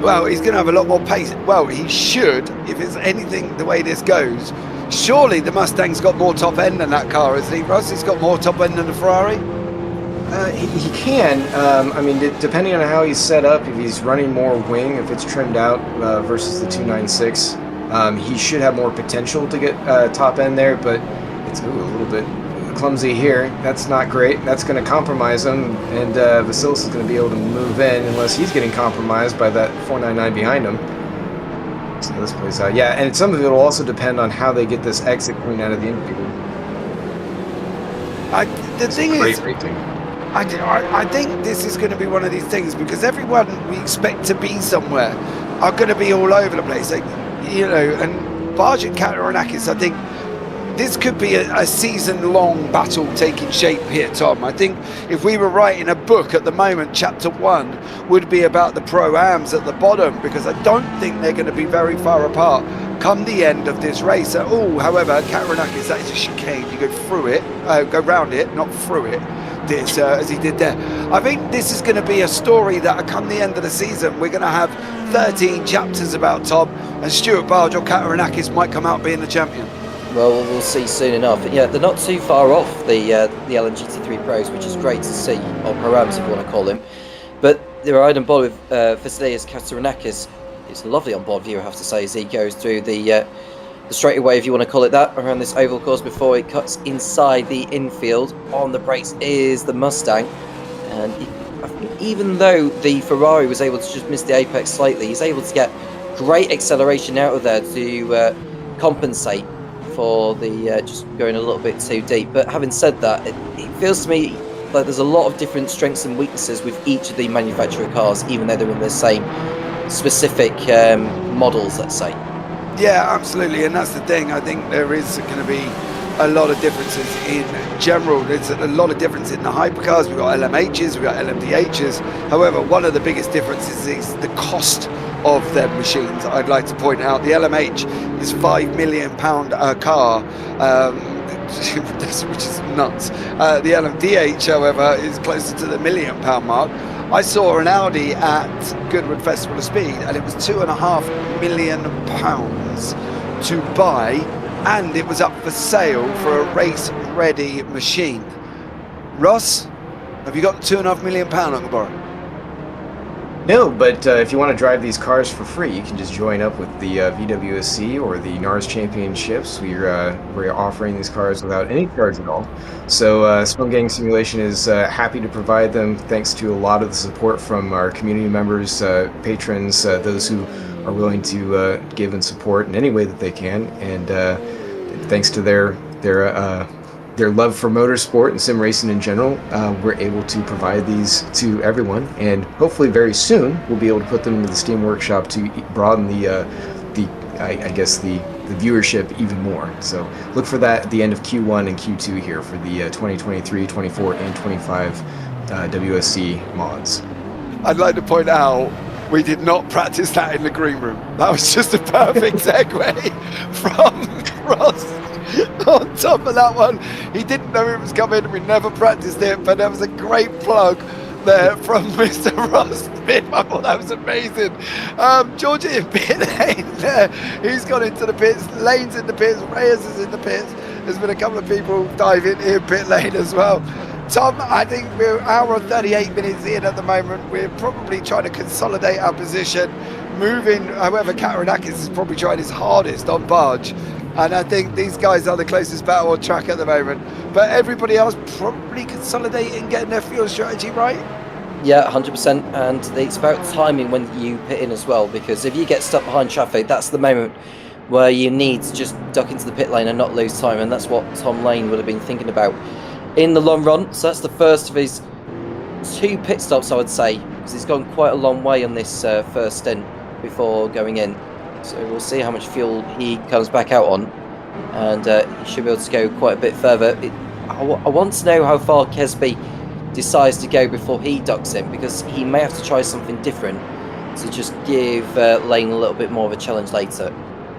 Well, he's going to have a lot more pace. Well, he should, if it's anything the way this goes. Surely the Mustang's got more top end than that car, isn't he, Russ? He's got more top end than the Ferrari? He can. I mean, depending on how he's set up, if he's running more wing, if it's trimmed out versus the 296, he should have more potential to get top end there, but it's a little bit clumsy here. That's not great. That's going to compromise him, and Vasilis is going to be able to move in unless he's getting compromised by that 499 behind him. So this plays out. Yeah, and some of it will also depend on how they get this exit coming out of the infield. The thing is, I think this is going to be one of these things because everyone we expect to be somewhere are going to be all over the place. Like, you know, and Barge and Kataranakis, I think this could be a season-long battle taking shape here, Tom. I think if we were writing a book at the moment, chapter 1 would be about the Pro-Ams at the bottom, because I don't think they're going to be very far apart come the end of this race. However, Kataranakis, that is a chicane. You go through it, go round it, not through it, as he did there. I think this is going to be a story that come the end of the season, we're going to have 13 chapters about Tom, and Stuart Barge or Kataranakis might come out being the champion. Well, we'll see soon enough. Yeah, they're not too far off the LMGT3 Pros, which is great to see, or Pro-Ams if you want to call them. But they're riding on board with Vasilis Kataranakis. It's a lovely on-board view, I have to say, as he goes through the the straightaway, if you want to call it that, around this oval course before it cuts inside the infield. On the brakes is the Mustang, and I think even though the Ferrari was able to just miss the apex slightly, he's able to get great acceleration out of there to compensate for the just going a little bit too deep. But having said that, it feels to me like there's a lot of different strengths and weaknesses with each of the manufacturer cars, even though they're in the same specific models, let's say. Yeah, absolutely, and that's the thing. I think there is going to be a lot of differences in general. There's a lot of difference in the hypercars. We've got LMHs, we've got LMDHs. However, one of the biggest differences is the cost of their machines. I'd like to point out the LMH is £5 million a car, which is nuts. The LMDH, however, is closer to the £1 million mark. I saw an Audi at Goodwood Festival of Speed, and it was £2.5 million to buy, and it was up for sale for a race-ready machine. Ross, have you got £2.5 million I can borrow? No, but if you want to drive these cars for free, you can just join up with the VWSC or the NARS Championships. We're offering these cars without any charge at all. So Spun Gang Simulation is happy to provide them, thanks to a lot of the support from our community members, patrons, those who are willing to give and support in any way that they can. And thanks to their love for motorsport and sim racing in general, we're able to provide these to everyone, and hopefully very soon we'll be able to put them into the Steam Workshop to broaden the viewership even more. So look for that at the end of Q1 and Q2 here for the 2023, 24, and 25 WSC mods. I'd like to point out we did not practice that in the green room. That was just a perfect segue from Ross. On top of that one, he didn't know it was coming. We never practiced it, but there was a great plug there from Mr. Ross Smith. I thought that was amazing. Georgia in pit lane there. He's gone into the pits. Lane's in the pits. Reyes is in the pits. There's been a couple of people diving in pit lane as well. Tom, I think we're an hour and 38 minutes in at the moment. We're probably trying to consolidate our position. Moving, however, Katarinakis is probably trying his hardest on Barge. And I think these guys are the closest battle on track at the moment. But everybody else probably consolidating, getting their fuel strategy right. Yeah, 100%. And it's about timing when you pit in as well, because if you get stuck behind traffic, that's the moment where you need to just duck into the pit lane and not lose time. And that's what Tom Lane would have been thinking about in the long run. So that's the first of his 2 pit stops, I would say, because he's gone quite a long way on this first stint before going in. So we'll see how much fuel he comes back out on, and he should be able to go quite a bit further. I want to know how far Kesby decides to go before he ducks in, because he may have to try something different to just give Lane a little bit more of a challenge later.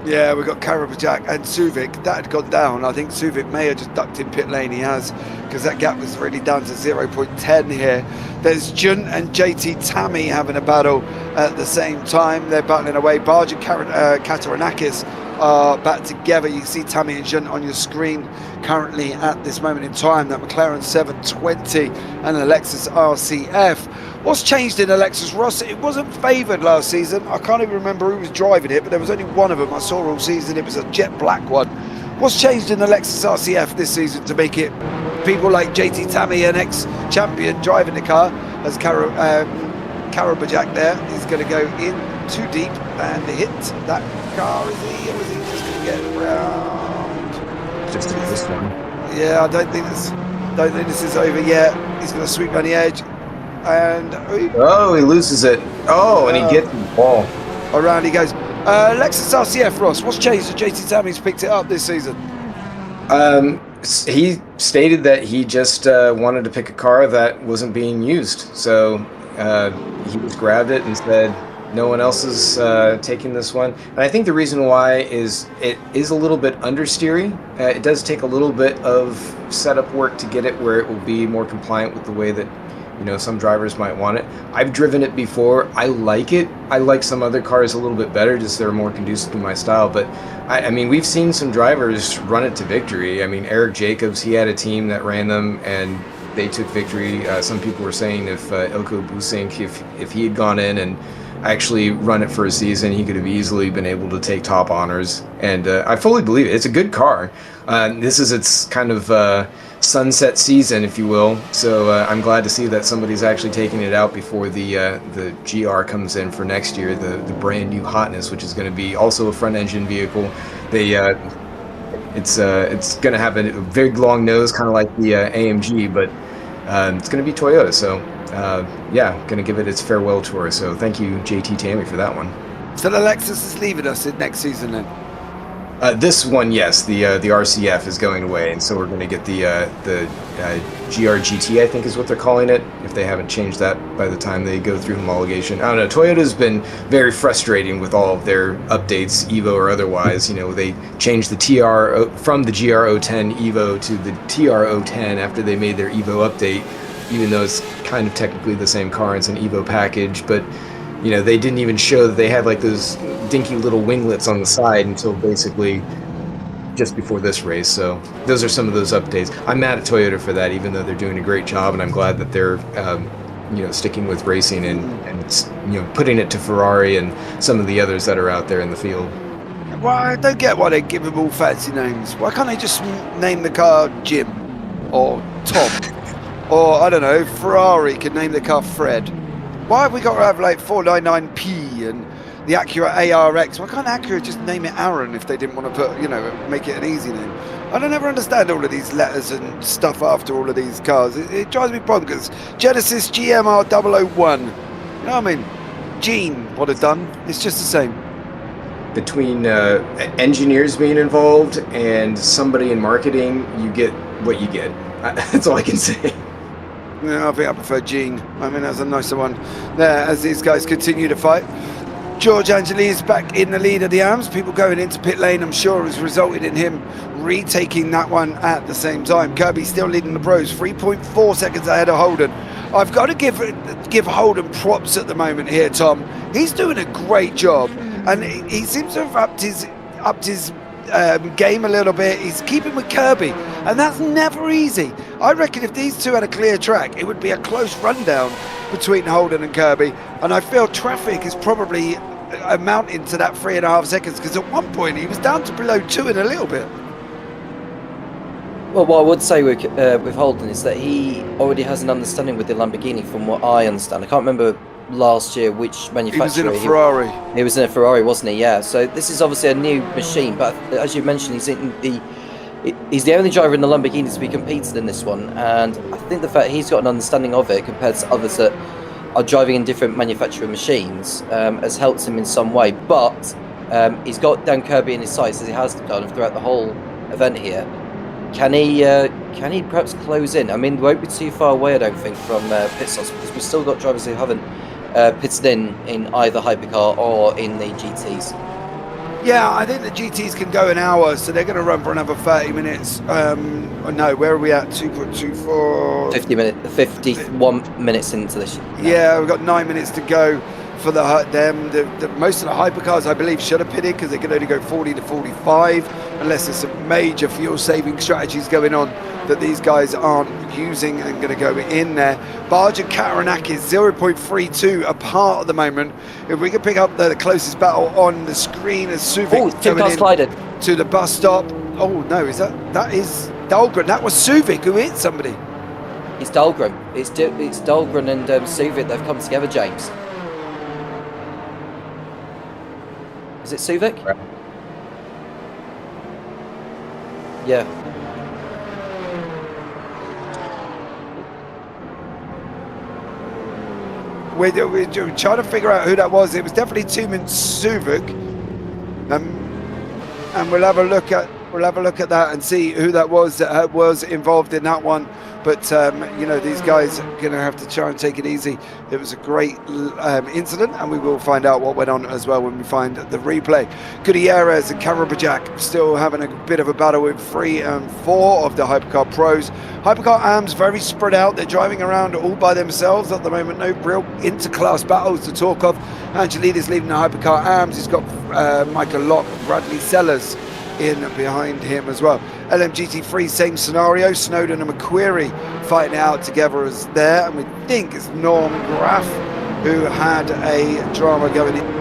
Yeah, we've got Karabajak and Suvik. That had gone down. I think Suvik may have just ducked in pit lane. He has, because that gap was really down to 0.10 here. There's Jun and JT Tammy having a battle at the same time. They're battling away. Barge and Katarinakis are back together. You can see Tammy and Jun on your screen currently at this moment in time. That McLaren 720 and a Lexus RCF. What's changed in a Lexus, Ross? It wasn't favoured last season. I can't even remember who was driving it, but there was only one of them I saw all season. It was a jet black one. What's changed in the Lexus RCF this season to make it people like JT Tammy, an ex-champion, driving the car, as Karabajak there is going to go in too deep and hit that car? Is he, or is he just going to get around? Just in this one. Yeah, I don't think this is over yet. He's going to sweep on the edge. And he loses it. Oh, and he gets the ball. Around he goes. Lexus RCF, Ross, what's changed that JT Tammy's picked it up this season? He stated that he just wanted to pick a car that wasn't being used. So he just grabbed it and said, no one else is taking this one. And I think the reason why is it is a little bit understeery. It does take a little bit of setup work to get it where it will be more compliant with the way that some drivers might want it. I've driven it before. I like it. I like some other cars a little bit better, just they're more conducive to my style. But I mean, we've seen some drivers run it to victory. I mean, Eric Jacobs, he had a team that ran them, and they took victory. Some people were saying if Ilko Busink, if he had gone in and actually run it for a season, he could have easily been able to take top honors. And I fully believe it. It's a good car. This is its kind of sunset season, if you will. So I'm glad to see that somebody's actually taking it out before the GR comes in for next year, the brand new hotness, which is going to be also a front engine vehicle. It's going to have a very long nose, kind of like the AMG, but it's going to be Toyota. So yeah, going to give it its farewell tour. So thank you, JT Tammy, for that one. So the Lexus is leaving us in next season then? This one, yes, the RCF is going away, and so we're going to get the GR-GT, I think is what they're calling it, if they haven't changed that by the time they go through homologation. I don't know, Toyota's been very frustrating with all of their updates, Evo or otherwise. You know, they changed the TR from the GR010 Evo to the TR010 after they made their Evo update, even though it's kind of technically the same car, it's an Evo package, but you know, they didn't even show that they had like those dinky little winglets on the side until basically just before this race. So those are some of those updates. I'm mad at Toyota for that, even though they're doing a great job, and I'm glad that they're you know, sticking with racing and you know, putting it to Ferrari and some of the others that are out there in the field. Well, I don't get why they give them all fancy names. Why can't they just name the car Jim or Tom? Or, I don't know, Ferrari could name the car Fred. Why have we got to have like 499P and the Acura ARX? Why can't Acura just name it Aaron if they didn't want to put, you know, make it an easy name? I don't ever understand all of these letters and stuff after all of these cars. It drives me bonkers. Genesis GMR 001. You know what I mean? Gene would have done. It's just the same. Between engineers being involved and somebody in marketing, you get what you get. That's all I can say. Yeah, I think I prefer Gene. I mean, that's a nicer one there as these guys continue to fight. George Angeli is back in the lead of the AMS. People going into pit lane, I'm sure, has resulted in him retaking that one at the same time. Kirby still leading the pros, 3.4 seconds ahead of Holden. I've got to give Holden props at the moment here, Tom. He's doing a great job, and he seems to have upped his game a little bit. He's keeping with Kirby, and that's never easy. I reckon if these two had a clear track, it would be a close rundown between Holden and Kirby, and I feel traffic is probably amounting to that 3.5 seconds, because at one point he was down to below 2 in a little bit. Well, what I would say with Holden is that he already has an understanding with the Lamborghini, from what I understand. I can't remember last year which manufacturer. He was in a Ferrari. He was in a Ferrari, wasn't he? Yeah. So this is obviously a new machine, but as you mentioned, he's the only driver in the Lamborghini to be competed in this one, and I think the fact he's got an understanding of it compared to others that are driving in different manufacturer machines has helped him in some way. But he's got Dan Kirby in his sights, as he has done throughout the whole event here. Can he perhaps close in? I mean, we won't be too far away, I don't think, from pit stops, because we've still got drivers who haven't pitted in either Hypercar or in the GTs. Yeah, I think the GTs can go an hour, so they're going to run for another 30 minutes. No, where are we at? 2.24. 51 minutes into this. Yeah, we've got 9 minutes to go for them. Most of the Hypercars, I believe, should have pitted, because they can only go 40 to 45, unless there's some major fuel-saving strategies going on that these guys aren't using and going to go in there. Barge and Kataranakis 0.32 apart at the moment. If we can pick up the closest battle on the screen as Suvic coming in to the bus stop. Oh no, that is Dahlgren? That was Suvic who hit somebody. It's Dahlgren. It's Dahlgren and Suvic. They've come together, James. Is it Suvic? Right. Yeah. We're trying to figure out who that was. It was definitely Tumen Suvic, and we'll have a look at that and see who that was involved in that one. But you know, these guys are going to have to try and take it easy. It was a great incident, and we will find out what went on as well when we find the replay. Gutierrez and Karabajak still having a bit of a battle with 3 and 4 of the Hypercar pros. Hypercar AMS very spread out. They're driving around all by themselves at the moment. No real interclass battles to talk of. Angelides leading the Hypercar AMS. He's got Michael Locke, Bradley Sellers in behind him as well. LMGT3, same scenario. Snowden and McQuarrie fighting out together as there, and we think it's Norm Graff who had a drama going in.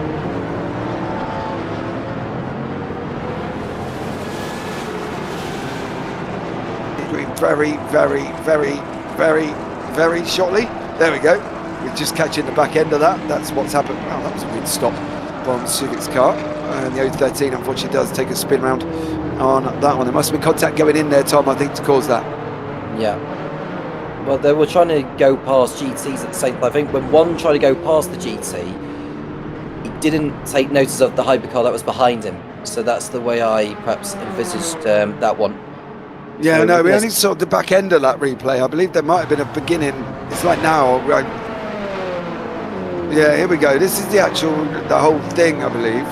Very shortly. There we go. We're just catching the back end of that. That's what's happened. Oh, that was a good stop from Civic's car. And the 013 unfortunately does take a spin round on that one. There must have been contact going in there, Tom, I think, to cause that. Yeah. Well, they were trying to go past GTs at the same time. I think when one tried to go past the GT, he didn't take notice of the hypercar that was behind him. So that's the way I perhaps envisaged that one. Yeah, So, no, we yes. only saw the back end of that replay. I believe there might have been a beginning. It's like now. Yeah, here we go. This is the whole thing, I believe.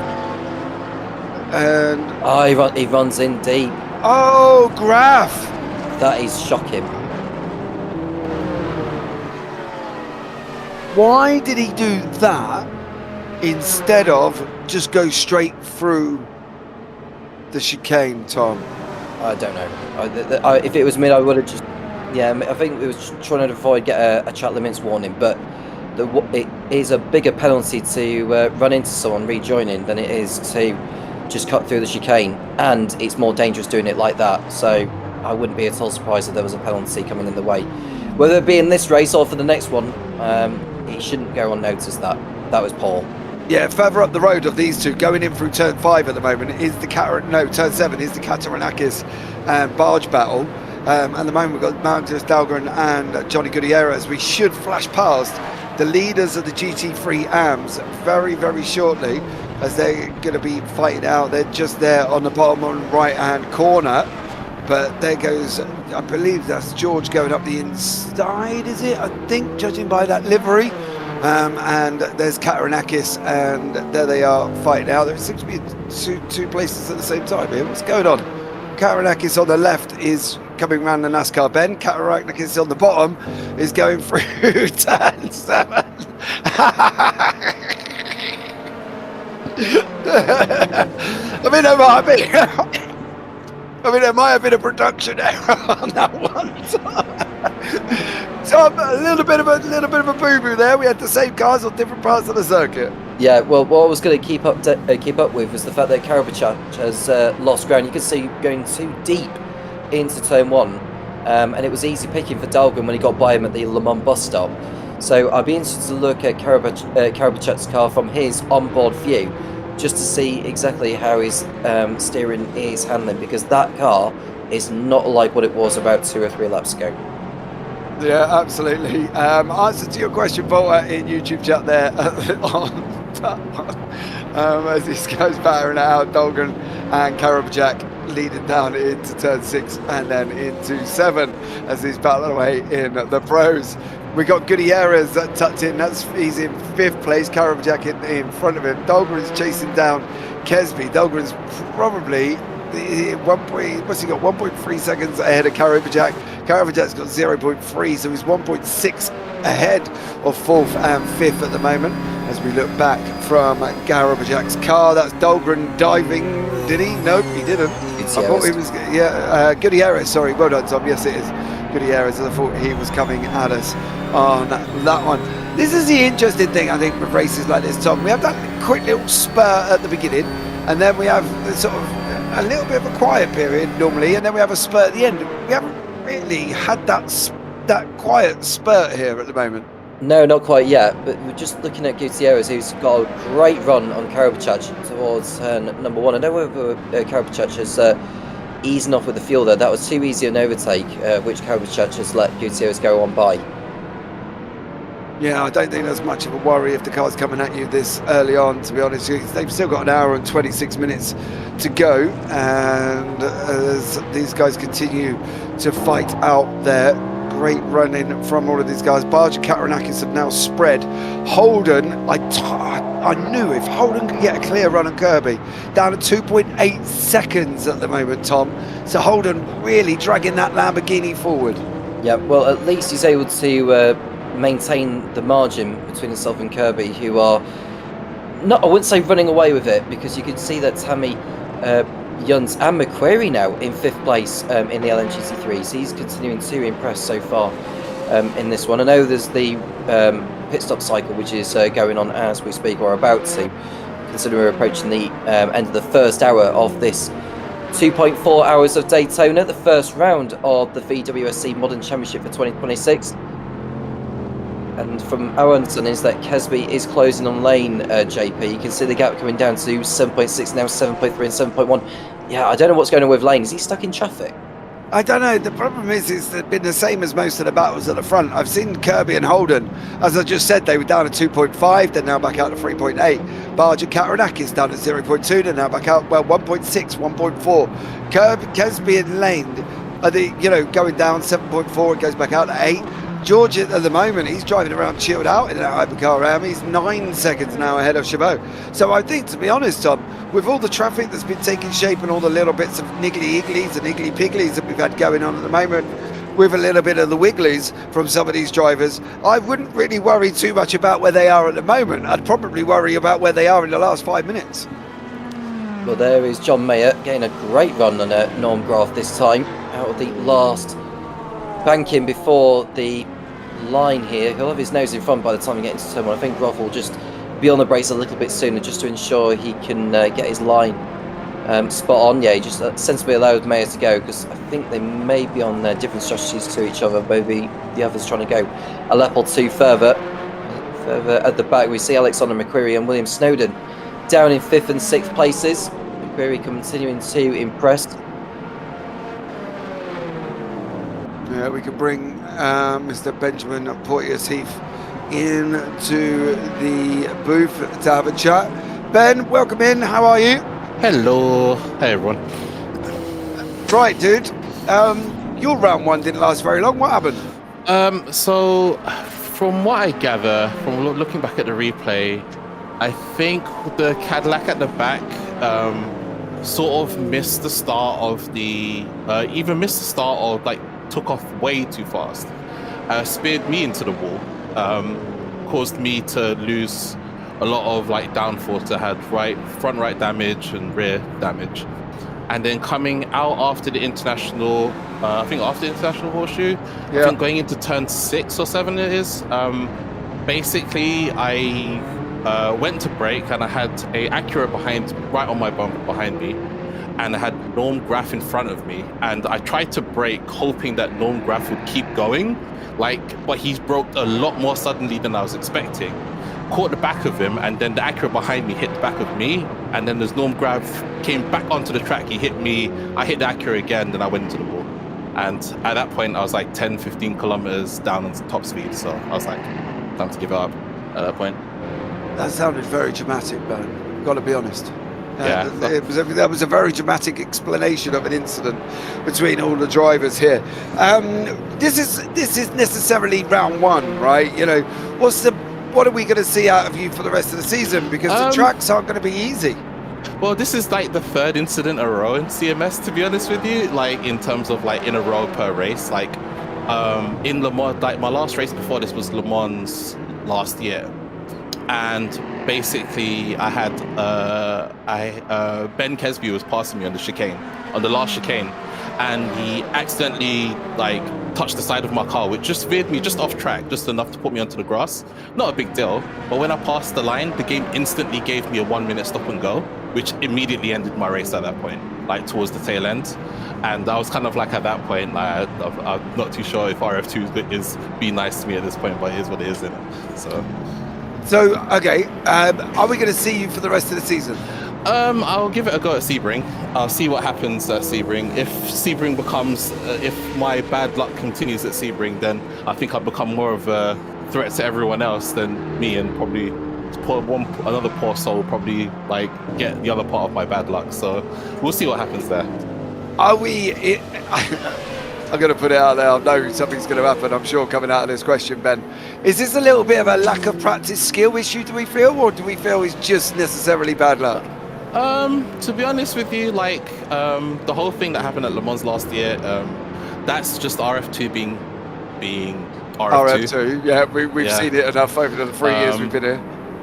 And Oh, he runs in deep. oh, Graff. That is shocking. Why did he do that instead of just go straight through the chicane, Tom? I don't know. If it was me, I would have just... Yeah, I think it was trying to avoid get a track limits warning, but it is a bigger penalty to run into someone rejoining than it is to just cut through the chicane, and it's more dangerous doing it like that. So I wouldn't be at all surprised if there was a penalty coming in the way. Whether it be in this race or for the next one, it shouldn't go unnoticed. That was poor. Yeah, further up the road of these two, going in through turn 5 at the moment, is the turn 7 is the Kataranakis barge battle. At the moment we've got Magnus Dahlgren and Johnny Gutierrez. We should flash past the leaders of the GT3 AMS very shortly, as they're going to be fighting out. They're just there on the bottom right hand corner, but there goes, I believe that's George going up the inside, is it? I think, judging by that livery. And there's Kataranakis, and there they are fighting out. There seems to be two places at the same time here. What's going on? Kataranakis on the left is coming around the NASCAR bend. Kataranakis on the bottom is going through turn 7. I mean, there might have been a production error on that one. Tom, a little bit of a boo-boo there. We had the same cars on different parts of the circuit. Yeah, well, what I was going to keep up with was the fact that Karabachak has lost ground. You could see going too deep into turn 1, and it was easy picking for Dahlgren when he got by him at the Le Mans bus stop. So I'd be interested to look at Karabachak's car from his onboard view, just to see exactly how his steering is handling, because that car is not like what it was about 2 or 3 laps ago. Yeah, absolutely. Answer to your question, Volta, in YouTube chat there on that one. As this goes battering out, Dahlgren and Karabachak leading down into turn 6 and then into 7 as he's battling away in the pros. We got Gutierrez tucked in. He's in 5th place. Karabachak in front of him. Dahlgren's chasing down Kesby. Dahlgren's probably what's he got? 1.3 seconds ahead of Karabachak. Karabajak's got 0.3, so he's 1.6 ahead of 4th and 5th at the moment. As we look back from Karabajak's car, that's Dahlgren diving. Did he? Nope, he didn't. I thought he was. Yeah, Gutierrez. Sorry, well done, Tom. Yes, it is Gutierrez. I thought he was coming at us on that one. This is the interesting thing, I think, with races like this, Tom. We have that quick little spurt at the beginning, and then we have sort of a little bit of a quiet period normally, and then we have a spurt at the end. We haven't really had that quiet spurt here at the moment. No, not quite yet, but we're just looking at Gutierrez, who's got a great run on Karabachak towards number 1. I know whether Karabachak has easing off with the fuel there. That was too easy an overtake, which Karabachak has let Gutierrez go on by. Yeah, I don't think there's much of a worry if the car's coming at you this early on, to be honest. They've still got an hour and 26 minutes to go, and as these guys continue to fight out there, great running from all of these guys. Barge and Kataranakis have now spread. Holden, I knew if Holden could get a clear run on Kirby, down to 2.8 seconds at the moment, Tom. So Holden really dragging that Lamborghini forward. Yeah, well, at least he's able to maintain the margin between himself and Kirby, who are not, I wouldn't say running away with it, because you could see that Tammy Yuns and McQuarrie now in 5th place in the LMGT3. So he's continuing to impress so far in this one. I know there's the pit stop cycle, which is going on as we speak, or about to, considering we're approaching the end of the first hour of this 2.4 hours of Daytona, the first round of the VWSC Modern Championship for 2026. And from our understanding is that Kesby is closing on lane, JP. You can see the gap coming down to 7.6, now 7.3 and 7.1. Yeah, I don't know what's going on with Lane. Is he stuck in traffic? I don't know. The problem is it's been the same as most of the battles at the front. I've seen Kirby and Holden, as I just said, they were down at 2.5, they're now back out to 3.8. Barge and Kataranakis down at 0.2, they're now back out, well, 1.6, 1.4. Kesby and Lane are going down 7.4, it goes back out to 8. George at the moment, he's driving around chilled out in that hypercar. He's 9 seconds now ahead of Chabot. So I think, to be honest, Tom, with all the traffic that's been taking shape and all the little bits of niggly-igglies and iggly-pigglies that we've had going on at the moment, with a little bit of the wigglies from some of these drivers, I wouldn't really worry too much about where they are at the moment. I'd probably worry about where they are in the last 5 minutes. Well, there is John Mayer getting a great run on Norm Graf this time, out of the last banking before the line here. He'll have his nose in front by the time we get into turn one. I think Graf will just be on the brakes a little bit sooner just to ensure he can get his line spot on. Yeah, he just sensibly allowed Mayer to go because I think they may be on different strategies to each other. Maybe the other's trying to go a lap or two further at the back. We see Alexander McQuarrie and William Snowden down in 5th and 6th places. McQuarrie continuing to impress. Yeah, we could bring Mr. Benjamin Porteous-Heath into the booth to have a chat. Ben, welcome in. How are you? Hello. Hey, everyone. Right, dude. Your round one didn't last very long. What happened? So, from what I gather, from looking back at the replay, I think the Cadillac at the back sort of missed the start of took off way too fast, speared me into the wall, caused me to lose a lot of downforce. I had front right damage and rear damage, and then coming out after the international, I think after the international horseshoe, I think going into turn 6 or 7 it is, basically I went to brake and I had a Acura right on my bumper behind me, and I had Norm Graf in front of me, and I tried to brake hoping that Norm Graf would keep going, but he broke a lot more suddenly than I was expecting. Caught the back of him, and then the Acura behind me hit the back of me, and then as Norm Graf came back onto the track, he hit me, I hit the Acura again, then I went into the wall. And at that point, I was 10, 15 kilometers down on top speed, so I was time to give up at that point. That sounded very dramatic, Ben. Got to be honest. Yeah, that was a very dramatic explanation of an incident between all the drivers here. This is necessarily round one, right? What are we going to see out of you for the rest of the season? Because the tracks aren't going to be easy. Well, this is the third incident in a row in CMS, to be honest with you. In terms of in a row per race. In Le Mans, my last race before this was Le Mans last year. And basically I had Ben Kesby was passing me on the last chicane, and he accidentally touched the side of my car, which just veered me just off track, just enough to put me onto the grass. Not a big deal, but when I passed the line, the game instantly gave me a 1 minute stop and go, which immediately ended my race at that point, towards the tail end. And I was kind of at that point, I'm not too sure if RF2 is being nice to me at this point, but it is what it is, isn't it? So, okay, are we going to see you for the rest of the season? I'll give it a go at Sebring. I'll see what happens at Sebring. If Sebring becomes, if my bad luck continues at Sebring, then I think I'll become more of a threat to everyone else than me, and probably another poor soul will probably get the other part of my bad luck. So we'll see what happens there. Are we? I'm going to put it out there. I know something's going to happen, I'm sure, coming out of this question, Ben. Is this a little bit of a lack of practice skill issue, do we feel, or do we feel it's just necessarily bad luck? To be honest with you, the whole thing that happened at Le Mans last year, that's just RF2 being RF2. RF2, yeah, we've seen it enough over the 3 years we've been here.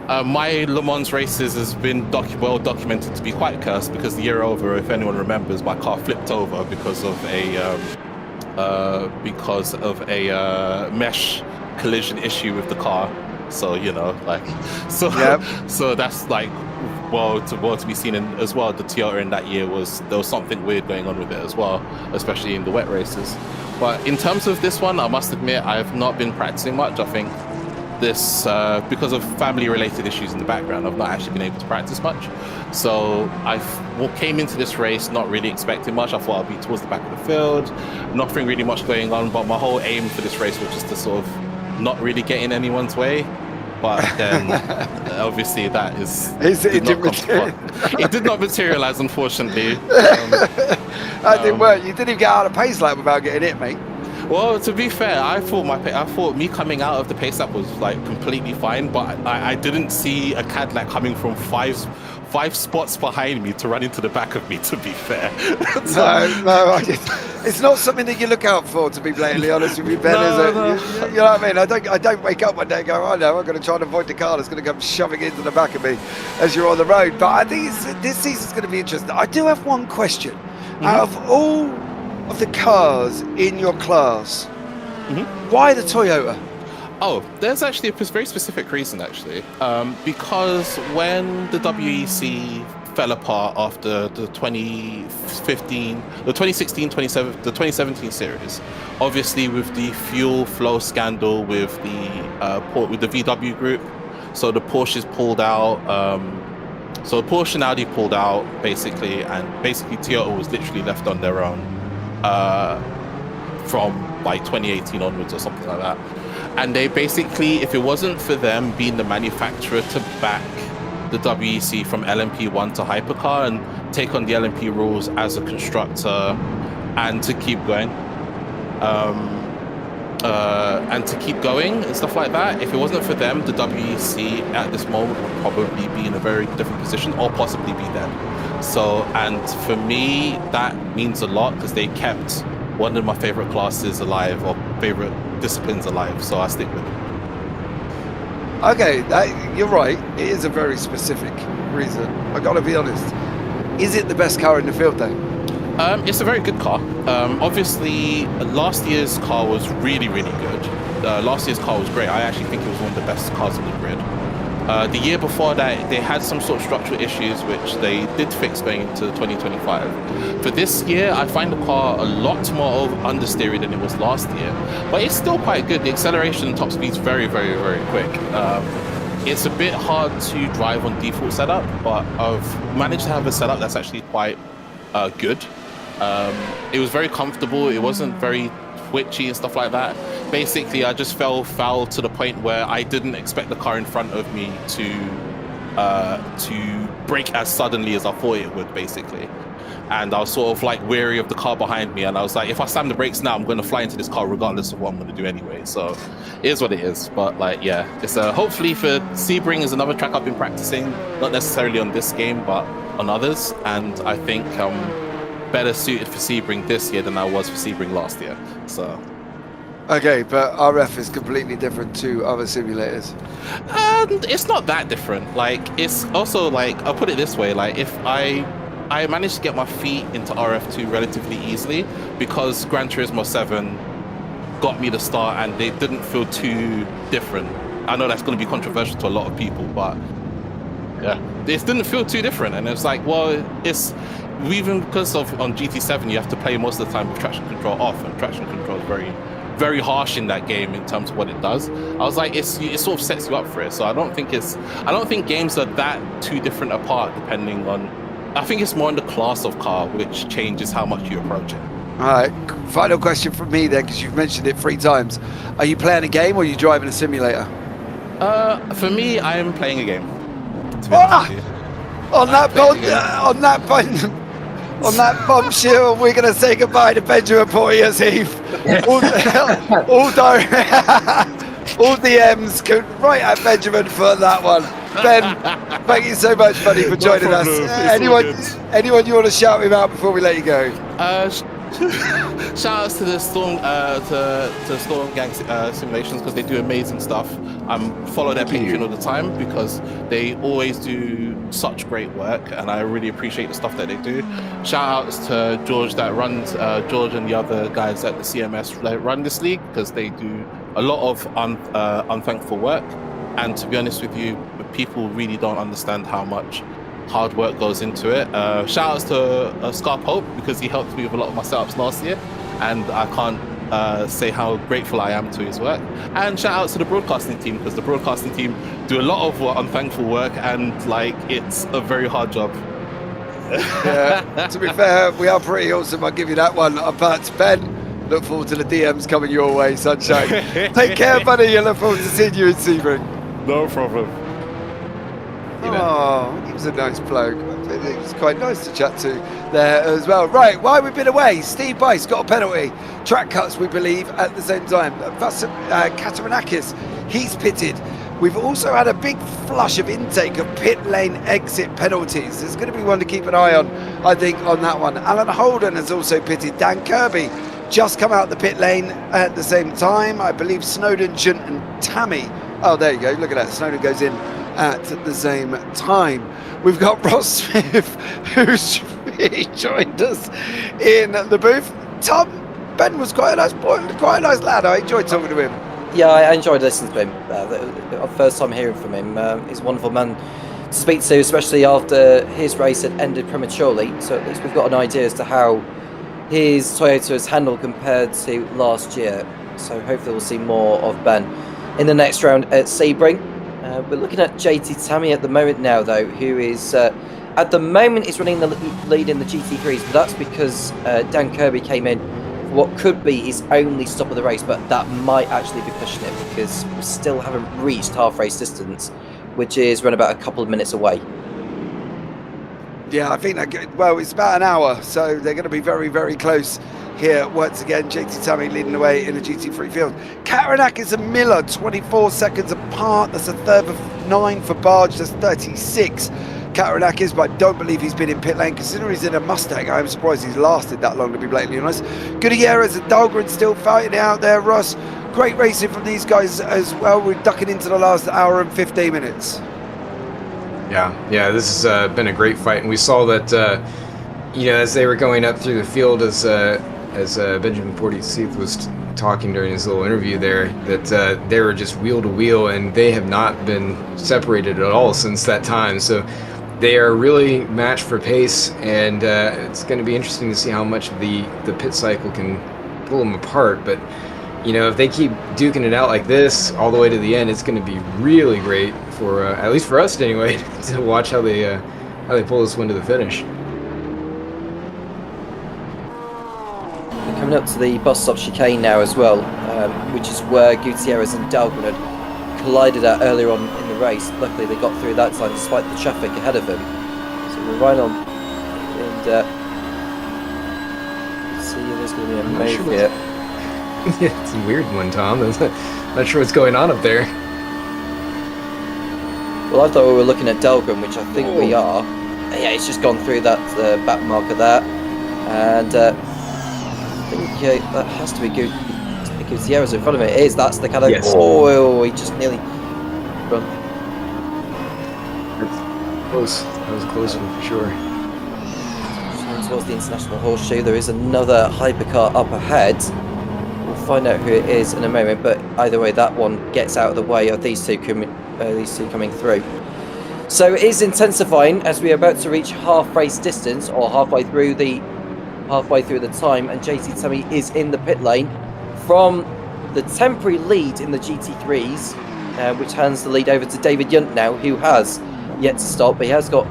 My Le Mans races has been well documented to be quite cursed because the year over, if anyone remembers, my car flipped over because of a mesh collision issue with the car. So so that's like to be seen. As well, the Toyota in that year there was something weird going on with it as well, especially in the wet races. But in terms of this one, I must admit I've not been practicing much. I think this because of family-related issues in the background, I've not actually been able to practice much. So I came into this race not really expecting much. I thought I'd be towards the back of the field, nothing really much going on. But my whole aim for this race was just to sort of not really get in anyone's way. But then, obviously, that it did not materialize, unfortunately. That didn't work. You didn't even get out of pace lap without getting hit, mate. Well, to be fair, I thought me coming out of the pace lap was like completely fine, but I didn't see a Cadillac coming from five spots behind me to run into the back of me, to be fair. No, it's not something that you look out for, to be blatantly honest with you, Ben, is it? You know what I mean? I don't wake up one day and go, oh no, I'm going to try and avoid the car that's going to come shoving into the back of me as you're on the road. But I think this season's going to be interesting. I do have one question. Out of all of the cars in your class, why the Toyota? Oh, there's actually a very specific reason, actually. Because when the WEC fell apart after the 2017 series, obviously with the fuel flow scandal with the VW group, so the Porsches pulled out. So Porsche and Audi pulled out, basically, and Toyota was literally left on their own from like 2018 onwards or something like that. And they basically, if it wasn't for them being the manufacturer to back the WEC from LMP1 to Hypercar and take on the LMP rules as a constructor and to keep going, and stuff like that, if it wasn't for them, the WEC at this moment would probably be in a very different position or possibly be dead. So, and for me, that means a lot because they kept one of my favorite classes alive or favorite disciplines alive, so I stick with it. Okay, you're right. It is a very specific reason. I gotta be honest. Is it the best car in the field, though? It's a very good car. Obviously, last year's car was really, really good. Last year's car was great. I actually think it was one of the best cars on the grid. The year before that, they had some sort of structural issues, which they did fix going into 2025. For this year, I find the car a lot more understeery than it was last year, but it's still quite good. The acceleration and top speed is very, very, very quick. It's a bit hard to drive on default setup, but I've managed to have a setup that's actually quite good. It was very comfortable. It wasn't very twitchy and stuff like that. Basically, I just fell foul to the point where I didn't expect the car in front of me to brake as suddenly as I thought it would, basically. And I was sort of like wary of the car behind me, and I was like, if I slam the brakes now, I'm going to fly into this car regardless of what I'm going to do anyway. So it is what it is. But like, yeah, it's hopefully for Sebring is another track I've been practicing, not necessarily on this game, but on others. And I think I'm better suited for Sebring this year than I was for Sebring last year. So. Okay, but RF is completely different to other simulators. And it's not that different. Like, it's also like, I'll put it this way, like if I managed to get my feet into RF2 relatively easily because Gran Turismo 7 got me the start and they didn't feel too different. I know that's going to be controversial to a lot of people, but yeah, it didn't feel too different. And it's like, well, it's even because of on GT7 you have to play most of the time with traction control off, and traction control is very, very harsh in that game in terms of what it does. I was like, it sort of sets you up for it. So I don't think games are that too different apart depending on. I think it's more in the class of car which changes how much you approach it. All right, final question from me then, because you've mentioned it 3 times. Are you playing a game or are you driving a simulator? For me, I am playing a game. On that bombshell, we're going to say goodbye to Benjamin Poyer's Heath. All DMs go right at Benjamin for that one. Ben, thank you so much, buddy, for joining us. Anyone you want to shout him out before we let you go? Shout outs to the Storm to Storm Gang Simulations, because they do amazing stuff. Follow their Patreon all the time because they always do such great work, and I really appreciate the stuff that they do. Shout outs to George that runs George and the other guys at the CMS that run this league, because they do a lot of unthankful work. And to be honest with you, people really don't understand how much hard work goes into it. Shout outs to Scar Pope, because he helped me with a lot of my setups last year, and I can't say how grateful I am to his work. And shout outs to the broadcasting team, because the broadcasting team do a lot of unthankful work, and like, it's a very hard job. Yeah, to be fair, we are pretty awesome, I'll give you that one. But Ben, look forward to the DMs coming your way, sunshine. Take care, buddy. I look forward to seeing you in Sebring. No problem. Oh, he was a nice bloke. It was quite nice to chat to there as well. Right, while we've been away, Steve Bice got a penalty. Track cuts, we believe, at the same time. Kataranakis, he's pitted. We've also had a big flush of intake of pit lane exit penalties. There's going to be one to keep an eye on, I think, on that one. Alan Holden has also pitted. Dan Kirby just come out the pit lane at the same time. I believe Snowden, Junt and Tammy. Oh, there you go. Look at that. Snowden goes in at the same time. We've got Ross Smith, who's joined us in the booth. Tom, Ben was quite a nice boy, quite a nice lad. I enjoyed talking to him. Yeah, I enjoyed listening to him. The first time hearing from him. He's a wonderful man to speak to, especially after his race had ended prematurely. So at least we've got an idea as to how his Toyota has handled compared to last year. So hopefully we'll see more of Ben in the next round at Sebring. We're looking at JT Tammy at the moment now, though, who is at the moment is running the lead in the GT3s, but that's because Dan Kirby came in for what could be his only stop of the race, but that might actually be pushing it because we still haven't reached half race distance, which is run about a couple of minutes away. Yeah, I think well, it's about an hour, so they're going to be very, very close here once again. JT Tammy leading the way in the GT3 field. Kataranakis and Miller 24 seconds apart. That's a third of 9 for Barge. That's 36. Kataranakis, but I don't believe he's been in pit lane. Considering he's in a Mustang, I'm surprised he's lasted that long, to be blatantly honest. Gutierrez and Dahlgren still fighting it out there. Ross, great racing from these guys as well. We're ducking into the last hour and 15 minutes. Yeah, this has been a great fight, and we saw that, as they were going up through the field, as Benjamin Porteous was talking during his little interview there, that they were just wheel to wheel, and they have not been separated at all since that time. So they are really matched for pace, and it's going to be interesting to see how much the pit cycle can pull them apart. But if they keep duking it out like this all the way to the end, it's going to be really great for at least for us anyway to watch how they pull this one to the finish. We're coming up to the bus stop chicane now as well, which is where Gutierrez and Dahlgren had collided at earlier on in the race. Luckily they got through that time despite the traffic ahead of them. So we're right on, and see there's going to be a move here. Yeah, it's a weird one, Tom. Not sure what's going on up there. Well, I thought we were looking at Dahlgren, which I think we are. Yeah, it's just gone through that back marker there, and I think that has to be Gutierrez in front of it. It is. That's the kind of. Yes. Oh, he just nearly. Run. Close. That was a close one for sure. Towards the International Horseshoe, there is another hypercar up ahead. We'll find out who it is in a moment, but either way, that one gets out of the way of these two coming through. So it is intensifying as we are about to reach half race distance, or halfway through the time, and JT Tammy is in the pit lane from the temporary lead in the GT3s, which hands the lead over to David Yunt now, who has yet to stop. But he has got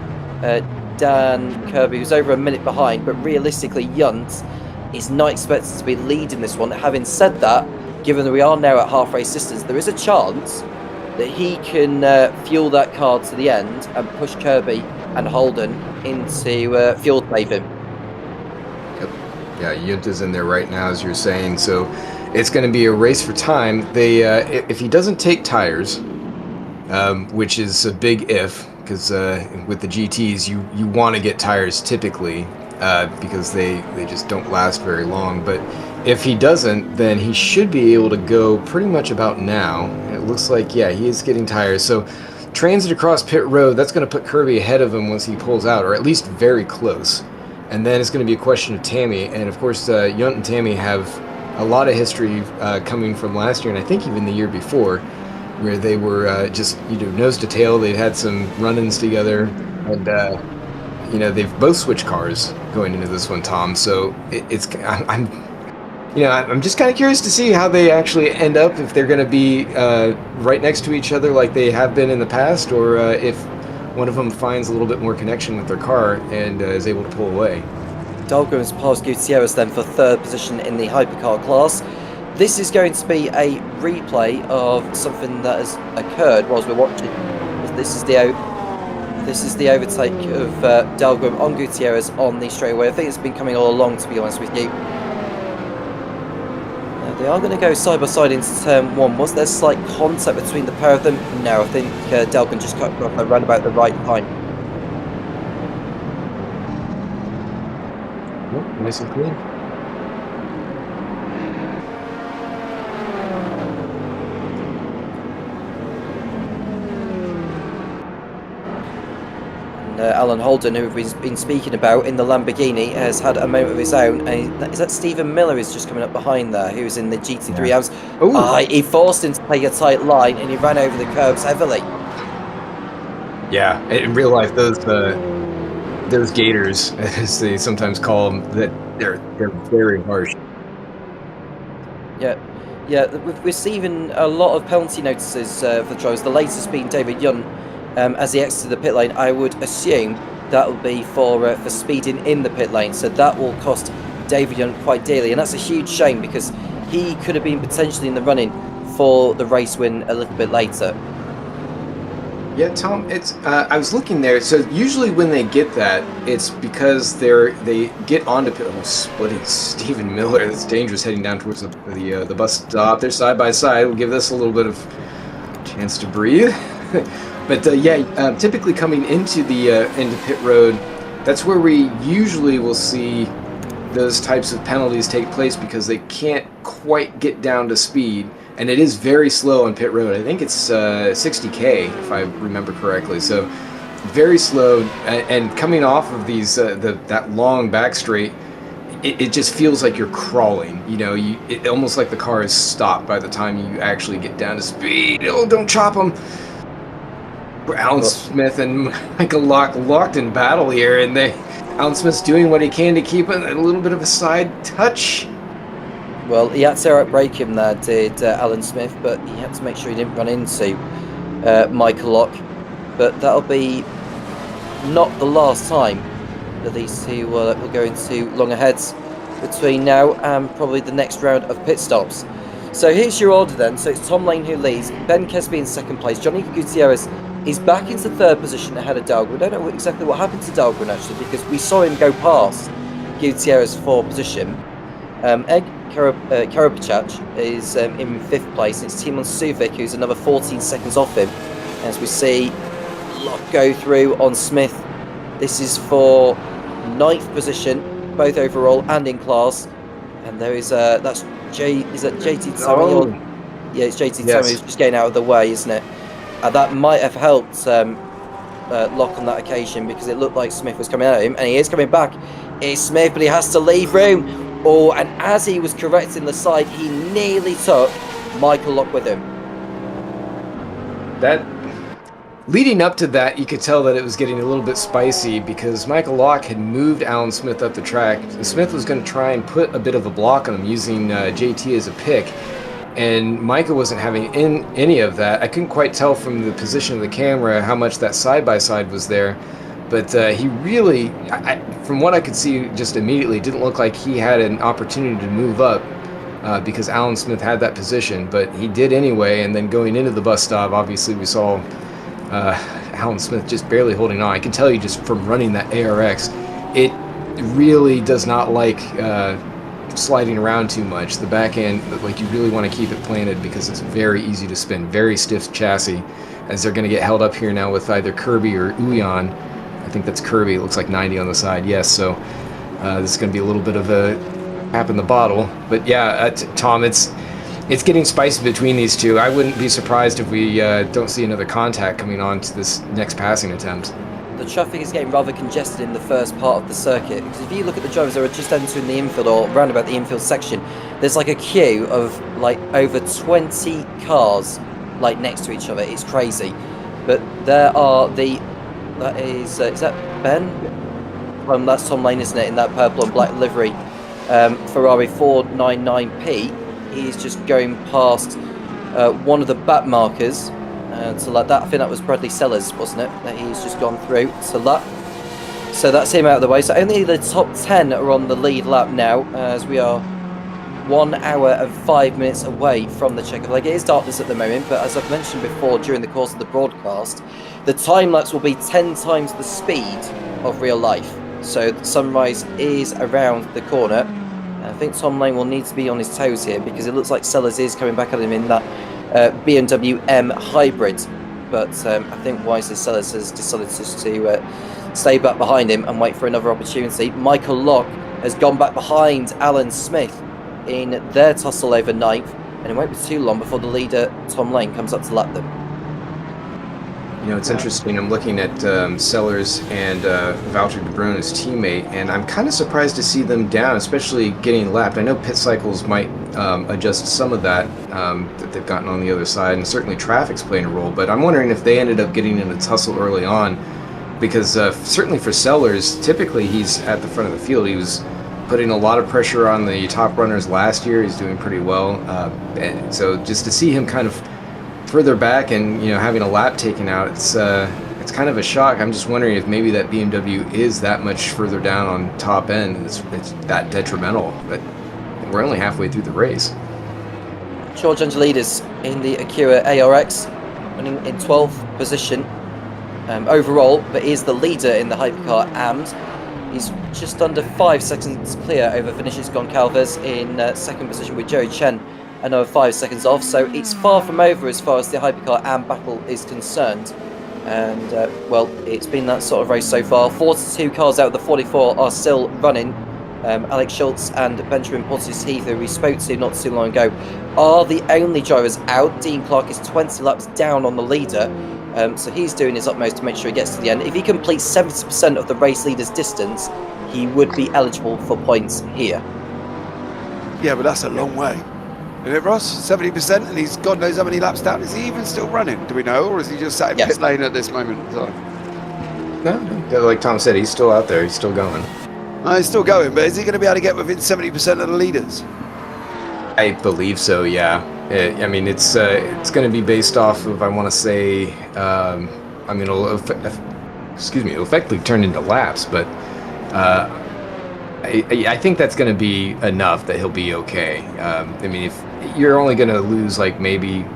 Dan Kirby, who's over a minute behind, but realistically Yunt is not expected to be leading this one. Having said that, given that we are now at half race distance, there is a chance that he can fuel that car to the end and push Kirby and Holden into fuel saving. Yep. Yeah, Yunt is in there right now, as you're saying, so it's going to be a race for time. They if he doesn't take tires, which is a big if, because with the GTs you want to get tires typically because they just don't last very long. But if he doesn't, then he should be able to go pretty much about now. It looks like, yeah, he is getting tired. So transit across pit road, that's going to put Kirby ahead of him once he pulls out, or at least very close. And then it's going to be a question of Tammy. And of course, Yunt and Tammy have a lot of history coming from last year, and I think even the year before, where they were just, nose to tail. They'd had some run-ins together, and they've both switched cars going into this one, Tom. So I'm just kind of curious to see how they actually end up, if they're going to be right next to each other like they have been in the past, or if one of them finds a little bit more connection with their car and is able to pull away. Dahlgren's passed Gutierrez then for third position in the hypercar class. This is going to be a replay of something that has occurred whilst we're watching. This is the overtake of Dahlgren on Gutierrez on the straightaway. I think it's been coming all along, to be honest with you. They are going to go side by side into turn one. Was there slight contact between the pair of them? No, I think Dahlgren just cut off around about the right time. Nope, nice and clean. Alan Holden, who we've been speaking about in the Lamborghini, has had a moment of his own. And is that Stephen Miller is just coming up behind there, who's in the GT3 house? He forced him to play a tight line, and he ran over the curbs heavily. Yeah, in real life, those gators, as they sometimes call them, that they're very harsh. Yeah, we're receiving a lot of penalty notices for the drivers. The latest being David Yunt. As he exited the pit lane, I would assume that will be for speeding in the pit lane. So that will cost David Yunt quite dearly, and that's a huge shame because he could have been potentially in the running for the race win a little bit later. Yeah, Tom, it's I was looking there. So usually when they get that, it's because they get onto pit. Oh, splitting Stephen Miller. That's dangerous, heading down towards the bus stop. They're side by side. We'll give this a little bit of chance to breathe. But typically coming into pit road, that's where we usually will see those types of penalties take place because they can't quite get down to speed, and it is very slow on pit road. I think it's 60K if I remember correctly. So very slow, and coming off of these that long back straight, it just feels like you're crawling. It almost like the car is stopped by the time you actually get down to speed. Oh, don't chop them. Alan Smith and Michael locked in battle here, and Alan Smith's doing what he can to keep it a little bit of a side touch. Well, he had to outbrake him there, did Alan Smith, but he had to make sure he didn't run into Michael Lock. But that'll be not the last time that these two will go into longer heads between now and probably the next round of pit stops. So here's your order then. So it's Tom Lane who leads, Ben Kesby in second place, Johnny Gutierrez is back into third position ahead of Dahlgren. We don't know exactly what happened to Dahlgren actually, because we saw him go past Gutierrez for position. Egg Karapachach is in fifth place. It's Timon Suvic who's another 14 seconds off him. As we see Locke go through on Smith. This is for ninth position, both overall and in class. And there is that's JT Tommy? Yeah, it's JT Tommy who's just getting out of the way, isn't it? That might have helped Locke on that occasion because it looked like Smith was coming at him, and he is coming back. It's Smith, but he has to leave room. Oh, and as he was correcting the side, he nearly took Michael Locke with him. That leading up to that, you could tell that it was getting a little bit spicy because Michael Locke had moved Alan Smith up the track. And Smith was going to try and put a bit of a block on him using JT as a pick. And Micah wasn't having any of that. I couldn't quite tell from the position of the camera how much that side-by-side was there. But he really, from what I could see just immediately, didn't look like he had an opportunity to move up because Alan Smith had that position. But he did anyway, and then going into the bus stop, obviously we saw Alan Smith just barely holding on. I can tell you just from running that ARX, it really does not like sliding around too much. The back end, like, you really want to keep it planted because it's very easy to spin. Very stiff chassis, as they're going to get held up here now with either Kirby or Uyan. I think that's Kirby. It looks like 90 on the side. Yes, so This is going to be a little bit of a cap in the bottle. But yeah, Tom, it's getting spicy between these two. I wouldn't be surprised if we don't see another contact coming on to this next passing attempt. The traffic is getting rather congested in the first part of the circuit, because if you look at the drivers that are just entering the infield or round about the infield section, there's like a queue of like over 20 cars like next to each other. It's crazy. But there are is that Ben? That's Tom Lane, isn't it, in that purple and black livery Ferrari 499P. He's just going past one of the back markers. So like that, I think that was Bradley Sellers, wasn't it? That he's just gone through to that. So that's him out of the way. So only the top 10 are on the lead lap now, as we are 1 hour and 5 minutes away from the checker flag. It is darkness at the moment, but as I've mentioned before during the course of the broadcast, the time lapse will be 10 times the speed of real life. So the sunrise is around the corner. I think Tom Lane will need to be on his toes here, because it looks like Sellers is coming back at him in that BMW M hybrid, but I think wisely Sellers has decided to stay back behind him and wait for another opportunity. Michael Locke has gone back behind Alan Smith in their tussle over 9th, and it won't be too long before the leader Tom Lane comes up to lap them. You know, it's interesting. I'm looking at Sellers and Valtteri De Bruyn's teammate, and I'm kind of surprised to see them down, especially getting lapped. I know pit cycles might adjust some of that that they've gotten on the other side, and certainly traffic's playing a role, but I'm wondering if they ended up getting in a tussle early on, because certainly for Sellers, typically he's at the front of the field. He was putting a lot of pressure on the top runners last year. He's doing pretty well. And so just to see him kind of further back and, you know, having a lap taken out, it's kind of a shock. I'm just wondering if maybe that BMW is that much further down on top end. It's that detrimental, but we're only halfway through the race. George Angelides in the Acura ARX, running in 12th position overall, but is the leader in the Hypercar AMS. He's just under 5 seconds clear over Vinicius Goncalves in second position, with Joey Chen another 5 seconds off. So it's far from over as far as the Hypercar AM battle is concerned. And well, it's been that sort of race so far. 42 cars out of the 44 are still running. Alex Schultz and Benjamin Portis-Heath, who we spoke to not too long ago, are the only drivers out. Dean Clark is 20 laps down on the leader, so he's doing his utmost to make sure he gets to the end. If he completes 70% of the race leader's distance, he would be eligible for points here. Yeah, but that's a long way. Isn't it, Ross? 70%, and he's God knows how many laps down. Is he even still running? Do we know, or is he just sat in pit lane at this moment in time? No, like Tom said, he's still out there. He's still going. He's still going, but is he going to be able to get within 70% of the leaders? I believe so, yeah. I mean, it's going to be based off of, I want to say, I mean, it'll effectively turn into laps, but I think that's going to be enough that he'll be okay. I mean, if you're only going to lose like maybe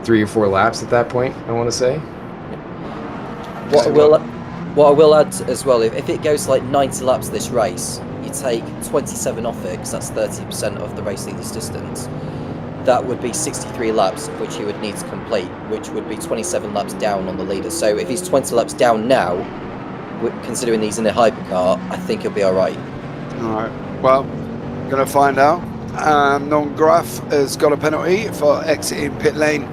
3 or 4 laps at that point, I want to say. What I will add as well, if it goes like 90 laps this race, you take 27 off it, because that's 30% of the race leader's distance. That would be 63 laps, which he would need to complete, which would be 27 laps down on the leader. So if he's 20 laps down now, considering he's in a hypercar, I think he'll be all right. All right. Well, going to find out. Non-Graf has got a penalty for exiting pit lane.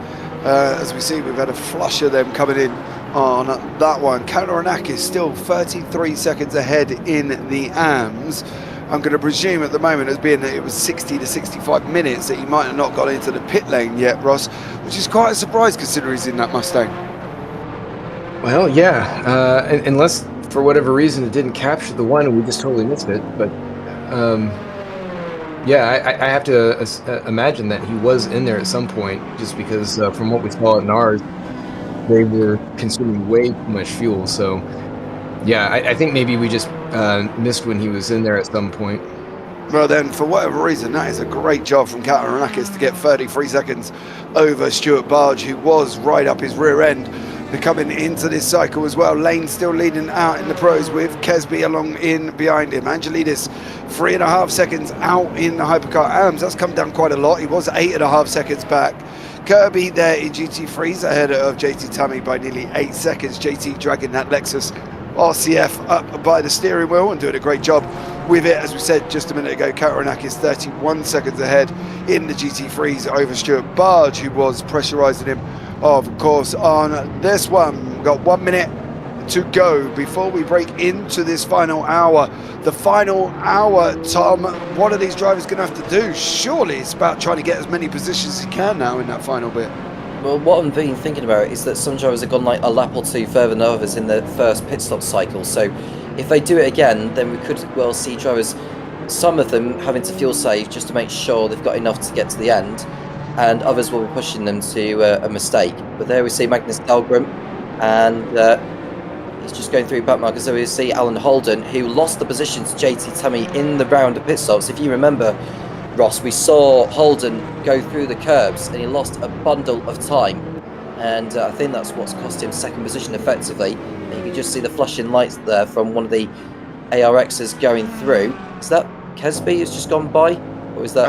As we see, we've had a flush of them coming in on that one. Kaloranakis still 33 seconds ahead in the AMS. I'm going to presume at the moment, as being that it was 60 to 65 minutes, that he might have not got into the pit lane yet, Ross, which is quite a surprise considering he's in that Mustang. Well, yeah, unless for whatever reason it didn't capture the one and we just totally missed it. But yeah, I have to imagine that he was in there at some point, just because from what we saw at NARS, they were consuming way too much fuel. So yeah, I think maybe we just missed when he was in there at some point. Well then, for whatever reason, that is a great job from Kaloranakis to get 33 seconds over Stuart Barge, who was right up his rear end. They're coming into this cycle as well. Lane still leading out in the pros with Kesby along in behind him. Angelidis 3.5 seconds out in the Hypercar AMS. That's come down quite a lot. He was 8.5 seconds back. Kirby there in GT3s ahead of JT Tammy by nearly 8 seconds. JT dragging that Lexus RCF up by the steering wheel and doing a great job with it. As we said just a minute ago, Karanakis 31 seconds ahead in the GT3s over Stuart Barge, who was pressurising him, of course, on this one. We've got 1 minute to go before we break into this final hour. The final hour, Tom, what are these drivers going to have to do? Surely it's about trying to get as many positions as he can now in that final bit. Well, what I've been thinking about is that some drivers have gone like a lap or two further than others in the first pit stop cycle. So if they do it again, then we could well see drivers, some of them having to fuel save just to make sure they've got enough to get to the end, and others will be pushing them to a mistake. But there we see Magnus Dahlgren, and he's just going through back markers. So we see Alan Holden, who lost the position to JT Tammy in the round of pit stops. If you remember, Ross, we saw Holden go through the curbs and he lost a bundle of time, and I think that's what's cost him second position effectively. And you can just see the flashing lights there from one of the ARXs going through. Is that Kesby who's just gone by? Or is that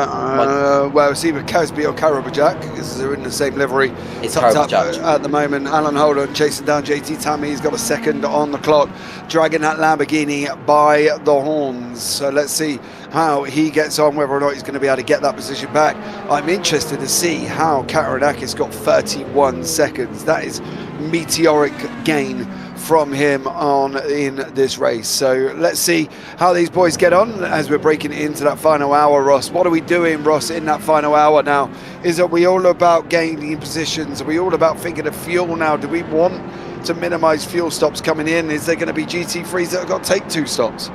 well, it's either Casby or Karabajak, because they're in the same livery. It's Tucked up Karabajak. at the moment. Alan Holden chasing down JT Tammy. He's got a second on the clock, dragging that Lamborghini by the horns. So let's see how he gets on, whether or not he's going to be able to get that position back. I'm interested to see how Karanakis got 31 seconds. That is meteoric gain from him on in this race. So let's see how these boys get on as we're breaking into that final hour. Ross, what are we doing, Ross, in that final hour now? Is it we all about gaining positions? Are we all about thinking of fuel now? Do we want to minimize fuel stops coming in? Is there going to be GT3s that have got to take 2 stops?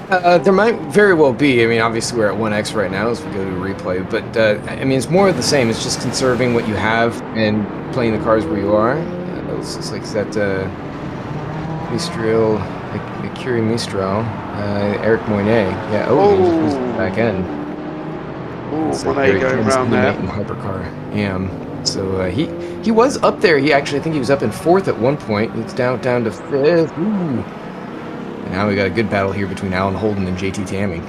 There might very well be. I mean, obviously we're at 1x right now as we go to a replay, but I mean, it's more of the same. It's just conserving what you have and playing the cars where you are. It's just like that Mistral, Mercury Mistral, Eric Moynet. Yeah, he's back end. Oh, Moynet going around there. Hypercar. So he was up there. I think he was up in 4th at one point. It's down to 5th. Ooh. And now we got a good battle here between Alan Holden and JT Tammy.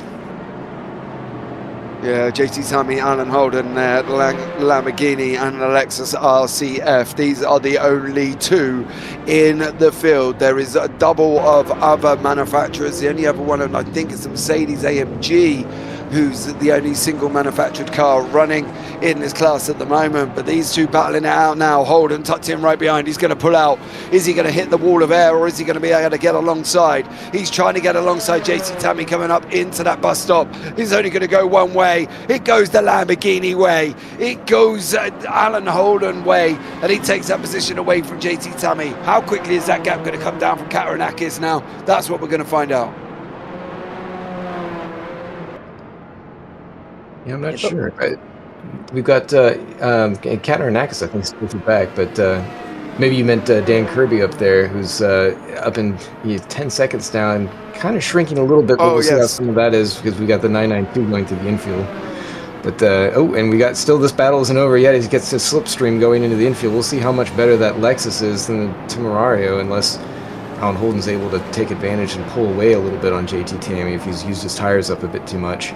Yeah, JT Tammy, Alan Holden, Lamborghini and Lexus RCF. These are the only 2 in the field. There is a double of other manufacturers. The only other one, I think, is the Mercedes AMG, who's the only single manufactured car running in this class at the moment. But these 2 battling it out now. Holden tucked in right behind. He's going to pull out. Is he going to hit the wall of air, or is he going to be able to get alongside? He's trying to get alongside JT Tammy coming up into that bus stop. He's only going to go one way. It goes the Lamborghini way. It goes Alan Holden way, and he takes that position away from JT Tammy. How quickly is that gap going to come down from Karanakis now? That's what we're going to find out. Yeah, I'm not sure. We've got Karanakis, I think, still back, but maybe you meant Dan Kirby up there, who's up in 10 seconds now and kind of shrinking a little bit. But we'll see how some of that is, because we got the 992 going to the infield. But and we got still, this battle isn't over yet. He gets his slipstream going into the infield. We'll see how much better that Lexus is than the Temerario, unless Alan Holden's able to take advantage and pull away a little bit on JT Tammy if he's used his tires up a bit too much.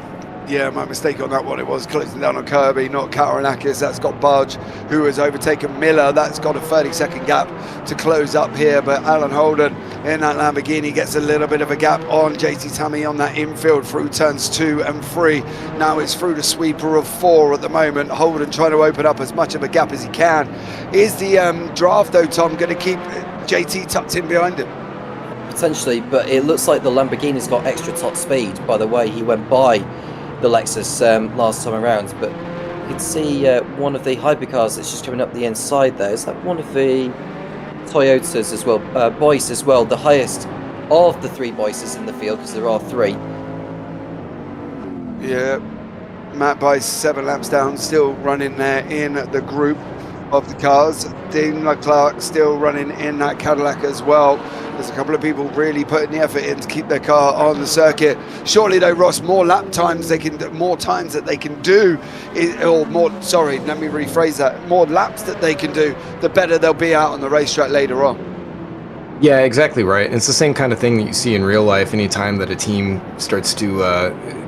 Yeah, my mistake on that one. It was closing down on Kirby, not Karanakis. That's got Budge, who has overtaken Miller. That's got a 30-second gap to close up here. But Alan Holden in that Lamborghini gets a little bit of a gap on JT Tammy on that infield through turns 2 and 3. Now it's through the sweeper of 4 at the moment. Holden trying to open up as much of a gap as he can. Is the draft, though, Tom, going to keep JT tucked in behind him? Potentially, but it looks like the Lamborghini's got extra top speed by the way he went by the Lexus last time around. But you can see one of the hypercars that's just coming up the inside there. Is that one of the Toyotas as well? Boyce as well, the highest of the 3 Boyces in the field, because there are 3. Yeah, Matt Bice 7 laps down, still running there in the group of the cars. Dean Leclerc still running in that Cadillac as well. There's a couple of people really putting the effort in to keep their car on the circuit. Surely though, Ross, more times that they can do, let me rephrase that, more laps that they can do, the better they'll be out on the racetrack later on. Yeah, exactly right. And it's the same kind of thing that you see in real life anytime that a team starts to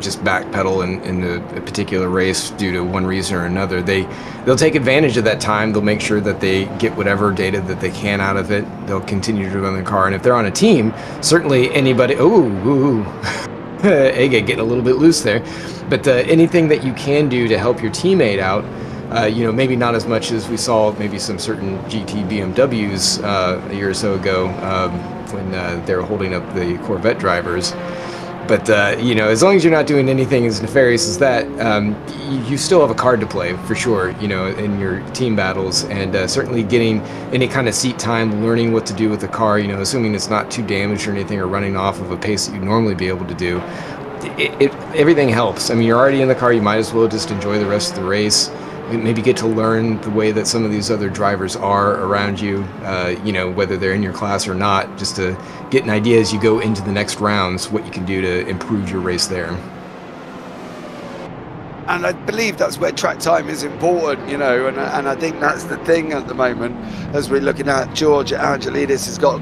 just backpedal in a particular race due to one reason or another. They'll take advantage of that time. They'll make sure that they get whatever data that they can out of it. They'll continue to run the car. And if they're on a team, certainly anybody... Ege getting a little bit loose there. But anything that you can do to help your teammate out, maybe not as much as we saw maybe some certain GT BMWs a year or so ago when they were holding up the Corvette drivers. But, as long as you're not doing anything as nefarious as that, you still have a card to play, for sure, in your team battles. And certainly getting any kind of seat time, learning what to do with the car, assuming it's not too damaged or anything or running off of a pace that you'd normally be able to do. Everything helps. I mean, you're already in the car, you might as well just enjoy the rest of the race. Maybe get to learn the way that some of these other drivers are around you, whether they're in your class or not, just to get an idea as you go into the next rounds what you can do to improve your race there. And I believe that's where track time is important, and I think that's the thing at the moment as we're looking at George Angelidis has got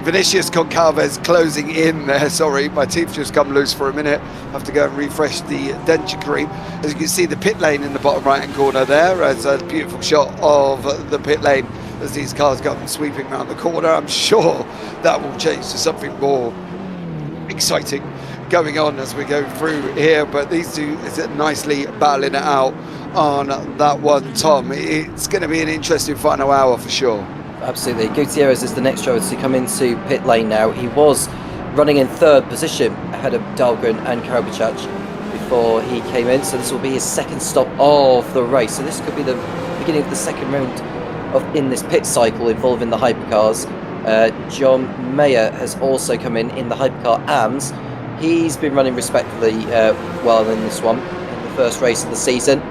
Vinicius Concalves closing in there. Sorry, my teeth just come loose for a minute. I have to go and refresh the denture cream. As you can see, the pit lane in the bottom right hand corner there. As a beautiful shot of the pit lane as these cars go sweeping around the corner. I'm sure that will change to something more exciting going on as we go through here. But these two is nicely battling it out on that one, Tom. It's going to be an interesting final hour for sure. Absolutely. Gutierrez is the next driver to come into pit lane now. He was running in third position ahead of Dahlgren and Karabachach before he came in. So this will be his second stop of the race. So this could be the beginning of the second round in this pit cycle involving the hypercars. John Mayer has also come in the hypercar AMS. He's been running respectively well in this one, in the first race of the season.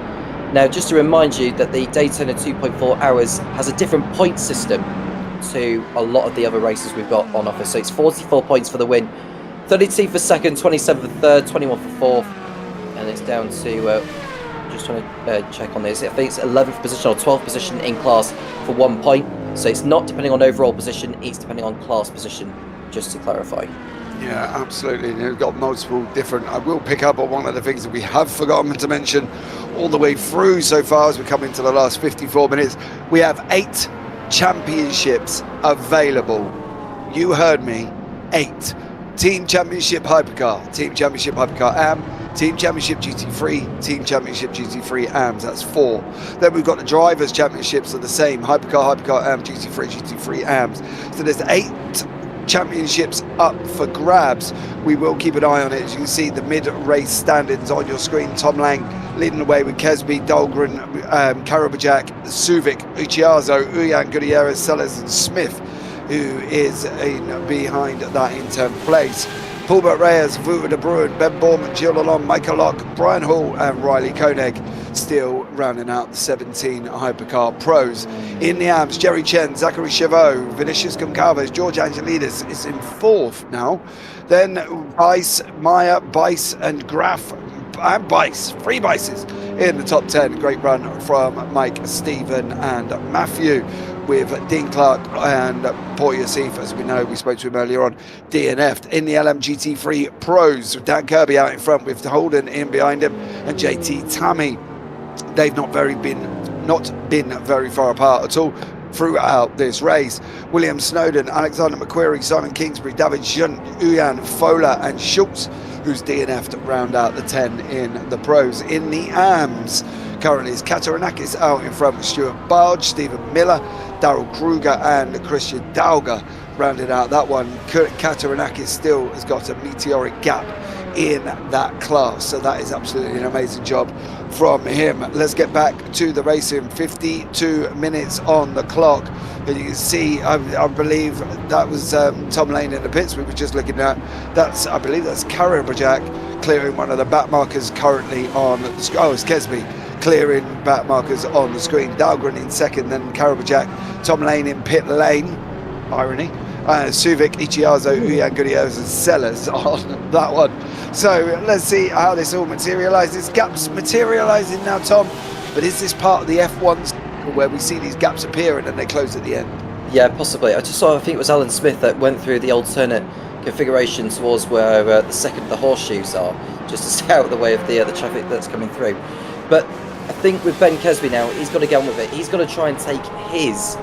Now, just to remind you that the Daytona 2.4 Hours has a different point system to a lot of the other races we've got on offer. So it's 44 points for the win, 32 for second, 27 for third, 21 for fourth, and it's down to, just trying to check on this, I think it's 11th position or 12th position in class for 1 point. So it's not depending on overall position, it's depending on class position, just to clarify. Yeah, absolutely. We've got multiple different... I will pick up on one of the things that we have forgotten to mention all the way through so far as we come into the last 54 minutes. We have 8 championships available. You heard me. 8. Team Championship Hypercar, Team Championship Hypercar AM, Team Championship GT3, Team Championship GT3 AMS, that's 4. Then we've got the Drivers' Championships are the same, Hypercar, Hypercar AM, GT3, GT3 AMS. So there's 8 championships up for grabs. We will keep an eye on it. As you can see, the mid-race standings on your screen. Tom Lang leading the way with Kesby, Dahlgren, Karabachak, Suvic, Uchiazo, Uyan, Gutierrez, Sellers and Smith, who is behind that in 10th place. Paulbert Reyes, Vuva de Bruin, Ben Borman, Gilles Lalonde, Michael Locke, Brian Hall and Riley Koenig still rounding out the 17 Hypercar Pros. In the AMS, Jerry Chen, Zachary Chavot, Vinicius Concalves, George Angelidis is in 4th now. Then Bice, Meyer, Bice and Graf and Bice, 3 Bices in the top 10. Great run from Mike, Stephen and Matthew, with Dean Clark and Paul Yassif, as we know, we spoke to him earlier on, DNF'd. In the LMGT3 Pros, Dan Kirby out in front with Holden in behind him and JT Tammy. They've not been very far apart at all throughout this race. William Snowden, Alexander McQuarrie, Simon Kingsbury, David Junt, Uyan, Fowler and Schultz, who's DNF'd, round out the 10 in the Pros. In the AMS, currently is Katarinakis out in front with Stuart Barge, Stephen Miller, Daryl Kruger and Christian Dauger rounded out that one. Katarinakis still has got a meteoric gap in that class, so that is absolutely an amazing job from him. Let's get back to the racing. 52 minutes on the clock, and you can see I believe that was Tom Lane in the pits we were just looking at. I believe that's Karabachak clearing one of the back markers currently on the screen. Oh, it's Kesby clearing back markers on the screen. Dahlgren in second, then Karabachak, Tom Lane in pit lane, irony, Suvic, Ichiazo, Uyan, Gutierrez and Sellers on that one. So let's see how this all materialises. Gaps materialising now, Tom, but is this part of the F1's where we see these gaps appear and then they close at the end. Yeah, possibly. I just saw, I think it was Alan Smith that went through the alternate configuration towards where the horseshoes are, just to stay out of the way of the traffic that's coming through. But I think with Ben Kesby now, he's got to get on with it. He's got to try and take his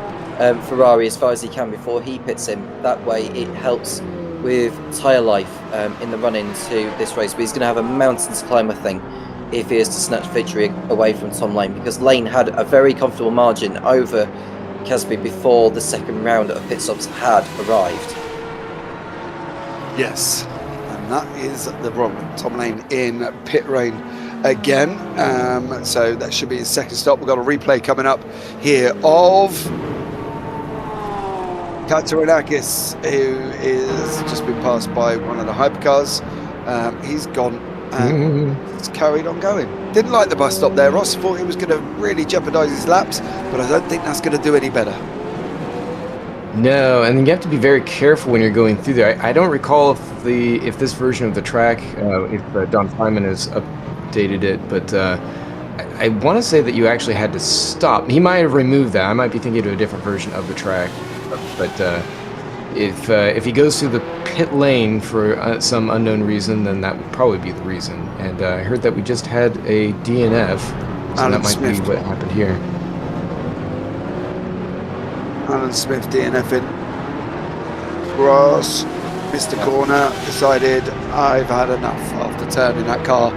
Ferrari as far as he can before he pits him. That way it helps with tyre life in the run into this race. But he's going to have a mountain to climb, I think, if he is to snatch victory away from Tom Lane, because Lane had a very comfortable margin over Kesby before the second round of pit stops had arrived. Yes, and that is the problem. Tom Lane in pit lane again, so that should be his second stop. We've got a replay coming up here of Katarinakis, who is just been passed by one of the hypercars. He's gone and it's carried on going. Didn't like the bus stop there. Ross thought he was going to really jeopardise his laps, but I don't think that's going to do any better. No, and you have to be very careful when you're going through there. I don't recall if this version of the track, if Don Simon has updated it, but I want to say that you actually had to stop. He might have removed that. I might be thinking of a different version of the track, but if he goes through the pit lane for some unknown reason, then that would probably be the reason. And I heard that we just had a DNF, so Alan that might Smith. be what happened here. Alan Smith DNFing. Ross missed the corner, decided I've had enough after turning that car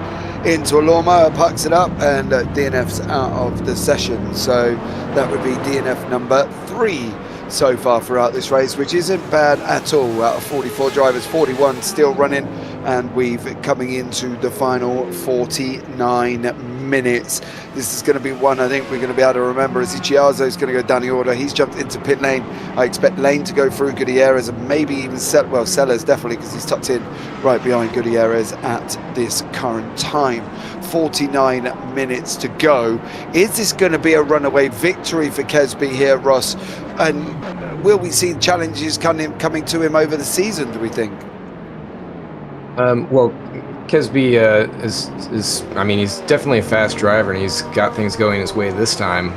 into a lawnmower, parks it up, and DNF's out of the session. So that would be DNF number 3 so far throughout this race, which isn't bad at all. Out of 44 drivers, 41 still running, and we've coming into the final 49 minutes. This is going to be one I think we're going to be able to remember, as Ichiazo is going to go down the order. He's jumped into pit lane. I expect Lane to go through Gutierrez and maybe even Sellers, definitely, because he's tucked in right behind Gutierrez at this current time. 49 minutes to go. Is this going to be a runaway victory for Kesby here, Ross? And will we see challenges coming to him over the season, do we think? Well, Kesby I mean, he's definitely a fast driver, and he's got things going his way this time,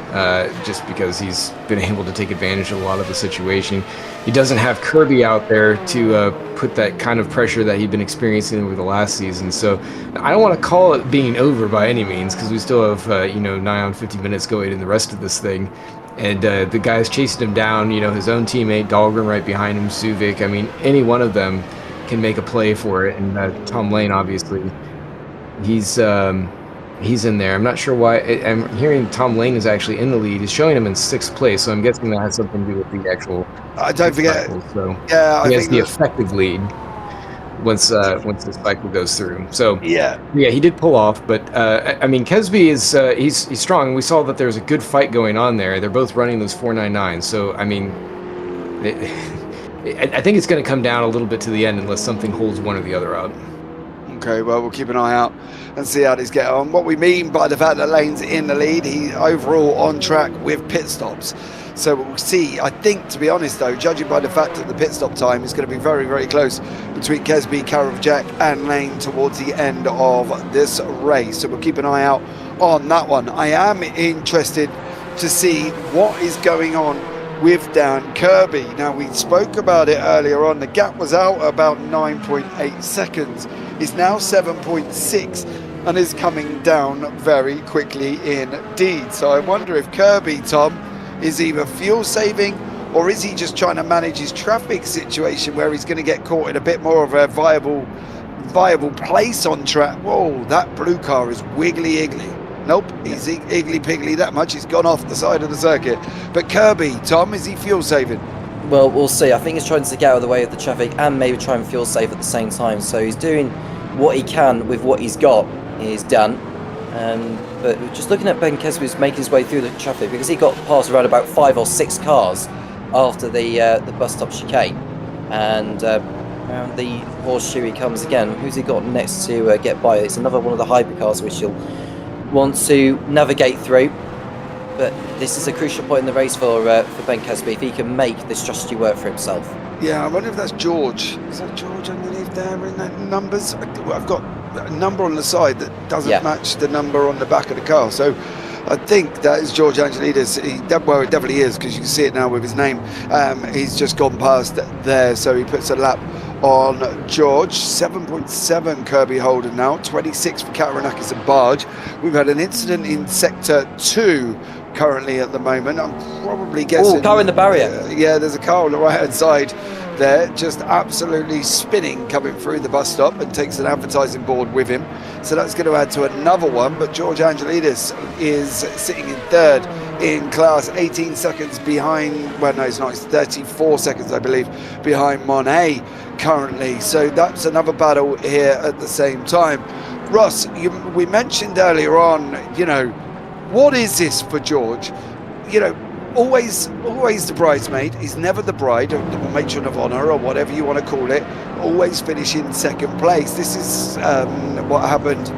just because he's been able to take advantage of a lot of the situation. He doesn't have Kirby out there to put that kind of pressure that he'd been experiencing over the last season. So I don't want to call it being over by any means, because we still have, nigh on 50 minutes going in the rest of this thing. And the guys chasing him down, his own teammate, Dahlgren right behind him, Suvik. I mean, any one of them can make a play for it. And Tom Lane, obviously, he's in there. I'm not sure why. I'm hearing Tom Lane is actually in the lead. He's showing him in 6th place, so I'm guessing that has something to do with the actual. Don't forget. Cycle. So Yeah, I he has think the effective lead once the cycle goes through. So yeah, he did pull off, but I mean, Kesby is he's strong. We saw that there's a good fight going on there. They're both running those 499. So I mean, I think it's going to come down a little bit to the end unless something holds one or the other up. Okay, well, we'll keep an eye out and see how these get on. What we mean by the fact that Lane's in the lead, he overall on track with pit stops. So we'll see. I think, to be honest, though, judging by the fact that the pit stop time is going to be very, very close between Kesby, Jack and Lane towards the end of this race. So we'll keep an eye out on that one. I am interested to see what is going on with Dan Kirby. Now, we spoke about it earlier on. The gap was out about 9.8 seconds. It's now 7.6 and is coming down very quickly indeed. So I wonder if Kirby, Tom, is either fuel saving, or is he just trying to manage his traffic situation where he's going to get caught in a bit more of a viable place on track? Whoa, that blue car is wiggly. Nope, he's iggly piggly that much. He's gone off the side of the circuit. But Kirby, Tom, is he fuel saving? Well, we'll see. I think he's trying to get out of the way of the traffic and maybe try and fuel save at the same time. So he's doing what he can with what he's got. He's done. But just looking at Ben Kesby's making his way through the traffic, because he got past around about 5 or 6 cars after the bus stop chicane, and around the horseshoe he comes again. Who's he got next to get by? It's another one of the hypercars which he'll want to navigate through. But this is a crucial point in the race for Ben Kesby, if he can make this strategy work for himself. Yeah, I wonder if that's George. Is that George underneath there in that numbers? I've got a number on the side that doesn't match the number on the back of the car. So I think that is George Angelidis. Well, it definitely is, because you can see it now with his name. He's just gone past there, so he puts a lap on George. 7.7 Kirby Holden now, 26 for Kataranakis and Barge. We've had an incident in Sector 2 currently at the moment. I'm probably guessing... Oh, car in the barrier. Yeah, there's a car on the right-hand side there, just absolutely spinning coming through the bus stop, and takes an advertising board with him. So that's going to add to another one, but George Angelidis is sitting in third in class, 18 seconds behind, well no it's not, it's 34 seconds I believe behind Monet currently. So that's another battle here at the same time. Ross, we mentioned earlier on, you know, what is this for George? You know, always the bridesmaid. He's never the bride or matron of honor or whatever you want to call it. Always finishing second place. This is what happened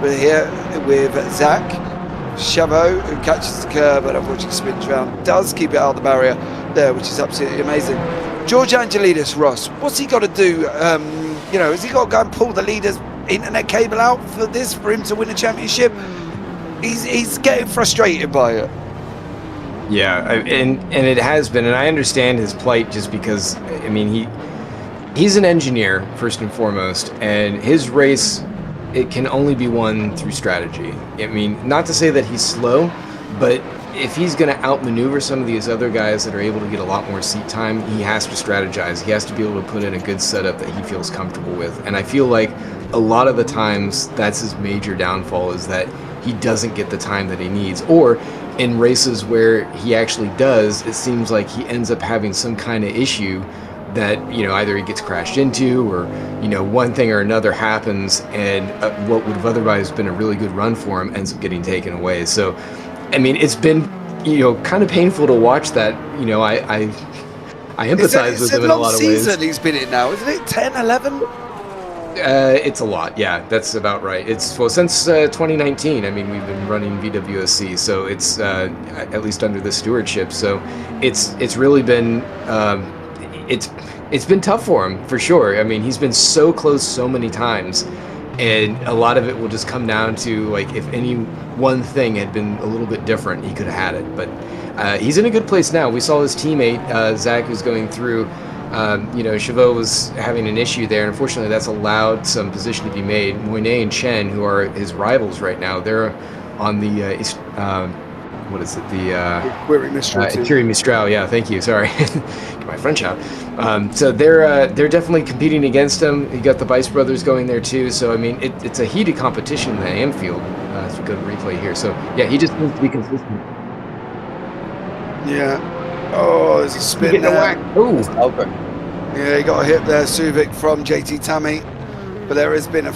here with Zach Chavo, who catches the curb and unfortunately spins around. Does keep it out of the barrier there, which is absolutely amazing. George Angelidis, Ross, what's he got to do? You know, has he got to go and pull the leader's internet cable out for this, for him to win a championship? He's getting frustrated by it. Yeah, and it has been, and I understand his plight, just because, I mean, he's an engineer first and foremost, and his race, it can only be won through strategy. I mean, not to say that he's slow, but if he's going to outmaneuver some of these other guys that are able to get a lot more seat time, he has to strategize. He has to be able to put in a good setup that he feels comfortable with. And I feel like a lot of the times that's his major downfall, is that he doesn't get the time that he needs. Or in races where he actually does, it seems like he ends up having some kind of issue that, you know, either he gets crashed into, or, you know, one thing or another happens, and what would have otherwise been a really good run for him ends up getting taken away. So, I mean, it's been, you know, kind of painful to watch that. You know, I empathize with him in a lot of ways. It's a long season he's been in now, isn't it? 10, 11? It's a lot, yeah, that's about right. It's, well, since 2019, I mean, we've been running VWSC, so it's at least under the stewardship. So it's really been it's been tough for him, for sure. I mean, he's been so close so many times, and a lot of it will just come down to, like, if any one thing had been a little bit different, he could have had it. But he's in a good place now. We saw his teammate Zach, who's going through. You know, Chavot was having an issue there. Unfortunately, that's allowed some position to be made. Moynet and Chen, who are his rivals right now, they're on the what is it? The Curie Mistral. Yeah, thank you. Sorry, get my French out. So they're definitely competing against him. You got the Bice brothers going there too. So I mean, it's a heated competition in the Amfield. As we go to replay here. So yeah, he just needs to be consistent. Yeah. Oh, there's a spin there. Oh, yeah, he got a hit there, Suvic from JT Tammy. But there has been a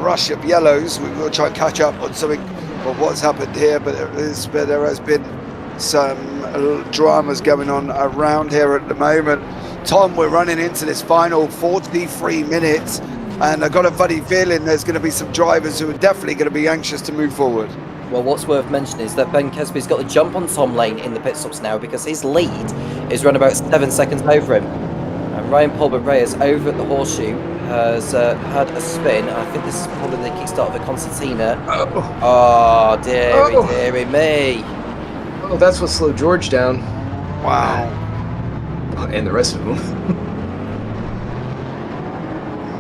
rush of yellows. We've got to try and catch up on something of what's happened here. But there has been some dramas going on around here at the moment. Tom, we're running into this final 43 minutes. And I've got a funny feeling there's going to be some drivers who are definitely going to be anxious to move forward. Well, what's worth mentioning is that Ben Kesby's got the jump on Tom Lane in the pit stops now, because his lead is run about 7 seconds over him. And Ryan Paulbert Reyes over at the Horseshoe has had a spin. I think this is probably the kickstart of the Concertina. Oh, dearie me. Well, that's what slowed George down. Wow. And the rest of them.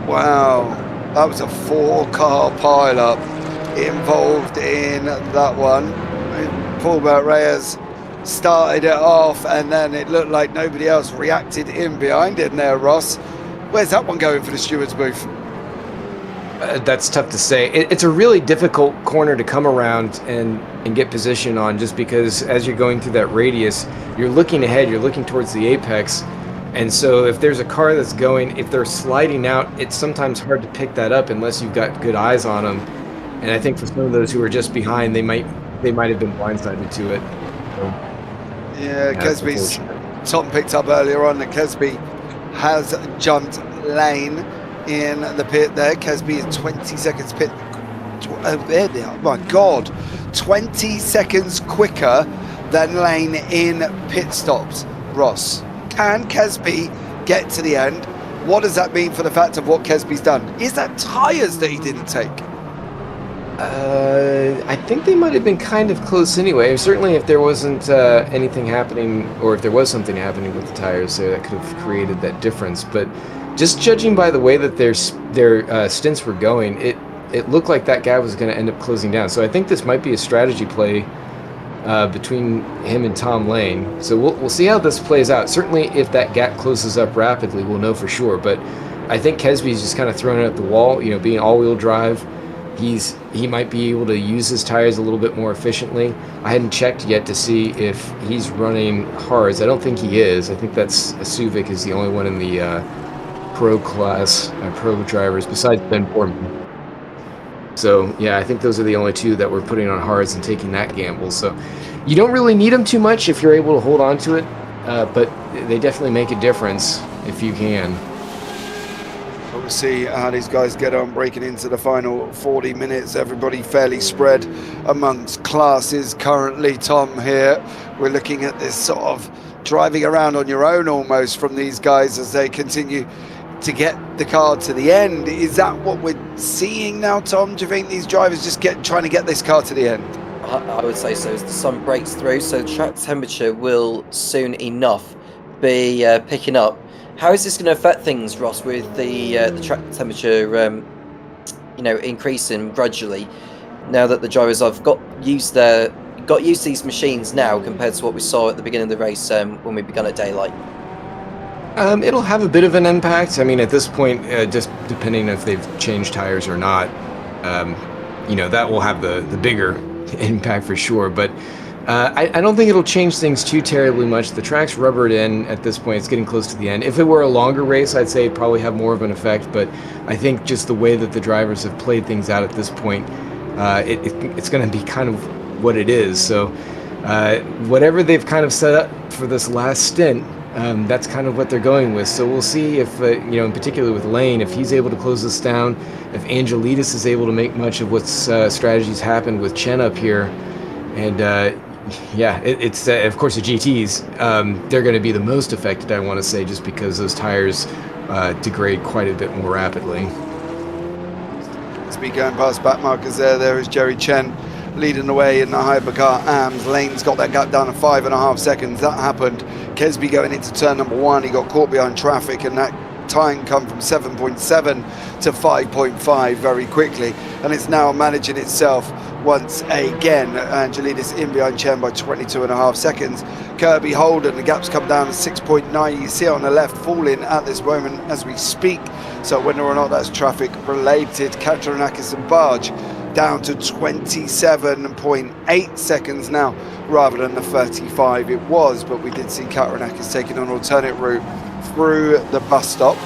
Wow. That was a 4-car pileup involved in that one. Paulbert Reyes started it off, and then it looked like nobody else reacted in behind it there, Ross. Where's that one going for the steward's booth? That's tough to say. It's a really difficult corner to come around and get position on, just because as you're going through that radius, you're looking ahead, you're looking towards the apex. And so if there's a car that's going, if they're sliding out, it's sometimes hard to pick that up unless you've got good eyes on them. And I think for some of those who are just behind, they might have been blindsided to it. So, yeah, Kesby's Tom picked up earlier on that Kesby has jumped Lane in the pit there. Kesby is 20 seconds pit. There they are. My God, 20 seconds quicker than Lane in pit stops. Ross, can Kesby get to the end? What does that mean for the fact of what Kesby's done? Is that tyres that he didn't take? I think they might have been kind of close anyway. Certainly, if there wasn't anything happening, or if there was something happening with the tires there, that could have created that difference. But just judging by the way that their stints were going, it looked like that gap was going to end up closing down. So I think this might be a strategy play between him and Tom Lane. So we'll see how this plays out. Certainly, if that gap closes up rapidly, we'll know for sure. But I think Kesby's just kind of throwing it at the wall. You know, being all-wheel drive, he might be able to use his tires a little bit more efficiently. I hadn't checked yet to see if he's running hards. I don't think he is. I think that's Suvic is the only one in the pro class, pro drivers besides Ben Foreman. So yeah, I think those are the only two that we're putting on hards and taking that gamble. So you don't really need them too much if you're able to hold on to it, but they definitely make a difference if you can. We'll see how these guys get on breaking into the final 40 minutes. Everybody fairly spread amongst classes currently. Tom, here we're looking at this sort of driving around on your own almost from these guys as they continue to get the car to the end. Is that what we're seeing now, Tom? Do you think these drivers just trying to get this car to the end? I would say so. As the sun breaks through, so track temperature will soon enough be picking up. How is this going to affect things, Ross, with the track temperature, increasing gradually? Now that the drivers have got used to these machines now, compared to what we saw at the beginning of the race when we began at daylight. It'll have a bit of an impact. I mean, at this point, just depending if they've changed tires or not, that will have the bigger impact for sure. But I don't think it'll change things too terribly much. The track's rubbered in at this point. It's getting close to the end. If it were a longer race, I'd say it'd probably have more of an effect. But I think just the way that the drivers have played things out at this point, it's going to be kind of what it is. So whatever they've kind of set up for this last stint, that's kind of what they're going with. So we'll see if, in particular with Lane, if he's able to close this down, if Angelidis is able to make much of what strategies happened with Chen up here. And it's of course the GTs, they're going to be the most affected, I want to say, just because those tires degrade quite a bit more rapidly. Let's be going past back markers there. There is Jerry Chen leading the way in the Hypercar AMS. Lane's got that gap down to 5.5 seconds. That happened. Kesby going into turn number 1. He got caught behind traffic, and that time come from 7.7 to 5.5 very quickly, and it's now managing itself once again. Angelidis in behind Chen by 22.5 seconds. Kirby Holden, the gap's come down to 6.9. You see it on the left falling at this moment as we speak, so whether or not that's traffic related. Katranakis and Barge down to 27.8 seconds now rather than the 35 it was, but we did see Katranakis taking an alternate route through the bus stop.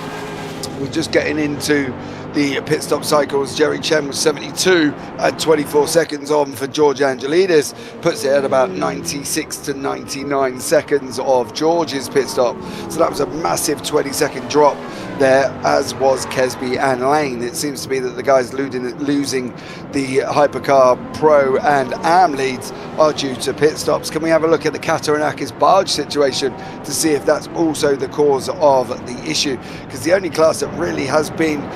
We're just getting into the pit stop cycles. Jerry Chen was 72 at 24 seconds on for George Angelidis, puts it at about 96 to 99 seconds of George's pit stop. So that was a massive 20-second drop there, as was Kesby and Lane. It seems to be that the guys losing the Hypercar Pro and AM leads are due to pit stops. Can we have a look at the Katranakis barge situation to see if that's also the cause of the issue? Because the only class that really has been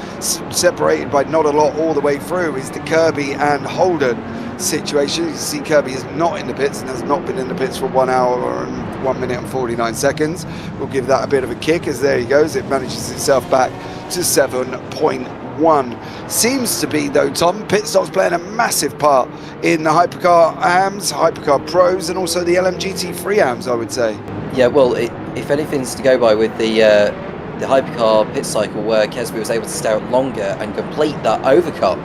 separated by not a lot all the way through is the Kirby and Holden situation. You can see Kirby is not in the pits and has not been in the pits for 1 hour and 1 minute and 49 seconds. We'll give that a bit of a kick, as there he goes. It manages itself back to 7.1. Seems to be, though, Tom, pit stops playing a massive part in the Hypercar AMS, Hypercar Pros, and also the LMGT3 AMS, I would say. Yeah, well, if anything's to go by with the Hypercar pit cycle, where Kesby was able to stay out longer and complete that overcut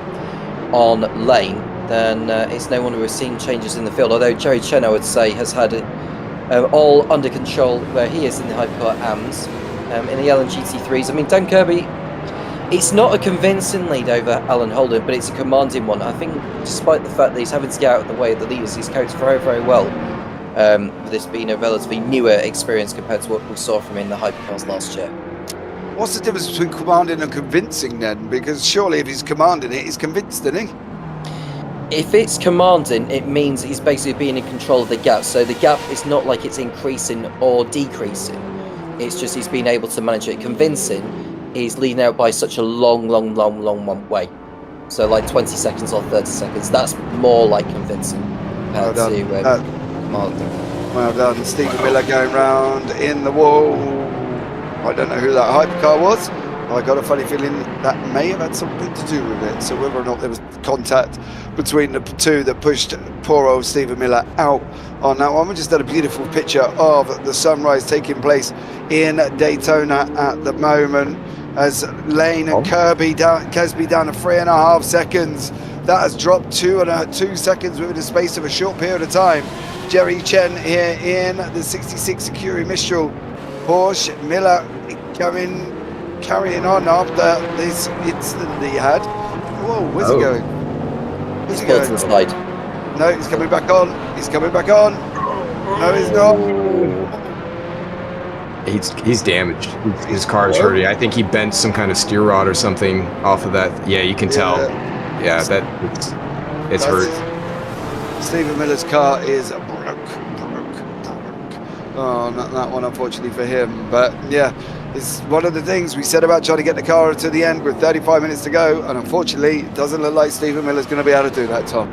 on Lane, then it's no wonder we're seeing changes in the field. Although Jerry Chen, I would say, has had it all under control where he is in the Hypercar AMS. In the LMGT3s, I mean, Dan Kirby, it's not a convincing lead over Alan Holden, but it's a commanding one. I think, despite the fact that he's having to get out of the way of the leaders, he's coped very, very well. With this being a relatively newer experience compared to what we saw from him in the Hypercars last year. What's the difference between commanding and convincing then? Because surely if he's commanding it, he's convinced, isn't he? If it's commanding, it means he's basically being in control of the gap. So the gap is not like it's increasing or decreasing. It's just he's been able to manage it. Convincing is leading out by such a long way. So like 20 seconds or 30 seconds. That's more like convincing Well compared done. to Martin. Well done. Stephen Miller going round in the wall. I don't know who that hypercar was. I got a funny feeling that may have had something to do with it. So whether or not there was contact between the two that pushed poor old Stephen Miller out on that one. We just had a beautiful picture of the sunrise taking place in Daytona at the moment, as Lane and Kesby down to 3.5 seconds. That has dropped 2 seconds within the space of a short period of time. Jerry Chen here in the 66 Securi Mistral Porsche. Miller carrying on after this incident that he had. Whoa, where's he going? Where's he Pulled to going? the side. No, he's coming back on. He's coming back on. No, he's not. He's damaged. His car is hurting. I think he bent some kind of steer rod or something off of that. Yeah, you can tell. Yeah, it's hurt. Stephen Miller's car is broke. Oh, not that one, unfortunately for him. But yeah, it's one of the things we said about trying to get the car to the end with 35 minutes to go, and unfortunately, it doesn't look like Stephen Miller's going to be able to do that, Tom.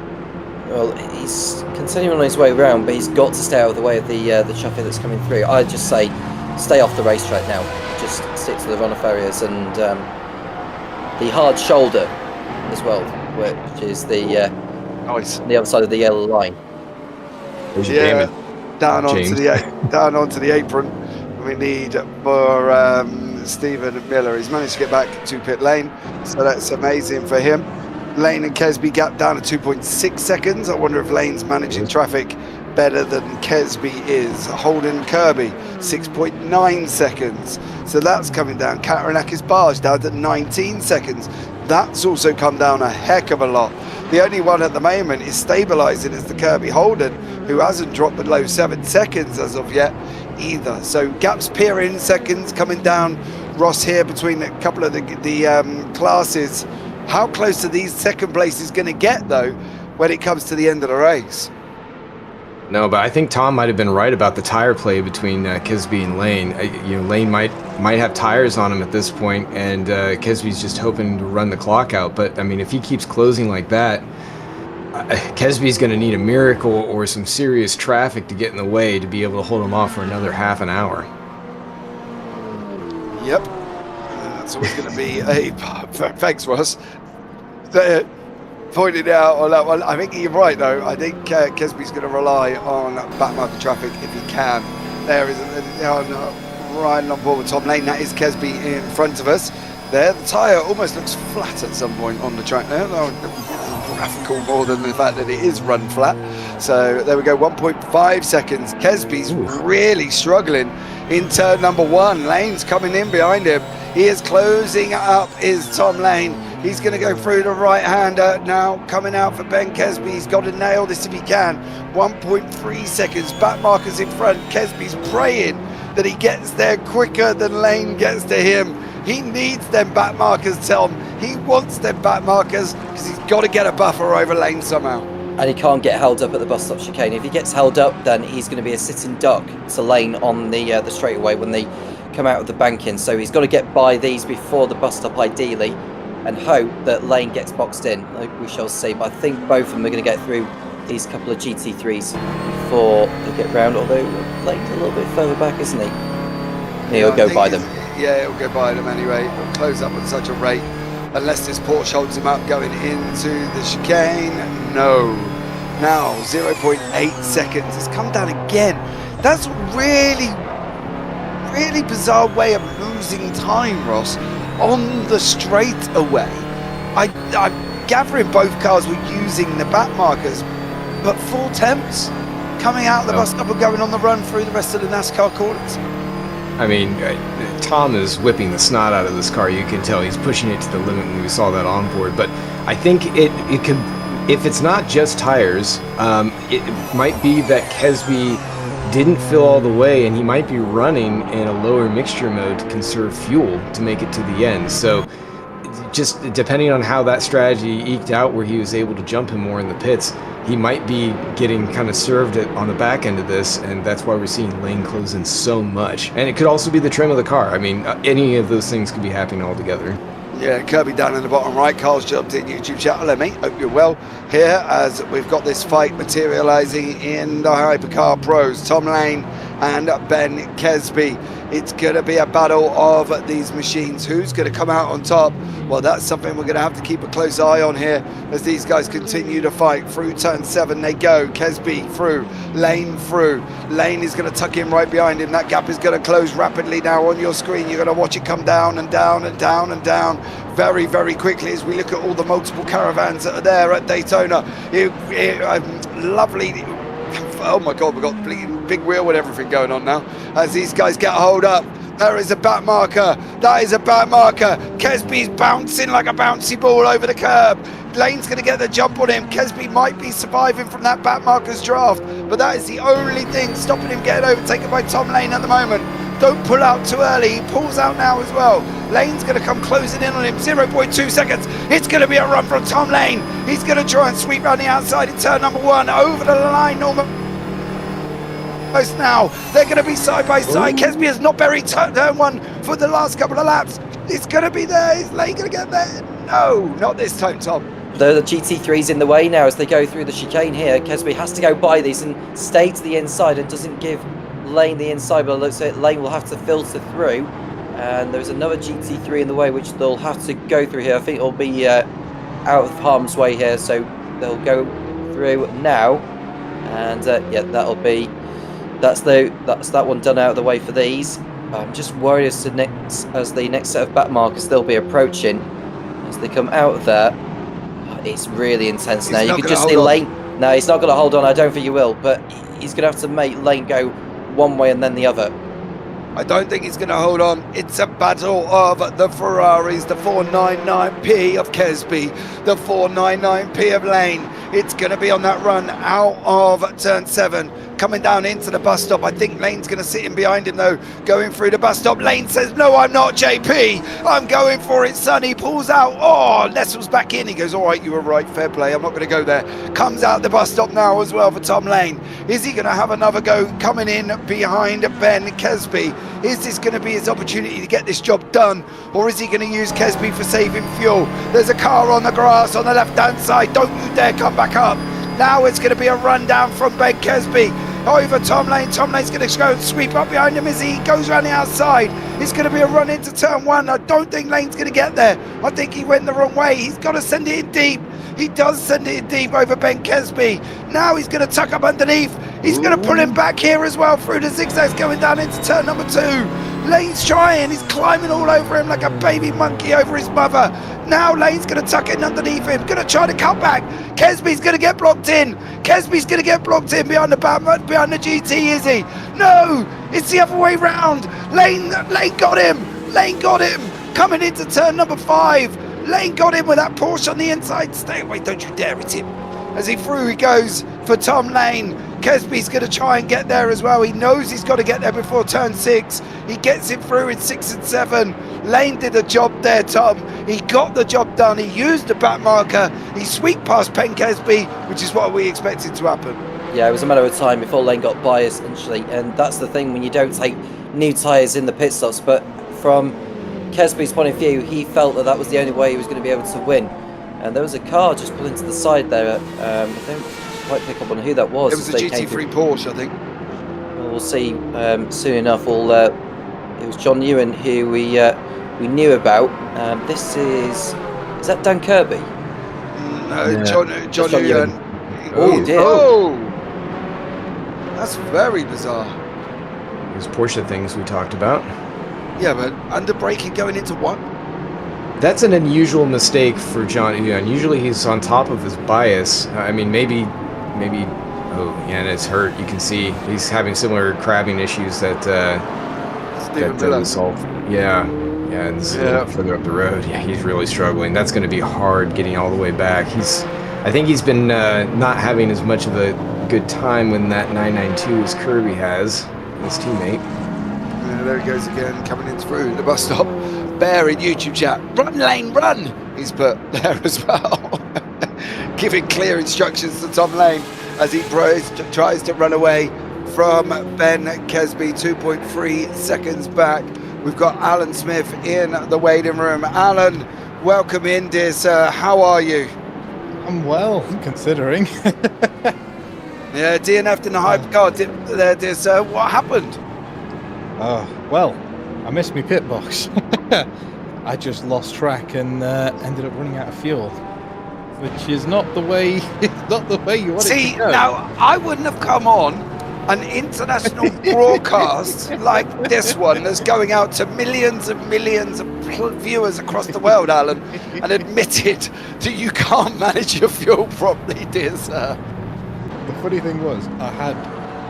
Well, he's continuing on his way around, but he's got to stay out of the way of the traffic that's coming through. I'd just say, stay off the racetrack now. Just stick to the runoff areas and the hard shoulder as well, which is the Nice. on the other side of the yellow line. There's your damage. Down James. onto the apron. We need for Stephen Miller. He's managed to get back to pit lane, so that's amazing for him. Lane and Kesby gap down to 2.6 seconds. I wonder if Lane's managing traffic better than Kesby is. Holden Kirby, 6.9 seconds. So that's coming down. Katarinakis Barge down to 19 seconds. That's also come down a heck of a lot. The only one at the moment is stabilising is the Kirby Holden, who hasn't dropped below 7 seconds as of yet either. So gaps peering seconds coming down. Ross here between a couple of the classes. How close are these second places going to get though when it comes to the end of the race? No, but I think Tom might have been right about the tire play between Kesby and Lane. Lane might have tires on him at this point, and Kesby's just hoping to run the clock out. But I mean, if he keeps closing like that, Kesby's going to need a miracle or some serious traffic to get in the way to be able to hold him off for another half an hour. Yep, that's always going to be a thanks, Ross. Pointed out on that one. I think you're right though. I think Kesby's going to rely on backmarker traffic if he can. There is riding on board with Tom Lane. That is Kesby in front of us. There, the tyre almost looks flat at some point on the track there. Graphical more than the fact that it is run flat. So there we go, 1.5 seconds. Kesby's really struggling in turn number 1. Lane's coming in behind him. He is closing up, is Tom Lane. He's going to go through the right-hander now, coming out for Ben Kesby. He's got to nail this if he can. 1.3 seconds, back markers in front. Kesby's praying that he gets there quicker than Lane gets to him. He needs them back markers, Tom. He wants them back markers because he's got to get a buffer over Lane somehow. And he can't get held up at the bus stop chicane. If he gets held up, then he's going to be a sitting duck to Lane on the straightaway when they come out of the banking. So he's got to get by these before the bus stop, ideally, and hope that Lane gets boxed in. We shall see. But I think both of them are going to get through these couple of GT3s before they get round. Although Lane's a little bit further back, isn't he? He'll go by them. Yeah, it'll go by them anyway. It'll close up at such a rate. Unless this Porsche holds him up going into the chicane. No. Now, 0.8 seconds. It's come down again. That's really, really bizarre way of losing time, Ross, on the straightaway. I'm gathering both cars were using the back markers, but 4 temps coming out of the bus stop and going on the run through the rest of the NASCAR corners. I mean, Tom is whipping the snot out of this car. You can tell he's pushing it to the limit when we saw that on board. But I think it could, if it's not just tires, it might be that Kesby didn't fill all the way, and he might be running in a lower mixture mode to conserve fuel to make it to the end. So just depending on how that strategy eked out where he was able to jump him more in the pits, he might be getting kind of served on the back end of this, and that's why we're seeing Lane close in so much. And it could also be the trim of the car. I mean, any of those things could be happening all together. Yeah, Kirby down in the bottom right. Carl's jumped in YouTube chat. Hello, mate. Hope you're well here as we've got this fight materializing in the Hypercar Pros. Tom Lane and Ben Kesby. It's going to be a battle of these machines. Who's going to come out on top? Well, that's something we're going to have to keep a close eye on here as these guys continue to fight. Through turn 7 they go. Kesby through. Lane through. Lane is going to tuck in right behind him. That gap is going to close rapidly now on your screen. You're going to watch it come down and down and down and down very, very quickly as we look at all the multiple caravans that are there at Daytona. Lovely. Oh my God, we've got big wheel and everything going on now as these guys get hold up. There is a back marker. That is a back marker. Kesby's bouncing like a bouncy ball over the curb. Lane's going to get the jump on him. Kesby might be surviving from that back marker's draft, but that is the only thing stopping him getting overtaken by Tom Lane at the moment. Don't pull out too early. He pulls out now as well. Lane's going to come closing in on him. 0.2 seconds. It's going to be a run from Tom Lane. He's going to try and sweep around the outside in turn number 1. Over the line, Norman. Now they're going to be side by side. Kesby has not buried turn 1 for the last couple of laps. It's going to be there. Is Lane going to get there? No, not this time, Tom. The GT3's in the way now as they go through the chicane here. Kesby has to go by these and stay to the inside and doesn't give Lane the inside, but it looks like Lane will have to filter through. And there's another GT3 in the way which they'll have to go through here. I think it'll be out of harm's way here, so they'll go through now. And yeah, that's that one done out of the way for these. I'm just worried as the next set of back markers they'll be approaching as they come out of there. It's really intense now. You could just see Lane. No, he's not going to hold on. I don't think he will, but he's going to have to make Lane go one way and then the other. I don't think he's going to hold on. It's a battle of the Ferraris, the 499P of Kesby, the 499P of Lane. It's going to be on that run out of turn 7, coming down into the bus stop. I think Lane's going to sit in behind him though, going through the bus stop. Lane says, no, I'm not, JP. I'm going for it, son. He pulls out. Oh, Nestle's back in. He goes, all right, you were right, fair play. I'm not going to go there. Comes out the bus stop now as well for Tom Lane. Is he going to have another go coming in behind Ben Kesby? Is this going to be his opportunity to get this job done? Or is he going to use Kesby for saving fuel? There's a car on the grass on the left-hand side. Don't you dare come back up. Now it's going to be a run down from Ben Kesby over Tom Lane. Tom Lane's going to go and sweep up behind him as he goes around the outside. It's going to be a run into turn 1. I don't think Lane's going to get there. I think he went the wrong way. He's got to send it in deep. He does send it in deep over Ben Kesby. Now he's going to tuck up underneath. He's going to pull him back here as well through the zigzags going down into turn number 2. Lane's trying. He's climbing all over him like a baby monkey over his mother. Now Lane's going to tuck in underneath him. Going to try to cut back. Kesby's going to get blocked in. Kesby's going to get blocked in behind the GT, is he? No, it's the other way round. Lane got him. Lane got him. Coming into turn number 5. Lane got him with that Porsche on the inside. Stay away, don't you dare hit him. As he goes for Tom Lane. Kesby's going to try and get there as well. He knows he's got to get there before turn 6. He gets it through in 6 and 7. Lane did a job there, Tom. He got the job done. He used the back marker. He swept past Ben Kesby, which is what we expected to happen. Yeah, it was a matter of time before Lane got by, essentially. And that's the thing when you don't take new tyres in the pit stops. But from Kesby's point of view, he felt that was the only way he was going to be able to win. And there was a car just pulling to the side there. I don't quite pick up on who that was. It was a GT3 Porsche, I think. Well, we'll see soon enough. It was John Ewan who we knew about. This is that Dan Kirby? No, yeah. John Ewan. Oh dear. Oh, that's very bizarre. Those Porsche things we talked about. Yeah, but under braking going into what? That's an unusual mistake for John Ewan. Usually he's on top of his bias. I mean, maybe. Oh, yeah, and it's hurt. You can see he's having similar crabbing issues that was solved. Yeah, and this is a little further up the road. Yeah, he's really struggling. That's going to be hard getting all the way back. I think he's been not having as much of a good time when that 992 as Kirby has, his teammate. Yeah, there he goes again, coming in through the bus stop. Bear in YouTube chat, run Lane, run! He's put there as well. Giving clear instructions to Tom Lane as he tries to run away from Ben Kesby, 2.3 seconds back. We've got Alan Smith in the waiting room. Alan, welcome in, dear sir. How are you? I'm well, considering. Yeah, DNF'd in the hypercar there, dear sir. What happened? Well, I missed my pit box. I just lost track and ended up running out of fuel, which is not the way. Not the way you want it See, to go. now I wouldn't have come on an international broadcast like this one that's going out to millions and millions of viewers across the world, Alan, and admitted that you can't manage your fuel properly, dear sir. The funny thing was, I had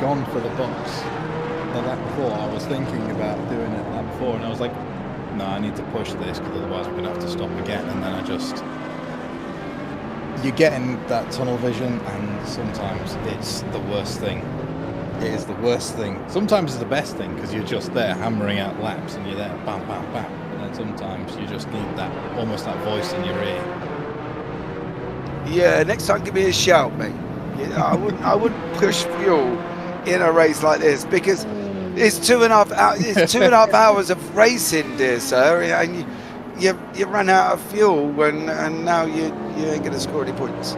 gone for the box the lap before. I was thinking about doing it the lap before, and I was like, no, I need to push this because otherwise we're going to have to stop again. And then you get in that tunnel vision, and sometimes it's the worst thing. It is the worst thing. Sometimes it's the best thing because you're just there hammering out laps and you're there, bam, bam, bam. And then sometimes you just need that, almost that voice in your ear. Yeah, next time give me a shout, mate. Yeah, I wouldn't push fuel in a race like this because it's 2.5 hours. It's 2.5 hours of racing, dear sir, and you run out of fuel and now you ain't gonna score any points.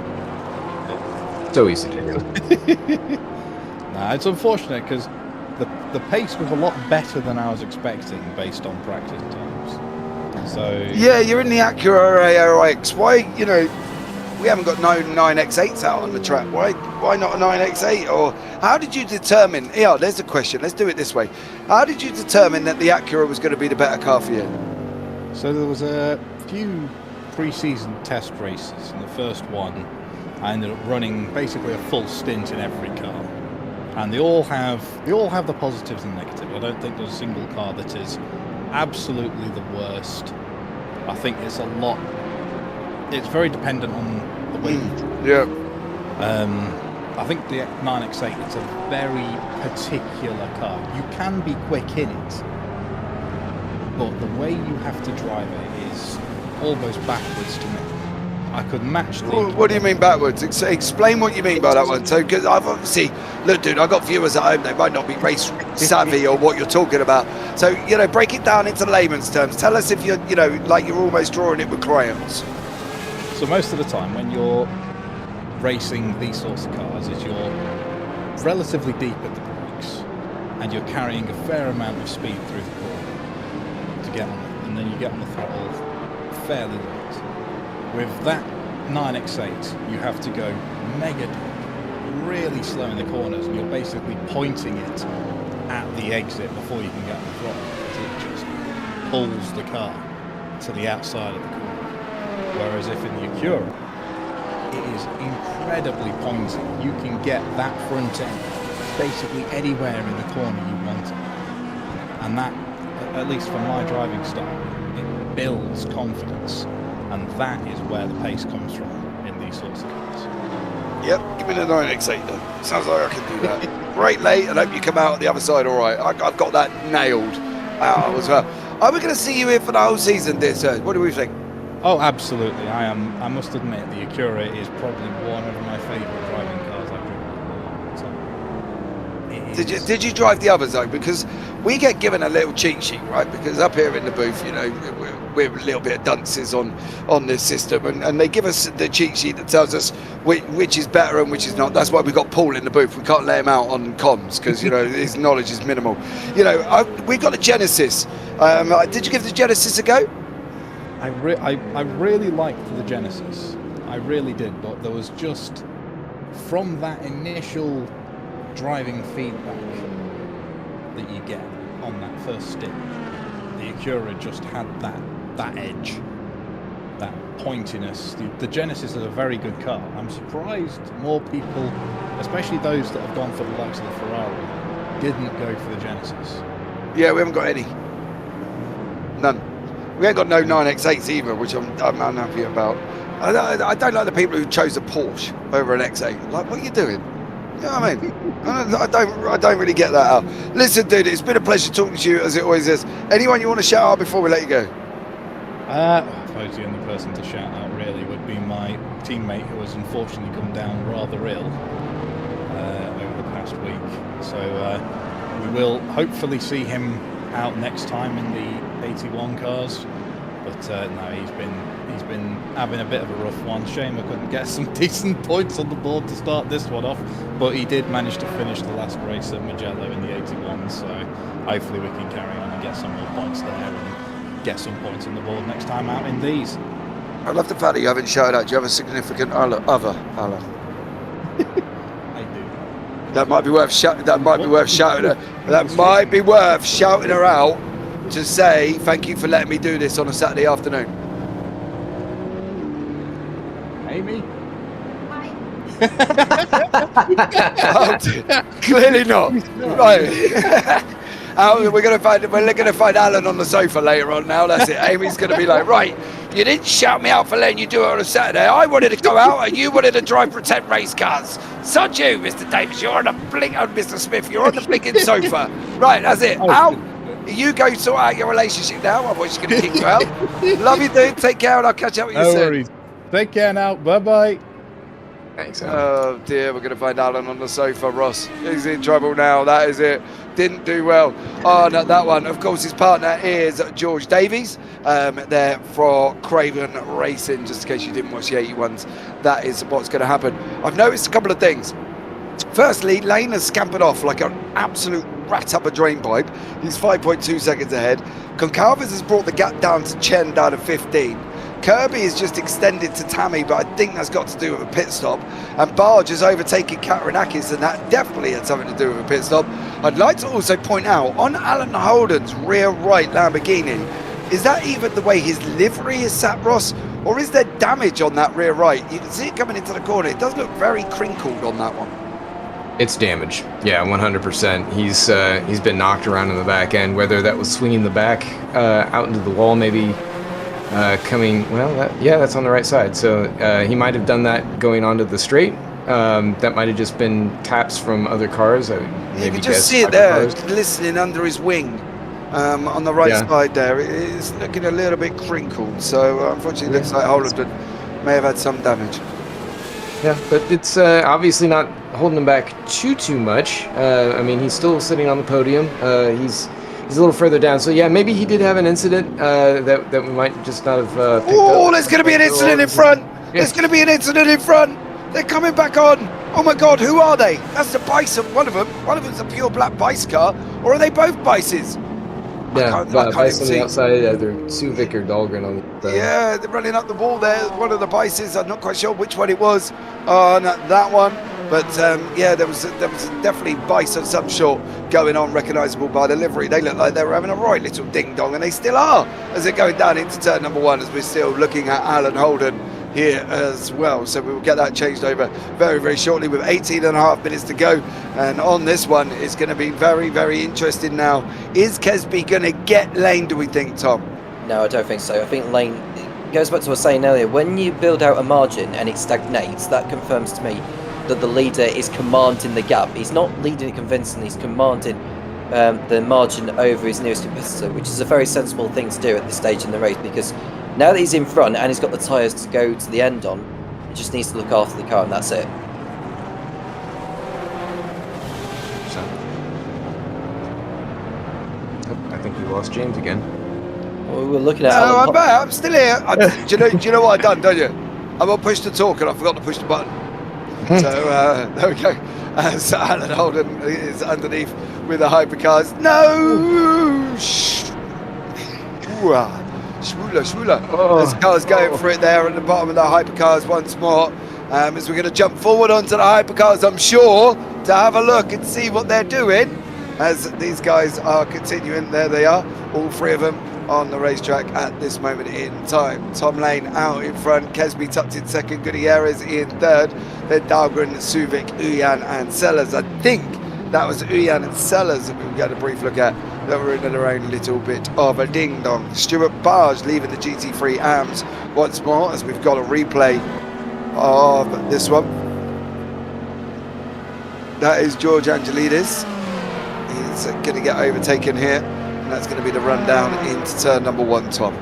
So easy to do. Nah, it's unfortunate because the pace was a lot better than I was expecting based on practice times. So Yeah, you're in the Acura ARX. Why, we haven't got no 9X8s out on the track. Why not a 9X8? Or how did you determine? Yeah, there's a question. Let's do it this way. How did you determine that the Acura was going to be the better car for you? So there was a few pre-season test races, and the first one I ended up running basically a full stint in every car, and they all have the positives and negatives. I don't think there's a single car that is absolutely the worst. I think it's very dependent on the way you drive. Yeah. I think the 9X8 is a very particular car. You can be quick in it, but the way you have to drive it is almost backwards to me. I could match the... What do you mean backwards? Explain what you mean by that one. So, because I've obviously... Look, dude, I've got viewers at home. They might not be race savvy or what you're talking about. So, break it down into layman's terms. Tell us if you're, like you're almost drawing it with crayons. So most of the time when you're racing these sorts of cars is you're relatively deep at the brakes and you're carrying a fair amount of speed through the corner to get on it, and then you get on the throttle fairly late. With that 9X8 you have to go mega deep, really slow in the corners, and you're basically pointing it at the exit before you can get on the throttle because it just pulls the car to the outside of the corner. Whereas if in the Acura, it is incredibly pointy. You can get that front end basically anywhere in the corner you want it. And that, at least for my driving style, it builds confidence. And that is where the pace comes from in these sorts of cars. Yep, give me the 9X8 then. Sounds like I can do that. Great late, and hope you come out on the other side all right. I've got that nailed out as well. Are we going to see you here for the whole season, dear sir? What do we think? Oh, absolutely. I must admit, the Acura is probably one of my favourite driving cars I've driven. Did you drive the others though? Because we get given a little cheat sheet, right? Because up here in the booth, we're a little bit of dunces on this system, and they give us the cheat sheet that tells us which is better and which is not. That's why we got Paul in the booth. We can't lay him out on comms because his knowledge is minimal. We got a Genesis. Did you give the Genesis a go? I really liked the Genesis. I really did, but there was just, from that initial driving feedback that you get on that first stint, the Acura just had that edge, that pointiness. The Genesis is a very good car. I'm surprised more people, especially those that have gone for the likes of the Ferrari, didn't go for the Genesis. Yeah, we haven't got any. None. We ain't got no 9X8s either, which I'm unhappy about. I don't like the people who chose a Porsche over an X8. Like, what are you doing? You know what I mean? I don't really get that out. Listen, dude, it's been a pleasure talking to you, as it always is. Anyone you want to shout out before we let you go? I suppose the only person to shout out really would be my teammate who has unfortunately come down rather ill over the past week. So we will hopefully see him out next time in the 81 cars. But no, he's been having a bit of a rough one. Shame I couldn't get some decent points on the board to start this one off, but he did manage to finish the last race at Mugello in the 81, so hopefully we can carry on and get some more points there and get some points on the board next time out in these. I love the fact that you haven't shouted out. Do you have a significant other, Alan? I do. That might be worth shouting. That might be worth shouting her. That might be worth shouting her out to say thank you for letting me do this on a Saturday afternoon. Amy? Clearly not. Right. We're gonna find Alan on the sofa later on. Now that's it. Amy's gonna be like, right, you didn't shout me out for letting you do it on a Saturday. I wanted to go out and you wanted to drive pretend race cars. Such you, Mr. Davis. You're on the Mr. Smith. You're on the blinking sofa. Right, that's it. Out. You go sort out your relationship now. Otherwise, she's gonna kick you out. Love you, dude. Take care, and I'll catch up with you soon. Worries. Take care now. Bye bye. Thanks, Alan. Oh dear, we're going to find Alan on the sofa. Ross, he's in trouble now. That is it. Didn't do well on that one. Of course, his partner is George Davies. There for Craven Racing. Just in case you didn't watch the 81s, that is what's going to happen. I've noticed a couple of things. Firstly, Lane has scampered off like an absolute rat up a drain pipe. He's 5.2 seconds ahead. Goncalves has brought the gap down to Chen, down to 15. Kirby is just extended to Tammy, but I think that's got to do with a pit stop. And Barge has overtaken Katarinakis, and that definitely had something to do with a pit stop. I'd like to also point out, on Alan Holden's rear right Lamborghini, is that even the way his livery is sat, Ross? Or is there damage on that rear right? You can see it coming into the corner. It does look very crinkled on that one. It's damage. Yeah, 100%. He's been knocked around in the back end, whether that was swinging the back out into the wall, maybe coming, well, that's on the right side. So he might have done that going onto the straight. That might have just been taps from other cars. You can just see it there, glistening under his wing on the right side there. It's looking a little bit crinkled. So unfortunately, it looks like Holland may have had some damage. Yeah, but it's obviously not holding him back too much. I mean, he's still sitting on the podium. He's a little further down. So yeah, maybe he did have an incident that we might just not have picked up. Oh, there's going to be an incident in front. There's going to be an incident in front. They're coming back on. Oh my God, who are they? That's the Bison, one of them. One of them's a pure black Bice car. Or are they both Bices? Yeah, Bice on the outside, either Suvic or Dahlgren on the outside. Yeah, they're running up the wall there. One of the Bices, I'm not quite sure which one it was on that one. But yeah, there was definitely Bice of some sort going on, recognisable by the livery. They look like they were having a right little ding-dong, and they still are, as they're going down into turn number one, as we're still looking at Alan Holden here as well. So we will get that changed over very, very shortly with 18.5 minutes to go. And on this one, it's going to be very, very interesting now. Is Kesby going to get Lane, do we think, Tom? No, I don't think so. I think Lane, it goes back to what I was saying earlier, when you build out a margin and it stagnates, that confirms to me that the leader is commanding the gap. He's not leading it convincingly, he's commanding the margin over his nearest competitor, which is a very sensible thing to do at this stage in the race, because now that he's in front and he's got the tyres to go to the end on, he just needs to look after the car, and that's it. I think we lost James again. Well, we were looking at... No, I'm back. I'm still here. Do you know what I've done, don't you? I'm on push to talk and I forgot to push the button. So there we go. So Alan Holden is underneath with the hypercars. No! Shwoola. This car's going for it there at the bottom of the hypercars once more. As we're going to jump forward onto the hypercars, I'm sure, to have a look and see what they're doing. As these guys are continuing, there they are, all three of them on the racetrack at this moment in time. Tom Lane out in front, Kesby tucked in second, Gutierrez in third, then Dahlgren, Suvic, Uyan and Sellers. I think that was Uyan and Sellers that we will get a brief look at, that were in their own little bit of a ding-dong. Stuart Barge leaving the GT3 AMS once more, as we've got a replay of this one. That is George Angelidis. He's going to get overtaken here. And that's going to be the rundown into turn number one, Tom.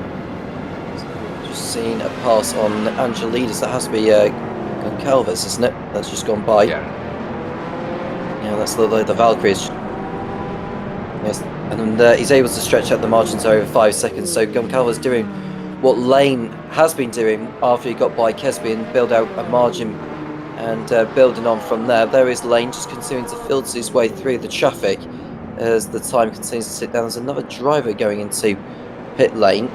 Just seen a pass on Angelidis. That has to be Goncalves, isn't it? That's just gone by. Yeah, that's the Valkyries. Yes, and he's able to stretch out the margins over 5 seconds. So Goncalves doing what Lane has been doing after he got by Kesby and build out a margin and building on from there. There is Lane just continuing to filter his way through the traffic as the time continues to sit down. There's another driver going into pit lane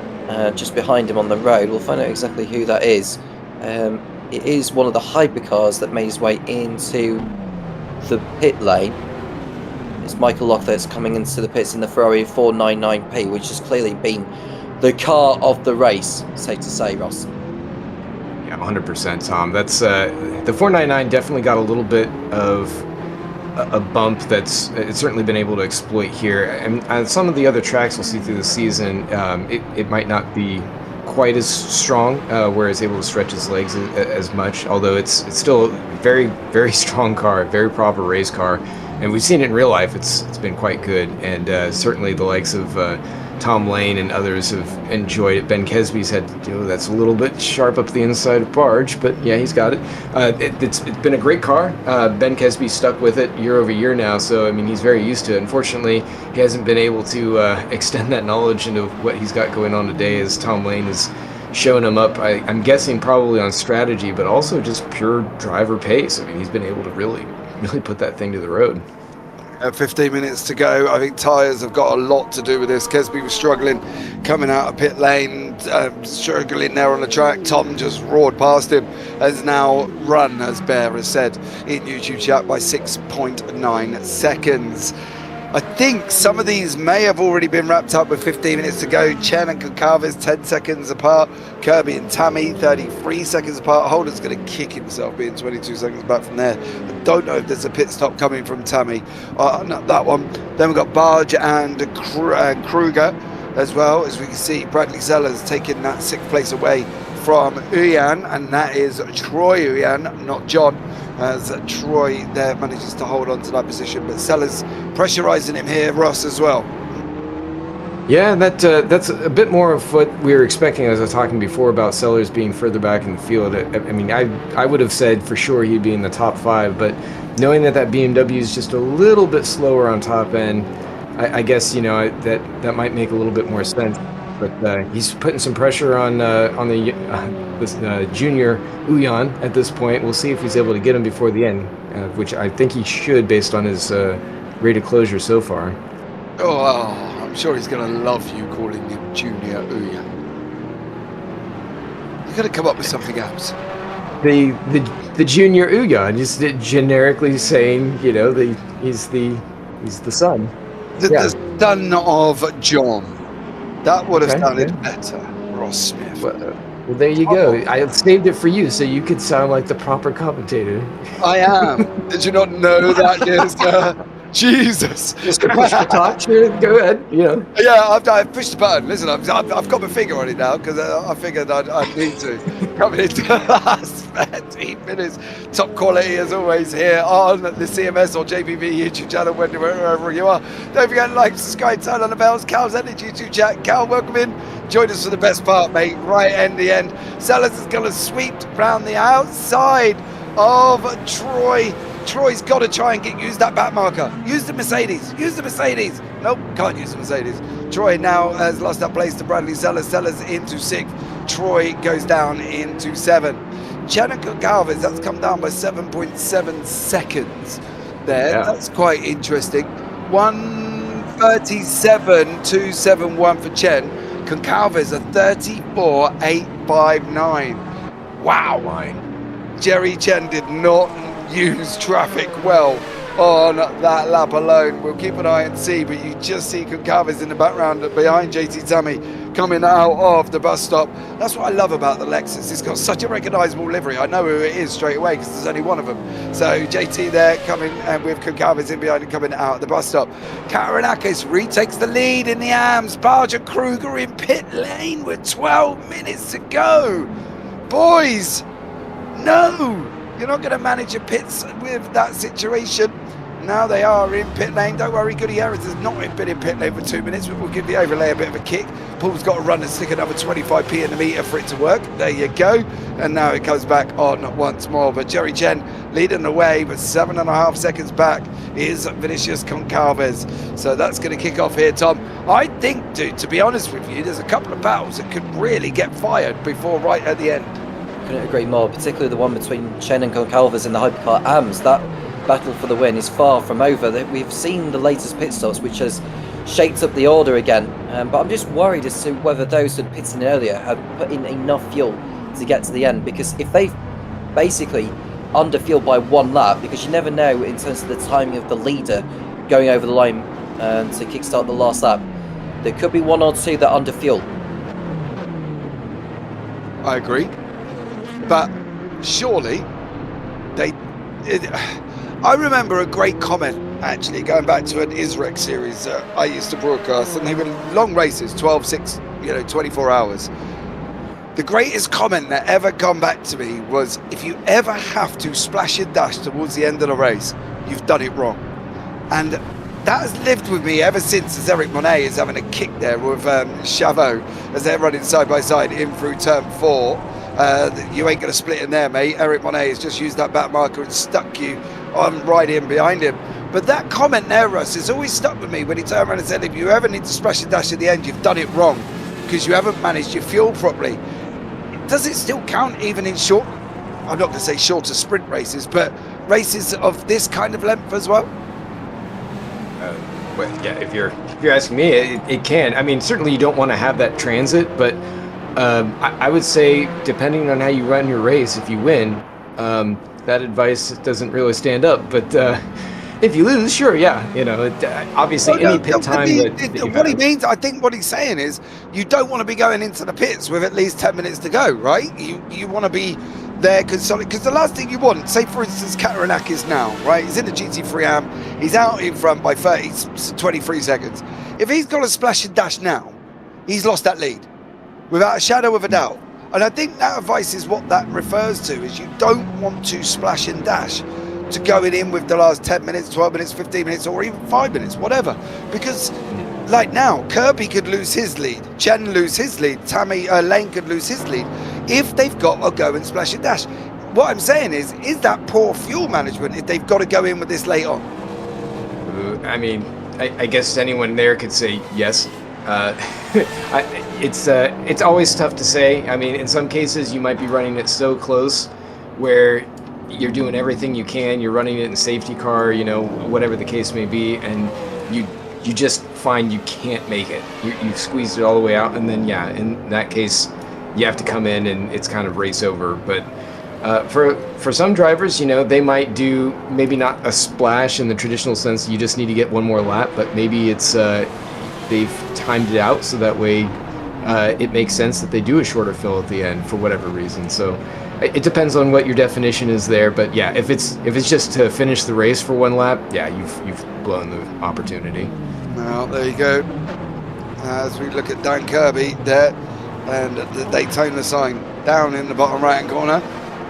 just behind him on the road. We'll find out exactly who that is. It is one of the hypercars that made his way into the pit lane. It's Michael Lock that's coming into the pits in the Ferrari 499P, which has clearly been the car of the race, safe to say, Ross. Yeah, 100%, Tom. That's the 499 definitely got a little bit of a bump that's it's certainly been able to exploit here. And on some of the other tracks we'll see through the season, it might not be quite as strong, where it's able to stretch its legs as much. Although it's still a very, very strong car, very proper race car, and we've seen it in real life. It's been quite good, and certainly the likes of Tom Lane and others have enjoyed it. Ben Kesby's had, that's a little bit sharp up the inside of barge, but yeah, he's got it. It's been a great car. Ben Kesby stuck with it year over year now, so I mean he's very used to it. Unfortunately, he hasn't been able to extend that knowledge into what he's got going on today, as Tom Lane is showing him up. I'm guessing probably on strategy, but also just pure driver pace. I mean, he's been able to really put that thing to the road. 15 minutes to go. I think tyres have got a lot to do with this. Kesby was struggling coming out of pit lane, struggling there on the track. Tom just roared past him. Has now run, as Bear has said in YouTube chat, by 6.9 seconds. I think some of these may have already been wrapped up with 15 minutes to go. Chen and Concalves 10 seconds apart. Kirby and Tammy 33 seconds apart. Holden's going to kick himself being 22 seconds back from there. I don't know if there's a pit stop coming from Tammy. Not that one. Then we've got Barge and Kruger as well. As we can see, Bradley Sellers taking that 6th place away from Uyan, and that is Troy Uyan, not John, as Troy there manages to hold on to that position, but Sellers pressurising him here, Ross, as well. Yeah, that's a bit more of what we were expecting, as I was talking before about Sellers being further back in the field. I mean, I would have said for sure he'd be in the top 5, but knowing that BMW is just a little bit slower on top end, I guess, that might make a little bit more sense. But he's putting some pressure on this junior Uyan at this point. We'll see if he's able to get him before the end, which I think he should based on his rate of closure so far. Oh, I'm sure he's going to love you calling him Junior Uyan. You've got to come up with something else. The junior Uyan, just generically saying, he's the son. The son of John. That would have sounded better, Ross Smith. Well, there you go. I saved it for you so you could sound like the proper commentator. I am. Did you not know that, dear sir? Jesus. Just push the top. Sure, go ahead. Yeah, I've pushed the button. Listen, I've got my finger on it now because I figured I'd need to. Coming into the last 13 minutes. Top quality as always here on the CMS or JPV YouTube channel, wherever you are. Don't forget to like, subscribe, turn on the bells. Cal's Energy YouTube chat. Cal, welcome in. Join us for the best part, mate. Right end the end. Sellers is going to sweep round the outside of Troy. Troy's got to try and use that back marker. Use the Mercedes. Nope, can't use the Mercedes. Troy now has lost that place to Bradley Sellers. Sellers into 6th. Troy goes down into 7th. Chenica Galvez, that's come down by 7.7 seconds there. Yeah. That's quite interesting. 1:37.271 for Chen. Concalves a 34.859. Wow. Jerry Chen did not use traffic well on that lap alone. We'll keep an eye and see, but you just see Concalves in the background behind JT Tammy coming out of the bus stop. That's what I love about the Lexus. It's got such a recognisable livery. I know who it is straight away because there's only one of them. So JT there coming and with Concalves in behind and coming out of the bus stop. Karanakis retakes the lead in the AMS. Barger Kruger in pit lane with 12 minutes to go. Boys, no! You're not going to manage your pits with that situation. Now they are in pit lane. Don't worry, Goody Harris has not been in pit lane for 2 minutes, but we'll give the overlay a bit of a kick. Paul's got to run and stick another 25p in the meter for it to work. There you go. And now it comes back on once more. But Jerry Chen leading the way, but 7.5 seconds back is Vinicius Goncalves. So that's going to kick off here, Tom. I think, dude, to be honest with you, there's a couple of battles that could really get fired before right at the end. Couldn't agree more, particularly the one between Chen and Goncalves in the Hypercar AMS. That battle for the win is far from over. We've seen the latest pit stops, which has shaped up the order again, but I'm just worried as to whether those who had pitted in earlier had put in enough fuel to get to the end, because if they've basically underfueled by 1 lap, because you never know in terms of the timing of the leader going over the line to kickstart the last lap, there could be 1 or 2 that underfuel. I agree, but surely I remember a great comment, actually, going back to an ISREC series I used to broadcast, and they were long races, 12, 6, 24 hours. The greatest comment that ever come back to me was, if you ever have to splash and dash towards the end of the race, you've done it wrong. And that has lived with me ever since, as Eric Monet is having a kick there with Chavot as they're running side by side in through turn 4. You ain't going to split in there, mate. Eric Monet has just used that back marker and stuck you on right in behind him. But that comment there, Russ, has always stuck with me when he turned around and said, if you ever need to splash and dash at the end, you've done it wrong because you haven't managed your fuel properly. Does it still count even in short, I'm not going to say shorter sprint races, but races of this kind of length as well? Well, yeah, if you're asking me, it can. I mean, certainly you don't want to have that transit, but I would say, depending on how you run your race, if you win, that advice doesn't really stand up. But if you lose, sure, yeah, obviously any pit time. What he means, I think what he's saying is, you don't want to be going into the pits with at least 10 minutes to go, right? You want to be there because the last thing you want, say for instance, Kataranakis now, right? He's in the GT3 AM, he's out in front by 23 seconds. If he's got a splash and dash now, he's lost that lead without a shadow of a doubt. And I think that advice is what that refers to, is you don't want to splash and dash to going in with the last 10 minutes, 12 minutes, 15 minutes, or even 5 minutes, whatever. Because like now, Kirby could lose his lead, Chen lose his lead, Lane could lose his lead if they've got to go and splash and dash. What I'm saying is that poor fuel management if they've got to go in with this late on? I mean, I guess anyone there could say yes. It's always tough to say. I mean, in some cases you might be running it so close where you're doing everything you can, you're running it in safety car, whatever the case may be, and you just find you can't make it. You've squeezed it all the way out, and then yeah, in that case you have to come in and it's kind of race over. But for some drivers, they might do maybe not a splash in the traditional sense, you just need to get one more lap, but maybe it's they've timed it out so that way it makes sense that they do a shorter fill at the end for whatever reason. So it depends on what your definition is there, but yeah, if it's just to finish the race for 1 lap, yeah, you've blown the opportunity. Well, there you go. As we look at Dan Kirby there, and the Daytona sign down in the bottom right hand corner,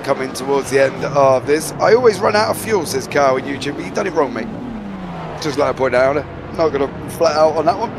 coming towards the end of this. I always run out of fuel, says Carl on YouTube, but you've done it wrong, mate. Just like I point out, I'm not going to flat out on that one.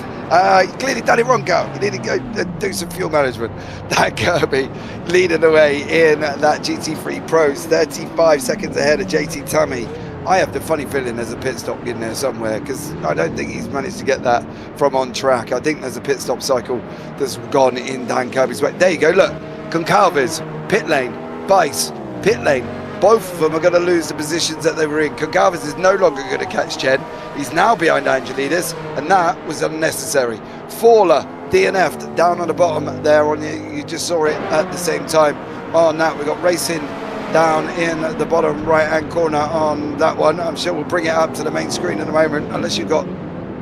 You clearly done it wrong, Carl. You need to go do some fuel management. Dan Kirby leading the way in that GT3 Pros, 35 seconds ahead of JT Tummy. I have the funny feeling there's a pit stop in there somewhere, because I don't think he's managed to get that from on track. I think there's a pit stop cycle that's gone in Dan Kirby's way. There you go, look. Goncalves, pit lane. Bice, pit lane. Both of them are going to lose the positions that they were in. Goncalves is no longer going to catch Chen. He's now behind Angelidis, and that was unnecessary. Fawler, DNF'd down on the bottom there. You just saw it at the same time. On that, we've got racing down in the bottom right-hand corner on that one. I'm sure we'll bring it up to the main screen in a moment, unless you've got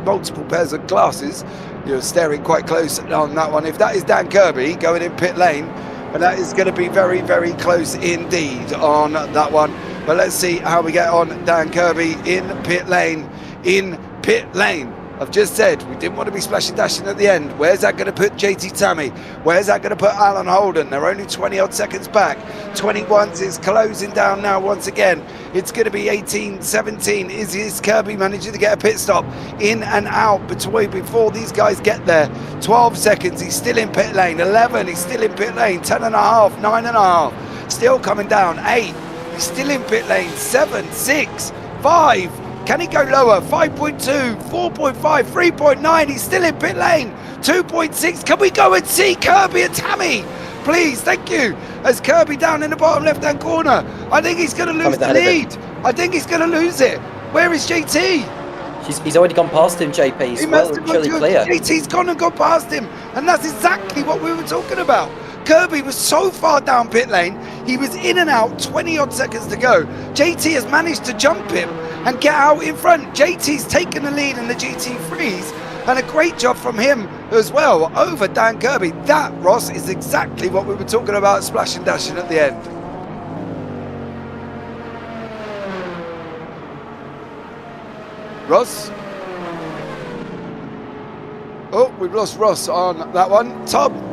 multiple pairs of glasses. You're staring quite close on that one. If that is Dan Kirby going in pit lane, and that is going to be very, very close indeed on that one. But let's see how we get on. Dan Kirby in pit lane. In pit lane. I've just said we didn't want to be splashing dashing at the end. Where's that going to put JT Tammy? Where's that going to put Alan Holden? They're only 20 odd seconds back. 21s is closing down now once again. It's going to be 18, 17. Is Kirby managing to get a pit stop in and out before these guys get there? 12 seconds, he's still in pit lane. 11, he's still in pit lane. 10 and a half, 9 and a half, still coming down. 8, he's still in pit lane. 7, 6, 5. Can he go lower? 5.2, 4.5, 3.9. He's still in pit lane. 2.6. Can we go and see Kirby and Tammy? Please, thank you. As Kirby down in the bottom left-hand corner. I think he's going to lose the lead. I think he's going to lose it. Where is JT? He's already gone past him, JP. He's well and truly clear. JT's gone and gone past him. And that's exactly what we were talking about. Kirby was so far down pit lane, he was in and out, 20 odd seconds to go. JT has managed to jump him and get out in front. JT's taken the lead in the GT3s, and a great job from him as well over Dan Kirby. That, Ross, is exactly what we were talking about, splash and dashing at the end. Ross? Oh, we've lost Ross on that one. Tom?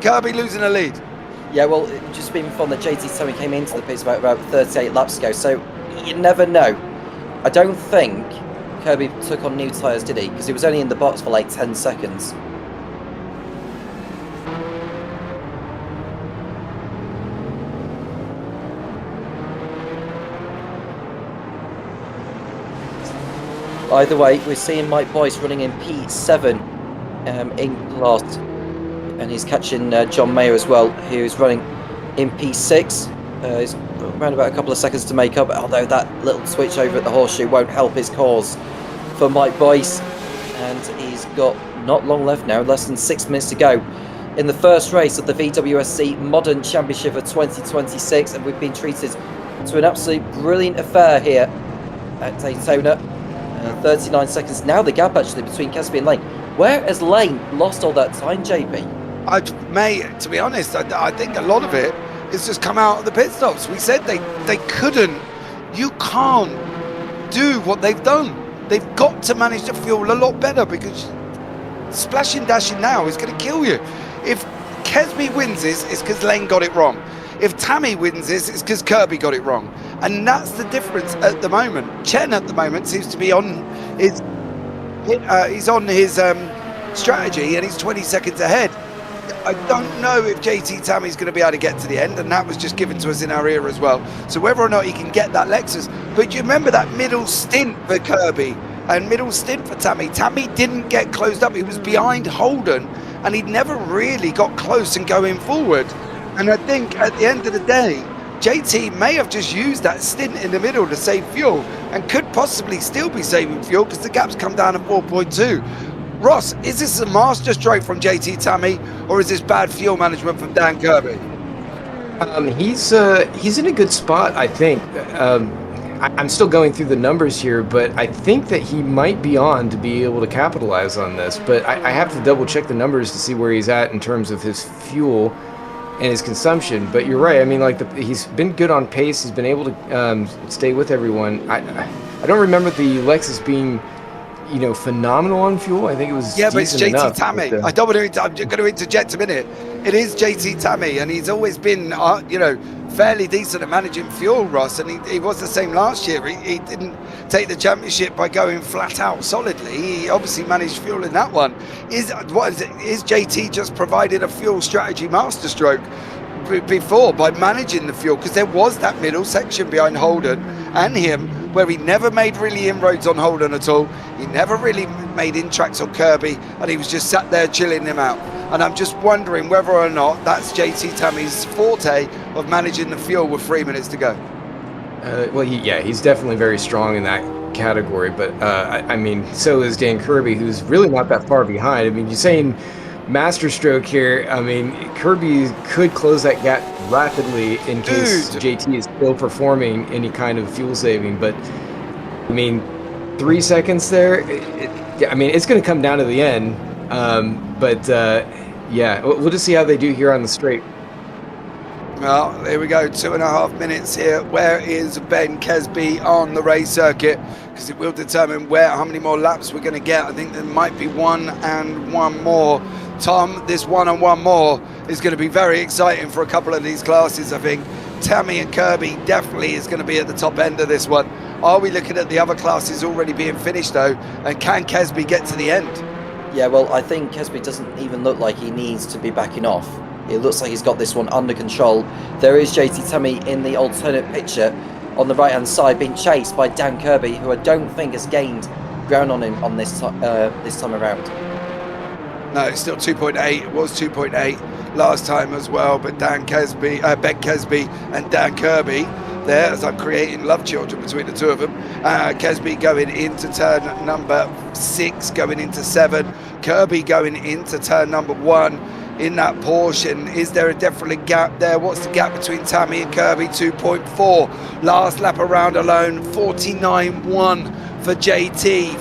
Kirby losing a lead. Yeah, well, it just been fun that JT Tammy came into the pits about 38 laps ago, so you never know. I don't think Kirby took on new tyres, did he? Because he was only in the box for like 10 seconds. Either way, we're seeing Mike Boyce running in P7 in last. And he's catching John Mayer as well, who's running in P6. He's around about a couple of seconds to make up, although that little switch over at the horseshoe won't help his cause for Mike Boyce. And he's got not long left now, less than 6 minutes to go in the first race of the VWSC Modern Championship of 2026. And we've been treated to an absolute brilliant affair here at Daytona. 39 seconds now, the gap actually between Kesby and Lane. Where has Lane lost all that time, JP? Mate, to be honest, I think a lot of it is just come out of the pit stops. We said they couldn't. You can't do what they've done. They've got to manage to fuel a lot better, because splashing dashing now is going to kill you. If Kesby wins this, it's because Lane got it wrong. If Tammy wins this, it's because Kirby got it wrong. And that's the difference at the moment. Chen at the moment seems to be on his he's on his strategy, and he's 20 seconds ahead. I don't know if JT Tammy's going to be able to get to the end, and that was just given to us in our ear as well. So whether or not he can get that Lexus. But you remember that middle stint for Kirby and middle stint for Tammy. Tammy didn't get closed up. He was behind Holden, and he never really got close and going forward. And I think at the end of the day, JT may have just used that stint in the middle to save fuel, and could possibly still be saving fuel because the gap's come down to 4.2. Ross, is this a master stroke from JT Tammy, or is this bad fuel management from Dan Kirby? He's in a good spot, I think. I'm still going through the numbers here, but I think that he might be on to be able to capitalize on this. But I have to double check the numbers to see where he's at in terms of his fuel and his consumption. But you're right. I mean, like he's been good on pace. He's been able to stay with everyone. I don't remember the Lexus being, you know, phenomenal on fuel. I think it was but it's JT enough, Tammy. but, I'm going to interject a minute. It is JT Tammy, and he's always been, you know, fairly decent at managing fuel, Ross. And he was the same last year. He didn't take the championship by going flat out solidly. He obviously managed fuel in that one. Is JT just provided a fuel strategy masterstroke before by managing the fuel? Because there was that middle section behind Holden and him where he never made really inroads on Holden at all. He never really made in-tracks on Kirby, and he was just sat there chilling him out. And I'm just wondering whether or not that's JT Tammy's forte of managing the fuel with 3 minutes to go. Well, he's definitely very strong in that category. But I mean, so is Dan Kirby, who's really not that far behind. I mean, you're saying masterstroke here. I mean, Kirby could close that gap rapidly in case JT is still performing any kind of fuel saving. But I mean, 3 seconds there. I mean, it's going to come down to the end. But yeah, we'll just see how they do here on the straight. Well, here we go, 2.5 minutes here. Where is Ben Kesby on the race circuit? Because it will determine how many more laps we're going to get. I think there might be one and one more. Tom, this one and one more is going to be very exciting for a couple of these classes, I think. Tammy and Kirby definitely is going to be at the top end of this one. Are we looking at the other classes already being finished, though? And can Kesby get to the end? Yeah, well, I think Kesby doesn't even look like he needs to be backing off. It looks like he's got this one under control. There is JT Tammy in the alternate picture on the right-hand side being chased by Dan Kirby, who I don't think has gained ground on him on this time around. No, it's still 2.8. It was 2.8 last time as well, but Ben Kesby and Dan Kirby there, as I'm creating love children between the two of them. Kesby going into turn number 6, going into 7. Kirby going into turn number 1. In that portion, is there a definite gap there? What's the gap between Tammy and Kirby? 2.4. Last lap around alone, 49.1 for JT.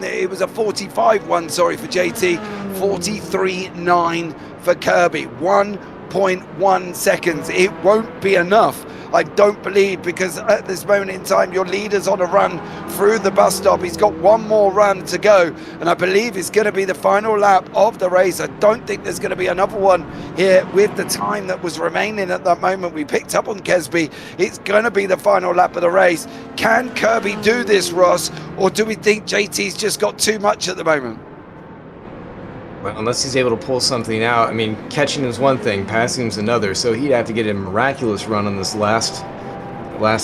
It was a 45.1, sorry, for JT. 43.9 for Kirby. 1.1 seconds. It won't be enough, I don't believe, because at this moment in time, your leader's on a run through the bus stop. He's got one more run to go, and I believe it's going to be the final lap of the race. I don't think there's going to be another one here with the time that was remaining at that moment we picked up on Kesby. It's going to be the final lap of the race. Can Kirby do this, Ross, or do we think JT's just got too much at the moment? Well, unless he's able to pull something out. I mean, catching is one thing, passing is another. So he'd have to get a miraculous run on this last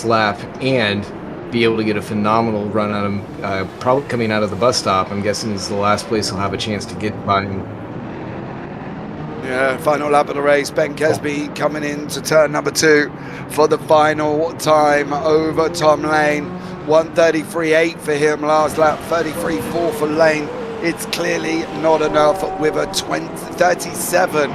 lap and be able to get a phenomenal run on him, probably coming out of the bus stop. I'm guessing is the last place he'll have a chance to get by him. Yeah, final lap of the race. Ben Kesby coming into turn number 2 for the final time over Tom Lane. 1:33.8 for him last lap, 33.4 for Lane. It's clearly not enough with a 37.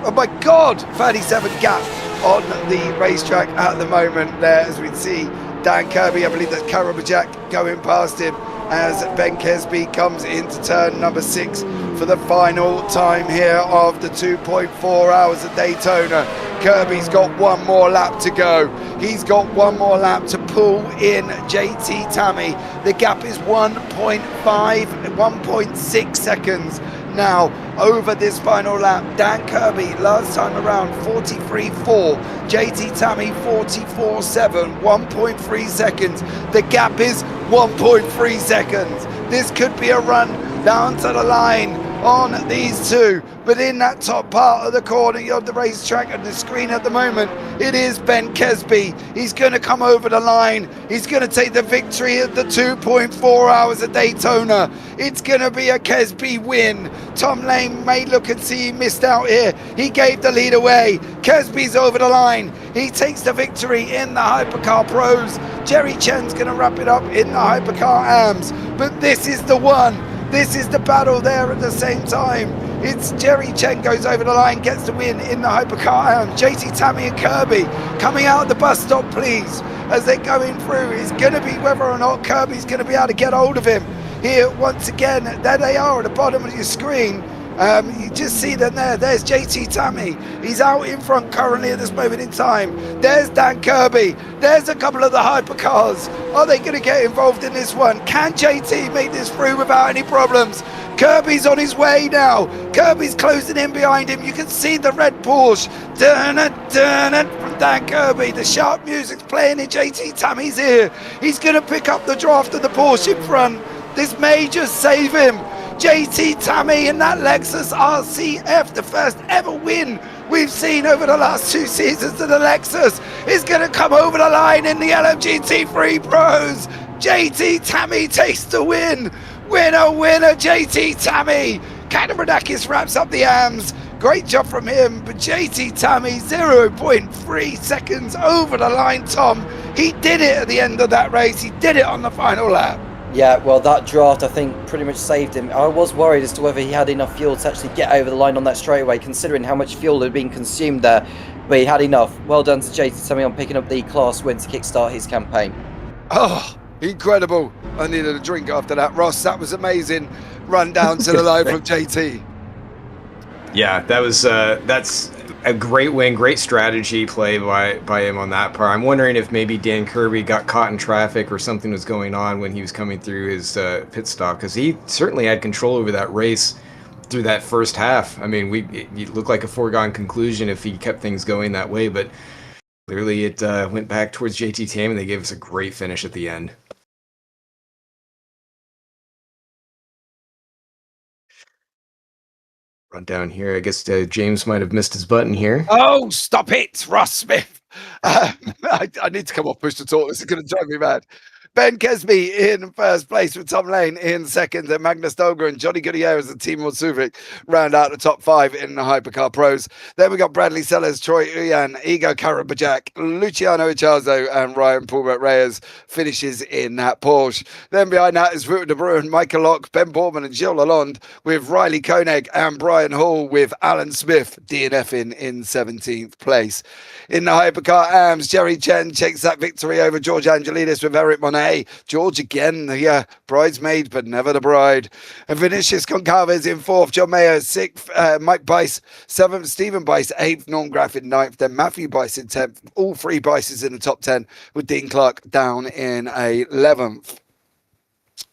Oh my God, 37 gap on the racetrack at the moment there, as we see Dan Kirby, I believe that's Karabajak going past him as Ben Kesby comes into turn number 6 for the final time here of the 2.4 hours of Daytona. Kirby's got one more lap to go. He's got one more lap to pull in JT Tammy. The gap is 1.6 seconds now over this final lap. Dan Kirby last time around 43.4, JT Tammy 44.7, 1.3 seconds. The gap is 1.3 seconds. This could be a run down to the line on these two, but in that top part of the corner of the racetrack and the screen at the moment, it is Ben Kesby. He's going to come over the line. He's going to take the victory at the 2.4 hours of Daytona. It's going to be a Kesby win. Tom Lane may look and see he missed out here. He gave the lead away. Kesby's over the line. He takes the victory in the Hypercar Pros. Jerry Chen's going to wrap it up in the Hypercar AMS, but this is the one. This is the battle there at the same time. It's Jerry Chen goes over the line, gets the win in the Hypercar AMS. JT Tammy and Kirby coming out of the bus stop, please, as they're going through. It's going to be whether or not Kirby's going to be able to get hold of him. Here, once again, there they are at the bottom of your screen. You just see them there. There's JT Tammy. He's out in front currently at this moment in time. There's Dan Kirby. There's a couple of the hypercars. Are they going to get involved in this one? Can JT make this through without any problems? Kirby's on his way now. Kirby's closing in behind him. You can see the red Porsche. From Dan Kirby. The sharp music's playing in JT Tammy's ear. He's going to pick up the draft of the Porsche in front. This may just save him. JT Tammy in that Lexus RCF, the first ever win we've seen over the last 2 seasons of the Lexus, is going to come over the line in the LMGT3 Pros. JT Tammy takes the win. Winner, winner, JT Tammy. Kadabradakis wraps up the AMS. Great job from him, but JT Tammy 0.3 seconds over the line, Tom. He did it at the end of that race. He did it on the final lap. Yeah, well, that draft, I think, pretty much saved him. I was worried as to whether he had enough fuel to actually get over the line on that straightaway, considering how much fuel had been consumed there. But he had enough. Well done to JT Tammy on picking up the class win to kickstart his campaign. Oh, Incredible. I needed a drink after that. Ross, that was amazing. Run down to the line from JT. Yeah, that was that's a great win, great strategy play by him on that part. I'm wondering if maybe Dan Kirby got caught in traffic or something was going on when he was coming through his pit stop, because he certainly had control over that race through that first half. I mean, it looked like a foregone conclusion if he kept things going that way, but clearly it went back towards JT Tam, and they gave us a great finish at the end. Run down here. I guess James might have missed his button here. Oh, stop it, Ross Smith. I need to come off push to talk. This is going to drive me mad. Ben Kesby in first place with Tom Lane in second, and Magnus Dolger and Johnny Gutierrez and Timo Suvic round out the top 5 in the Hypercar Pros. Then we got Bradley Sellers, Troy Uyan, Igor Karabajak, Luciano Ichazo, and Ryan Paulbert Reyes finishes in that Porsche. Then behind that is Wouter de Bruin, Michael Locke, Ben Borman and Gilles Lalonde, with Riley Koenig and Brian Hall, with Alan Smith DNFing in 17th place. In the Hypercar AMS, Jerry Chen takes that victory over George Angelidis with Eric Monet. George again, the bridesmaid, but never the bride. And Vinicius Goncalves in 4th, John Mayer 6th, Mike Bice 7th, Stephen Bice 8th, Norm Graff in 9th, then Matthew Bice in 10th. All 3 Bices in the top 10, with Dean Clark down in 11th.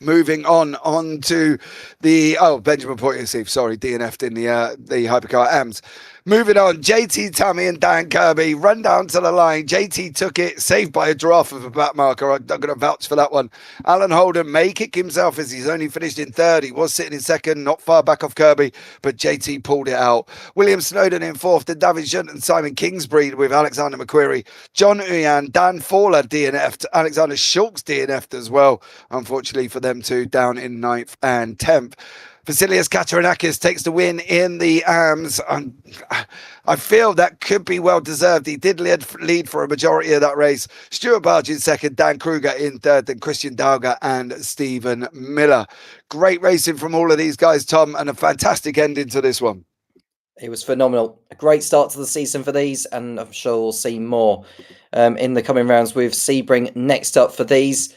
Moving on to the Benjamin Poitier, sorry, DNF'd in the Hypercar AMS. Moving on, JT Tammy and Dan Kirby run down to the line. JT took it, saved by a giraffe of a back marker. I'm going to vouch for that one. Alan Holden may kick himself as he's only finished in 3rd. He was sitting in 2nd, not far back off Kirby, but JT pulled it out. William Snowden in 4th, then David Shunt and Simon Kingsbury with Alexander McQuarrie. John Uyan, Dan Fowler DNF'd, Alexander Schultz DNF'd as well, unfortunately for them two, down in 9th and 10th. Vasilias Katarinakis takes the win in the AMS. I feel that could be well deserved. He did lead for a majority of that race. Stuart Barge in 2nd, Dan Kruger in 3rd, then Christian Dauger and Stephen Miller. Great racing from all of these guys, Tom, and a fantastic ending to this one. It was phenomenal. A great start to the season for these, and I'm sure we'll see more in the coming rounds with Sebring next up for these.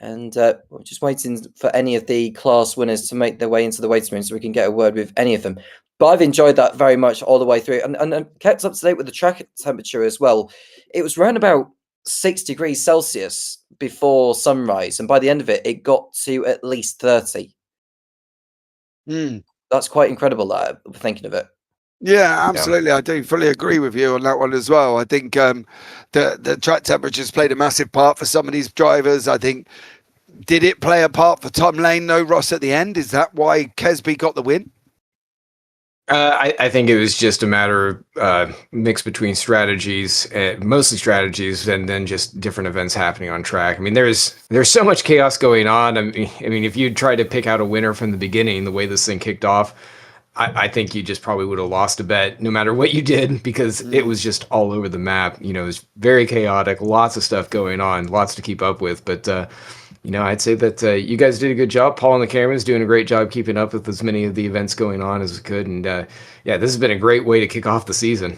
And we're just waiting for any of the class winners to make their way into the waiting room so we can get a word with any of them. But I've enjoyed that very much all the way through, and kept up to date with the track temperature as well. It was around about 6 degrees Celsius before sunrise, and by the end of it, it got to at least 30. That's quite incredible, thinking of it. Yeah, absolutely. I do fully agree with you on that one as well. I think the track temperatures played a massive part for some of these drivers. I think, did it play a part for Tom Lane, though, Ross, at the end? Is that why Kesby got the win? I think it was just a matter of mix between strategies, mostly strategies, and then just different events happening on track. I mean, there's so much chaos going on. I mean, if you tried to pick out a winner from the beginning, the way this thing kicked off, I think you just probably would have lost a bet no matter what you did, because it was just all over the map. You know, it was very chaotic, lots of stuff going on, lots to keep up with. But, I'd say that you guys did a good job. Paul and the camera's doing a great job keeping up with as many of the events going on as we could. And, this has been a great way to kick off the season.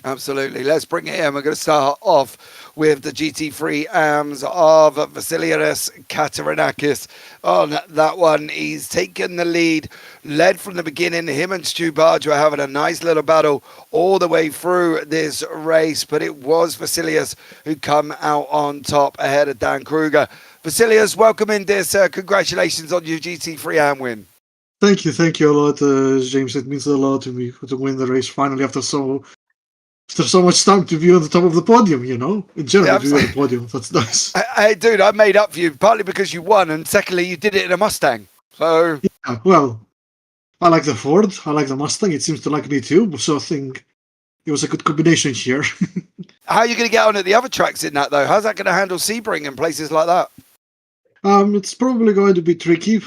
Absolutely. Let's bring it in. We're going to start off with the GT3 AMS of Vasilias Katarinakis. On that one, he's taken the lead, led from the beginning. Him and Stu Barge were having a nice little battle all the way through this race, but it was Vasilias who come out on top ahead of Dan Kruger. Vasilias, welcome in, dear sir. Congratulations on your GT3 AM win. Thank you a lot, James. It means a lot to me to win the race finally after so much time to be on the top of the podium, in general, to be on the podium. That's nice. Hey, dude, I made up for you, partly because you won, and secondly, you did it in a Mustang. So yeah, well, I like the Ford, I like the Mustang. It seems to like me too, so I think it was a good combination here. How are you going to get on at the other tracks in that, though? How's that going to handle Sebring and places like that? It's probably going to be tricky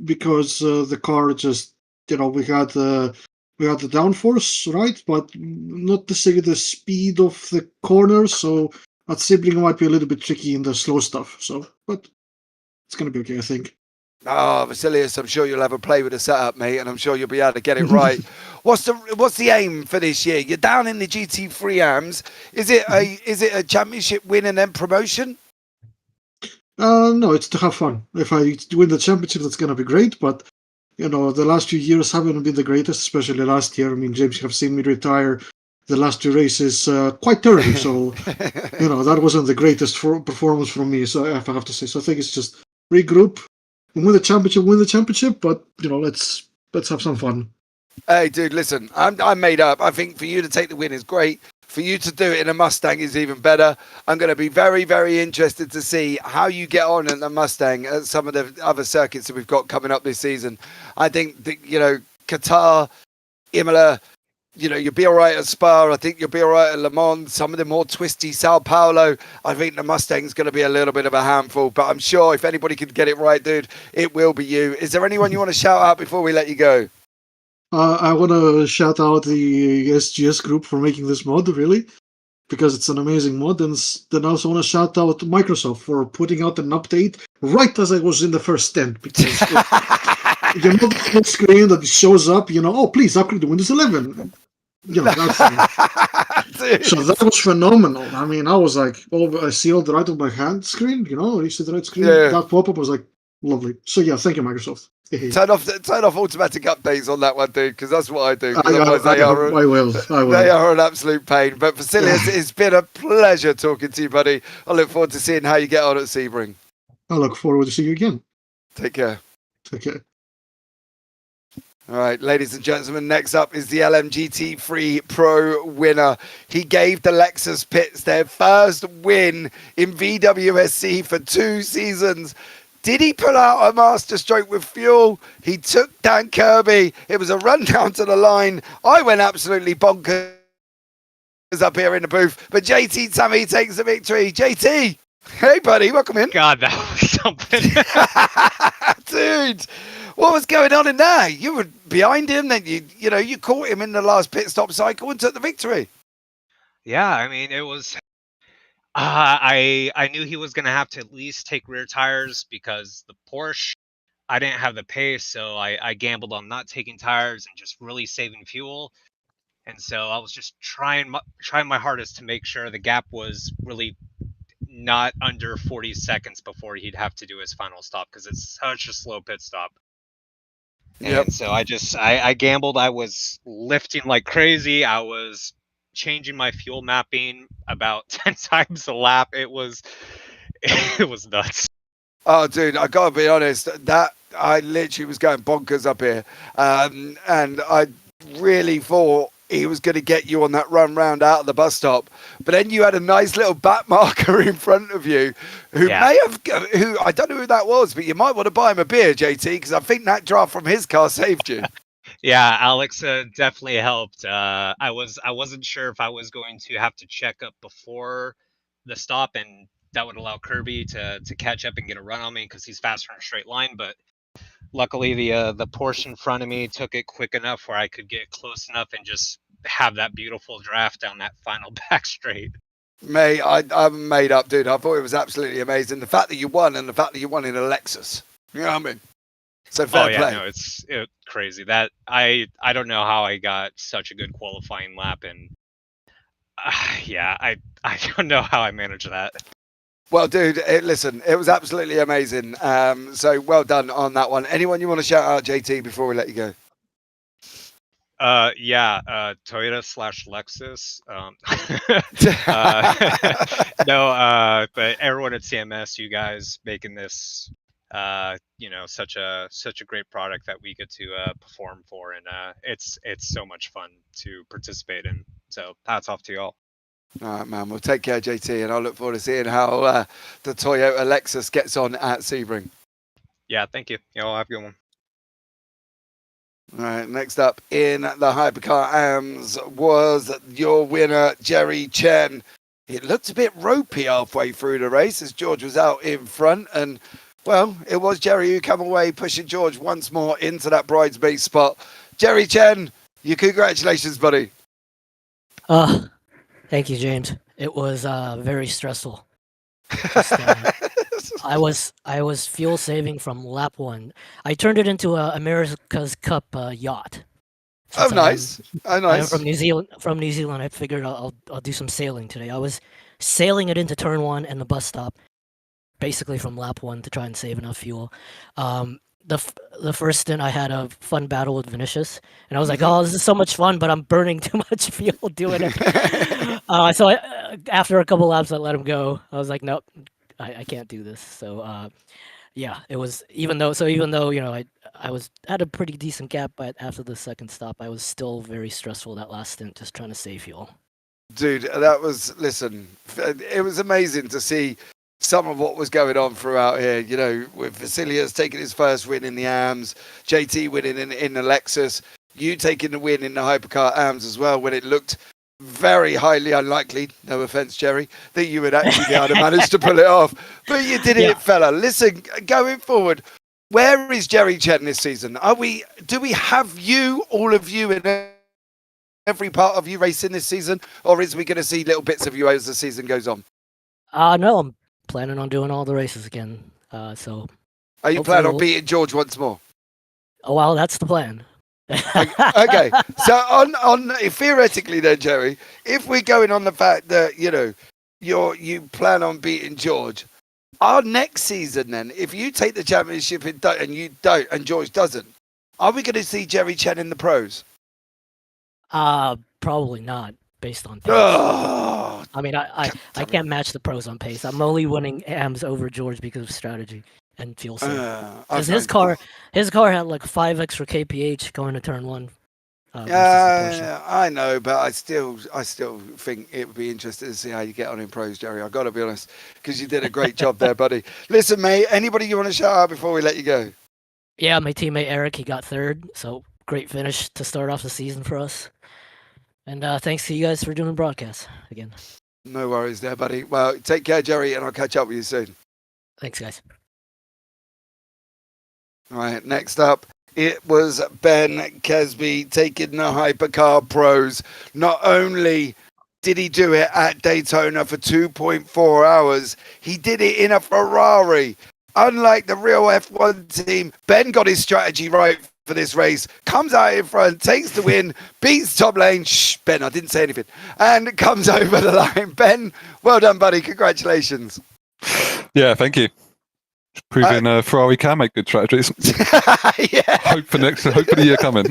because the car just, we had the downforce, right? But not necessarily the speed of the corners. So at Sebring might be a little bit tricky in the slow stuff. So, but it's going to be okay, I think. Vasilias, I'm sure you'll have a play with the setup, mate, and I'm sure you'll be able to get it right. What's the aim for this year? You're down in the GT3 AMS. Is it a championship win and then promotion? No, it's to have fun. If I win the championship, that's gonna be great. But the last few years haven't been the greatest, especially last year. I mean, James, you have seen me retire the last two races quite early, so that wasn't the greatest performance from me. So if I have to say, so I think it's just regroup, win the championship. But let's have some fun. Hey, dude, listen, I'm made up. I think for you to take the win is great. For you to do it in a Mustang is even better. I'm going to be very, very interested to see how you get on in the Mustang at some of the other circuits that we've got coming up this season. I think that, Qatar, Imola, you'll be all right at Spa. I think you'll be all right at Le Mans. Some of the more twisty Sao Paulo. I think the Mustang's going to be a little bit of a handful. But I'm sure if anybody could get it right, dude, it will be you. Is there anyone you want to shout out before we let you go? I want to shout out the SGS group for making this mod, really, because it's an amazing mod. And then I also want to shout out Microsoft for putting out an update right as I was in the first stint. Because the full screen that shows up, oh, please upgrade to Windows 11. That's so that was phenomenal. I mean, I was like, I sealed right on my hand screen, you see the right screen. Yeah. That pop-up was like lovely. So yeah, thank you, Microsoft. Turn off automatic updates on that one, dude, because that's what I do. I will. They are an absolute pain. But Vasilius, it's been a pleasure talking to you, buddy. I look forward to seeing how you get on at Sebring. I look forward to seeing you again. Take care. Take care. All right, ladies and gentlemen, next up is the LMGT3 Pro winner. He gave the Lexus Pits their first win in VWSC for 2 seasons. Did he pull out a master stroke with fuel? He took Dan Kirby. It was a run down to the line. I went absolutely bonkers up here in the booth. But JT Tammy takes the victory. JT, hey, buddy, welcome in. God, that was something. Dude, what was going on in there? You were behind him, then you caught him in the last pit stop cycle and took the victory. Yeah, I mean, it was... I knew he was going to have to at least take rear tires because the Porsche, I didn't have the pace, so I gambled on not taking tires and just really saving fuel. And so I was just trying my hardest to make sure the gap was really not under 40 seconds before he'd have to do his final stop because it's such a slow pit stop. Yep. And so I gambled. I was lifting like crazy. I was changing my fuel mapping about 10 times a lap. It was nuts. Oh, dude, I gotta be honest. That I literally was going bonkers up here, and I really thought he was going to get you on that run round out of the bus stop. But then you had a nice little back marker in front of you, who I don't know who that was, but you might want to buy him a beer, JT, because I think that draft from his car saved you. Yeah, Alex definitely helped. I wasn't sure if I was going to have to check up before the stop, and that would allow Kirby to catch up and get a run on me because he's faster in a straight line. But luckily, the Porsche in front of me took it quick enough where I could get close enough and just have that beautiful draft down that final back straight. Mate, I'm made up, dude. I thought it was absolutely amazing. The fact that you won, and the fact that you won in a Lexus. You know what I mean? So fair play. No, it's crazy. That I don't know how I got such a good qualifying lap, and I don't know how I managed that. Well, dude, listen, it was absolutely amazing. So well done on that one. Anyone you want to shout out, JT, before we let you go? Toyota/Lexus. No, but everyone at CMS, you guys making this such a great product that we get to perform for, and it's so much fun to participate in. So hats off to y'all. All right, man. Well, take care, JT, and I'll look forward to seeing how the Toyota Lexus gets on at Sebring. Yeah, thank you. Y'all have a good one. All right, next up in the Hypercar AMS was your winner, Jerry Chen. It looked a bit ropey halfway through the race as George was out in front, and well, it was Jerry who came away pushing George once more into that bridesmaid spot. Jerry Chen, congratulations, buddy. Thank you, James. It was very stressful. Just, I was fuel saving from lap 1. I turned it into a America's Cup yacht. Oh, nice. I'm from New Zealand. I figured I'll do some sailing today. I was sailing it into turn 1 and the bus stop. basically from lap 1 to try and save enough fuel. The first stint, I had a fun battle with Vinicius, and I was like, "Oh, this is so much fun," but I'm burning too much fuel doing it. So after a couple laps, I let him go. I was like, "Nope, I can't do this." So yeah, it was even though I was had a pretty decent gap, but after the second stop, I was still very stressful that last stint, just trying to save fuel. Dude, that was, listen, it was amazing to see some of what was going on throughout here, with Vasilius taking his first win in the AMS, JT winning in the Lexus, you taking the win in the Hypercar AMS as well, when it looked very highly unlikely, no offense, Jerry, that you would actually be able to manage to pull it off. But you did it, fella. Listen, going forward, where is Jerry Chen this season? Do we have you, all of you, in every part of you racing this season, or is we going to see little bits of you as the season goes on? No, I'm planning on doing all the races again. So are you planning on beating George once more? Oh, well, that's the plan. Okay, so on theoretically then, Jerry, if we're going on the fact that you plan on beating George, our next season then, if you take the championship and you don't, and George doesn't, are we going to see Jerry Chen in the pros? Probably not, based on pace. Oh, I mean, I can't match the pros on pace. I'm only winning AMs over George because of strategy and fuel saving. Because his car had like 5 extra kph going to turn 1. I know, but I still think it would be interesting to see how you get on in pros, Jerry. I've got to be honest, because you did a great job there, buddy. Listen, mate, anybody you want to shout out before we let you go? Yeah, my teammate Eric, he got 3rd, so great finish to start off the season for us. And thanks to you guys for doing the broadcast again. No worries there, buddy. Well, take care, Jerry, and I'll catch up with you soon. Thanks, guys. All right, next up, it was Ben Kesby taking the Hypercar Pros. Not only did he do it at Daytona for 2.4 hours, he did it in a Ferrari. Unlike the real F1 team, Ben got his strategy right for this race, comes out in front, takes the win, beats top lane. Shh, Ben, I didn't say anything. And comes over the line. Ben, well done, buddy. Congratulations. Yeah, thank you. Proving Ferrari can make good strategies. Yeah. Hope for the year coming.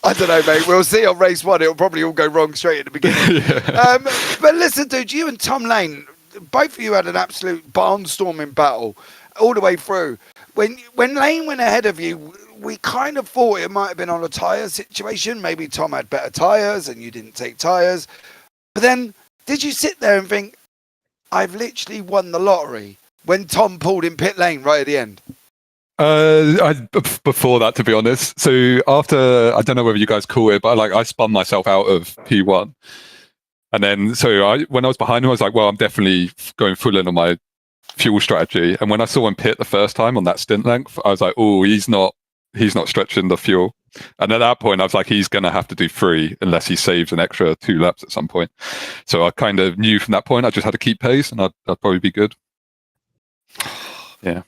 I don't know, mate. We'll see on race 1. It'll probably all go wrong straight at the beginning. Yeah. But listen, dude, you and Tom Lane, both of you had an absolute barnstorming battle all the way through. When Lane went ahead of you, we kind of thought it might have been on a tyre situation. Maybe Tom had better tyres and you didn't take tyres. But then, did you sit there and think, I've literally won the lottery, when Tom pulled in pit lane right at the end? Before that, to be honest. So after, I don't know whether you guys call it, but I spun myself out of P1. And then, when I was behind him, I was like, well, I'm definitely going full in on my fuel strategy. And when I saw him pit the first time on that stint length, I was like, oh, he's not stretching the fuel. And at that point, I was like, he's going to have to do 3 unless he saves an extra 2 laps at some point. So I kind of knew from that point, I just had to keep pace and I'd probably be good. Yeah.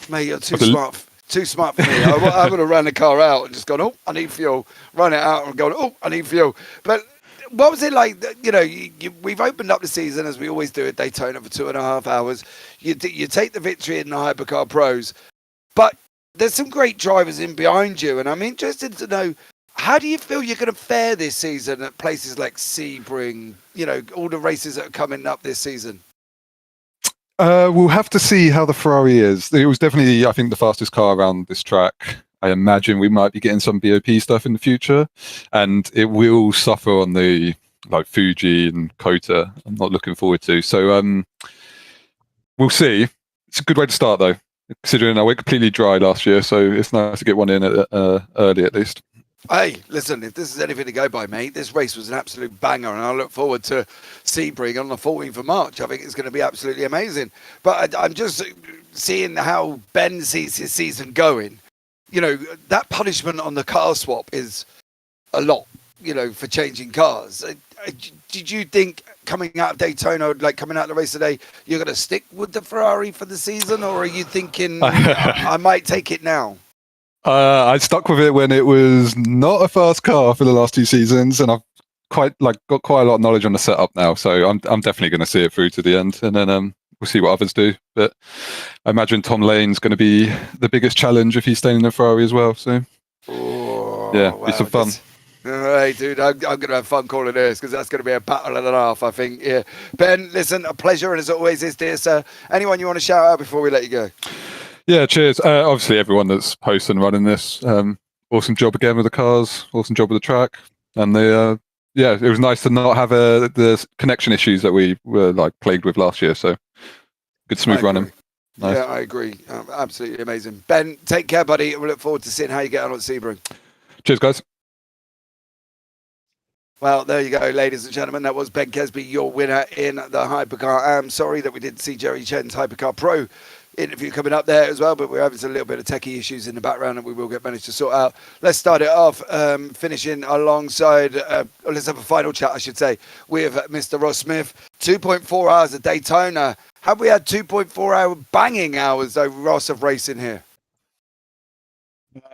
Mate, you're too smart. Too smart for me. I would have ran the car out and just gone, oh, I need fuel. Run it out and gone, oh, I need fuel. But what was it like? We've opened up the season, as we always do at Daytona, for 2.5 hours. You take the victory in the Hypercar Pros, but there's some great drivers in behind you, and I'm interested to know, how do you feel you're going to fare this season at places like Sebring, all the races that are coming up this season? We'll have to see how the Ferrari is. It was definitely, I think, the fastest car around this track. I imagine we might be getting some BOP stuff in the future, and it will suffer on the Fuji and Kota. I'm not looking forward to. So we'll see. It's a good way to start, though, considering I went completely dry last year, so it's nice to get one in early at least. Hey, listen, if this is anything to go by, mate, this race was an absolute banger, and I look forward to Sebring on the 14th of March. I think it's going to be absolutely amazing. But I'm just seeing how Ben sees his season going. That punishment on the car swap is a lot, for changing cars. Did you think coming out of Daytona, coming out of the race today, you're going to stick with the Ferrari for the season, or are you thinking, I might take it now? I stuck with it when it was not a fast car for the last 2 seasons, and I've got quite a lot of knowledge on the setup now, so I'm definitely going to see it through to the end, and then we'll see what others do. But I imagine Tom Lane's going to be the biggest challenge if he's staying in the Ferrari as well. So yeah, wow, it's some fun. All right, dude, I'm going to have fun calling this because that's going to be a battle and a half, I think. Yeah, Ben, listen, a pleasure, and as always is dear sir. Anyone you want to shout out before we let you go? Yeah, cheers. Obviously, everyone that's posting and running this, awesome job again with the cars, awesome job with the track, and it was nice to not have the connection issues that we were like plagued with last year. So good smooth running. Nice. Yeah, I agree. Absolutely amazing. Ben, take care, buddy. We look forward to seeing how you get on at Sebring. Cheers, guys. Well, there you go, ladies and gentlemen. That was Ben Kesby, your winner in the Hypercar. I'm sorry that we didn't see Jerry Chen's Hypercar Pro interview coming up there as well, but we're having a little bit of techie issues in the background that we will manage to sort out. Let's start it off, finishing alongside, let's have a final chat, I should say, with Mr. Ross Smith. 2.4 hours at Daytona. Have we had 2.4 hour banging hours, though, Ross, of racing here?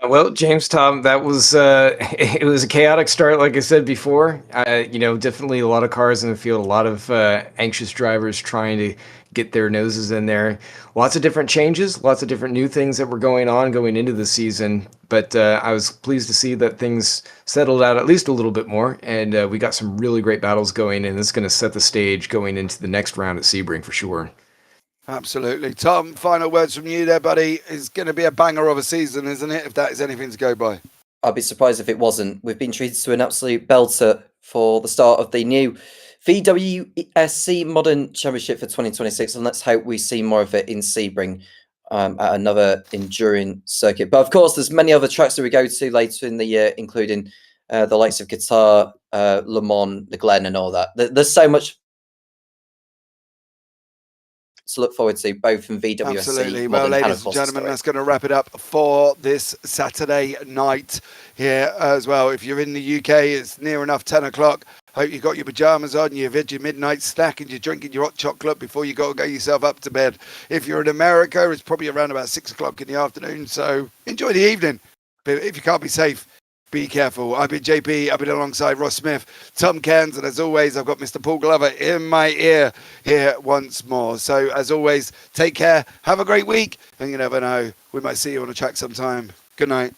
Well, James, Tom, that was it was a chaotic start, like I said before. Definitely a lot of cars in the field, a lot of anxious drivers trying to get their noses in there. Lots of different changes, lots of different new things that were going into the season. But I was pleased to see that things settled out at least a little bit more, and we got some really great battles going, and it's going to set the stage going into the next round at Sebring for sure. Absolutely. Tom, final words from you there, buddy. It's going to be a banger of a season, isn't it, if that is anything to go by? I'd be surprised if it wasn't. We've been treated to an absolute belter for the start of the new VWSC Modern Championship for 2026, and let's hope we see more of it in Sebring at another enduring circuit. But of course, there's many other tracks that we go to later in the year, including the likes of Qatar, Le Mans, the Glen, and all that. There's so much to look forward to, both from VWSC. Absolutely. Well, ladies and gentlemen, that's going to wrap it up for this Saturday night here as well. If you're in the UK, it's near enough 10 o'clock. Hope you got your pajamas on, you've had your midnight snack, and you're drinking your hot chocolate before you go yourself up to bed. If you're in America, it's probably around about 6 o'clock in the afternoon, so enjoy the evening. But if you can't be safe, be careful. I've been JP, I've been alongside Ross Smith, Tom Cairns, and as always, I've got Mr. Paul Glover in my ear here once more. So as always, take care, have a great week, and you never know, we might see you on the track sometime. Good night.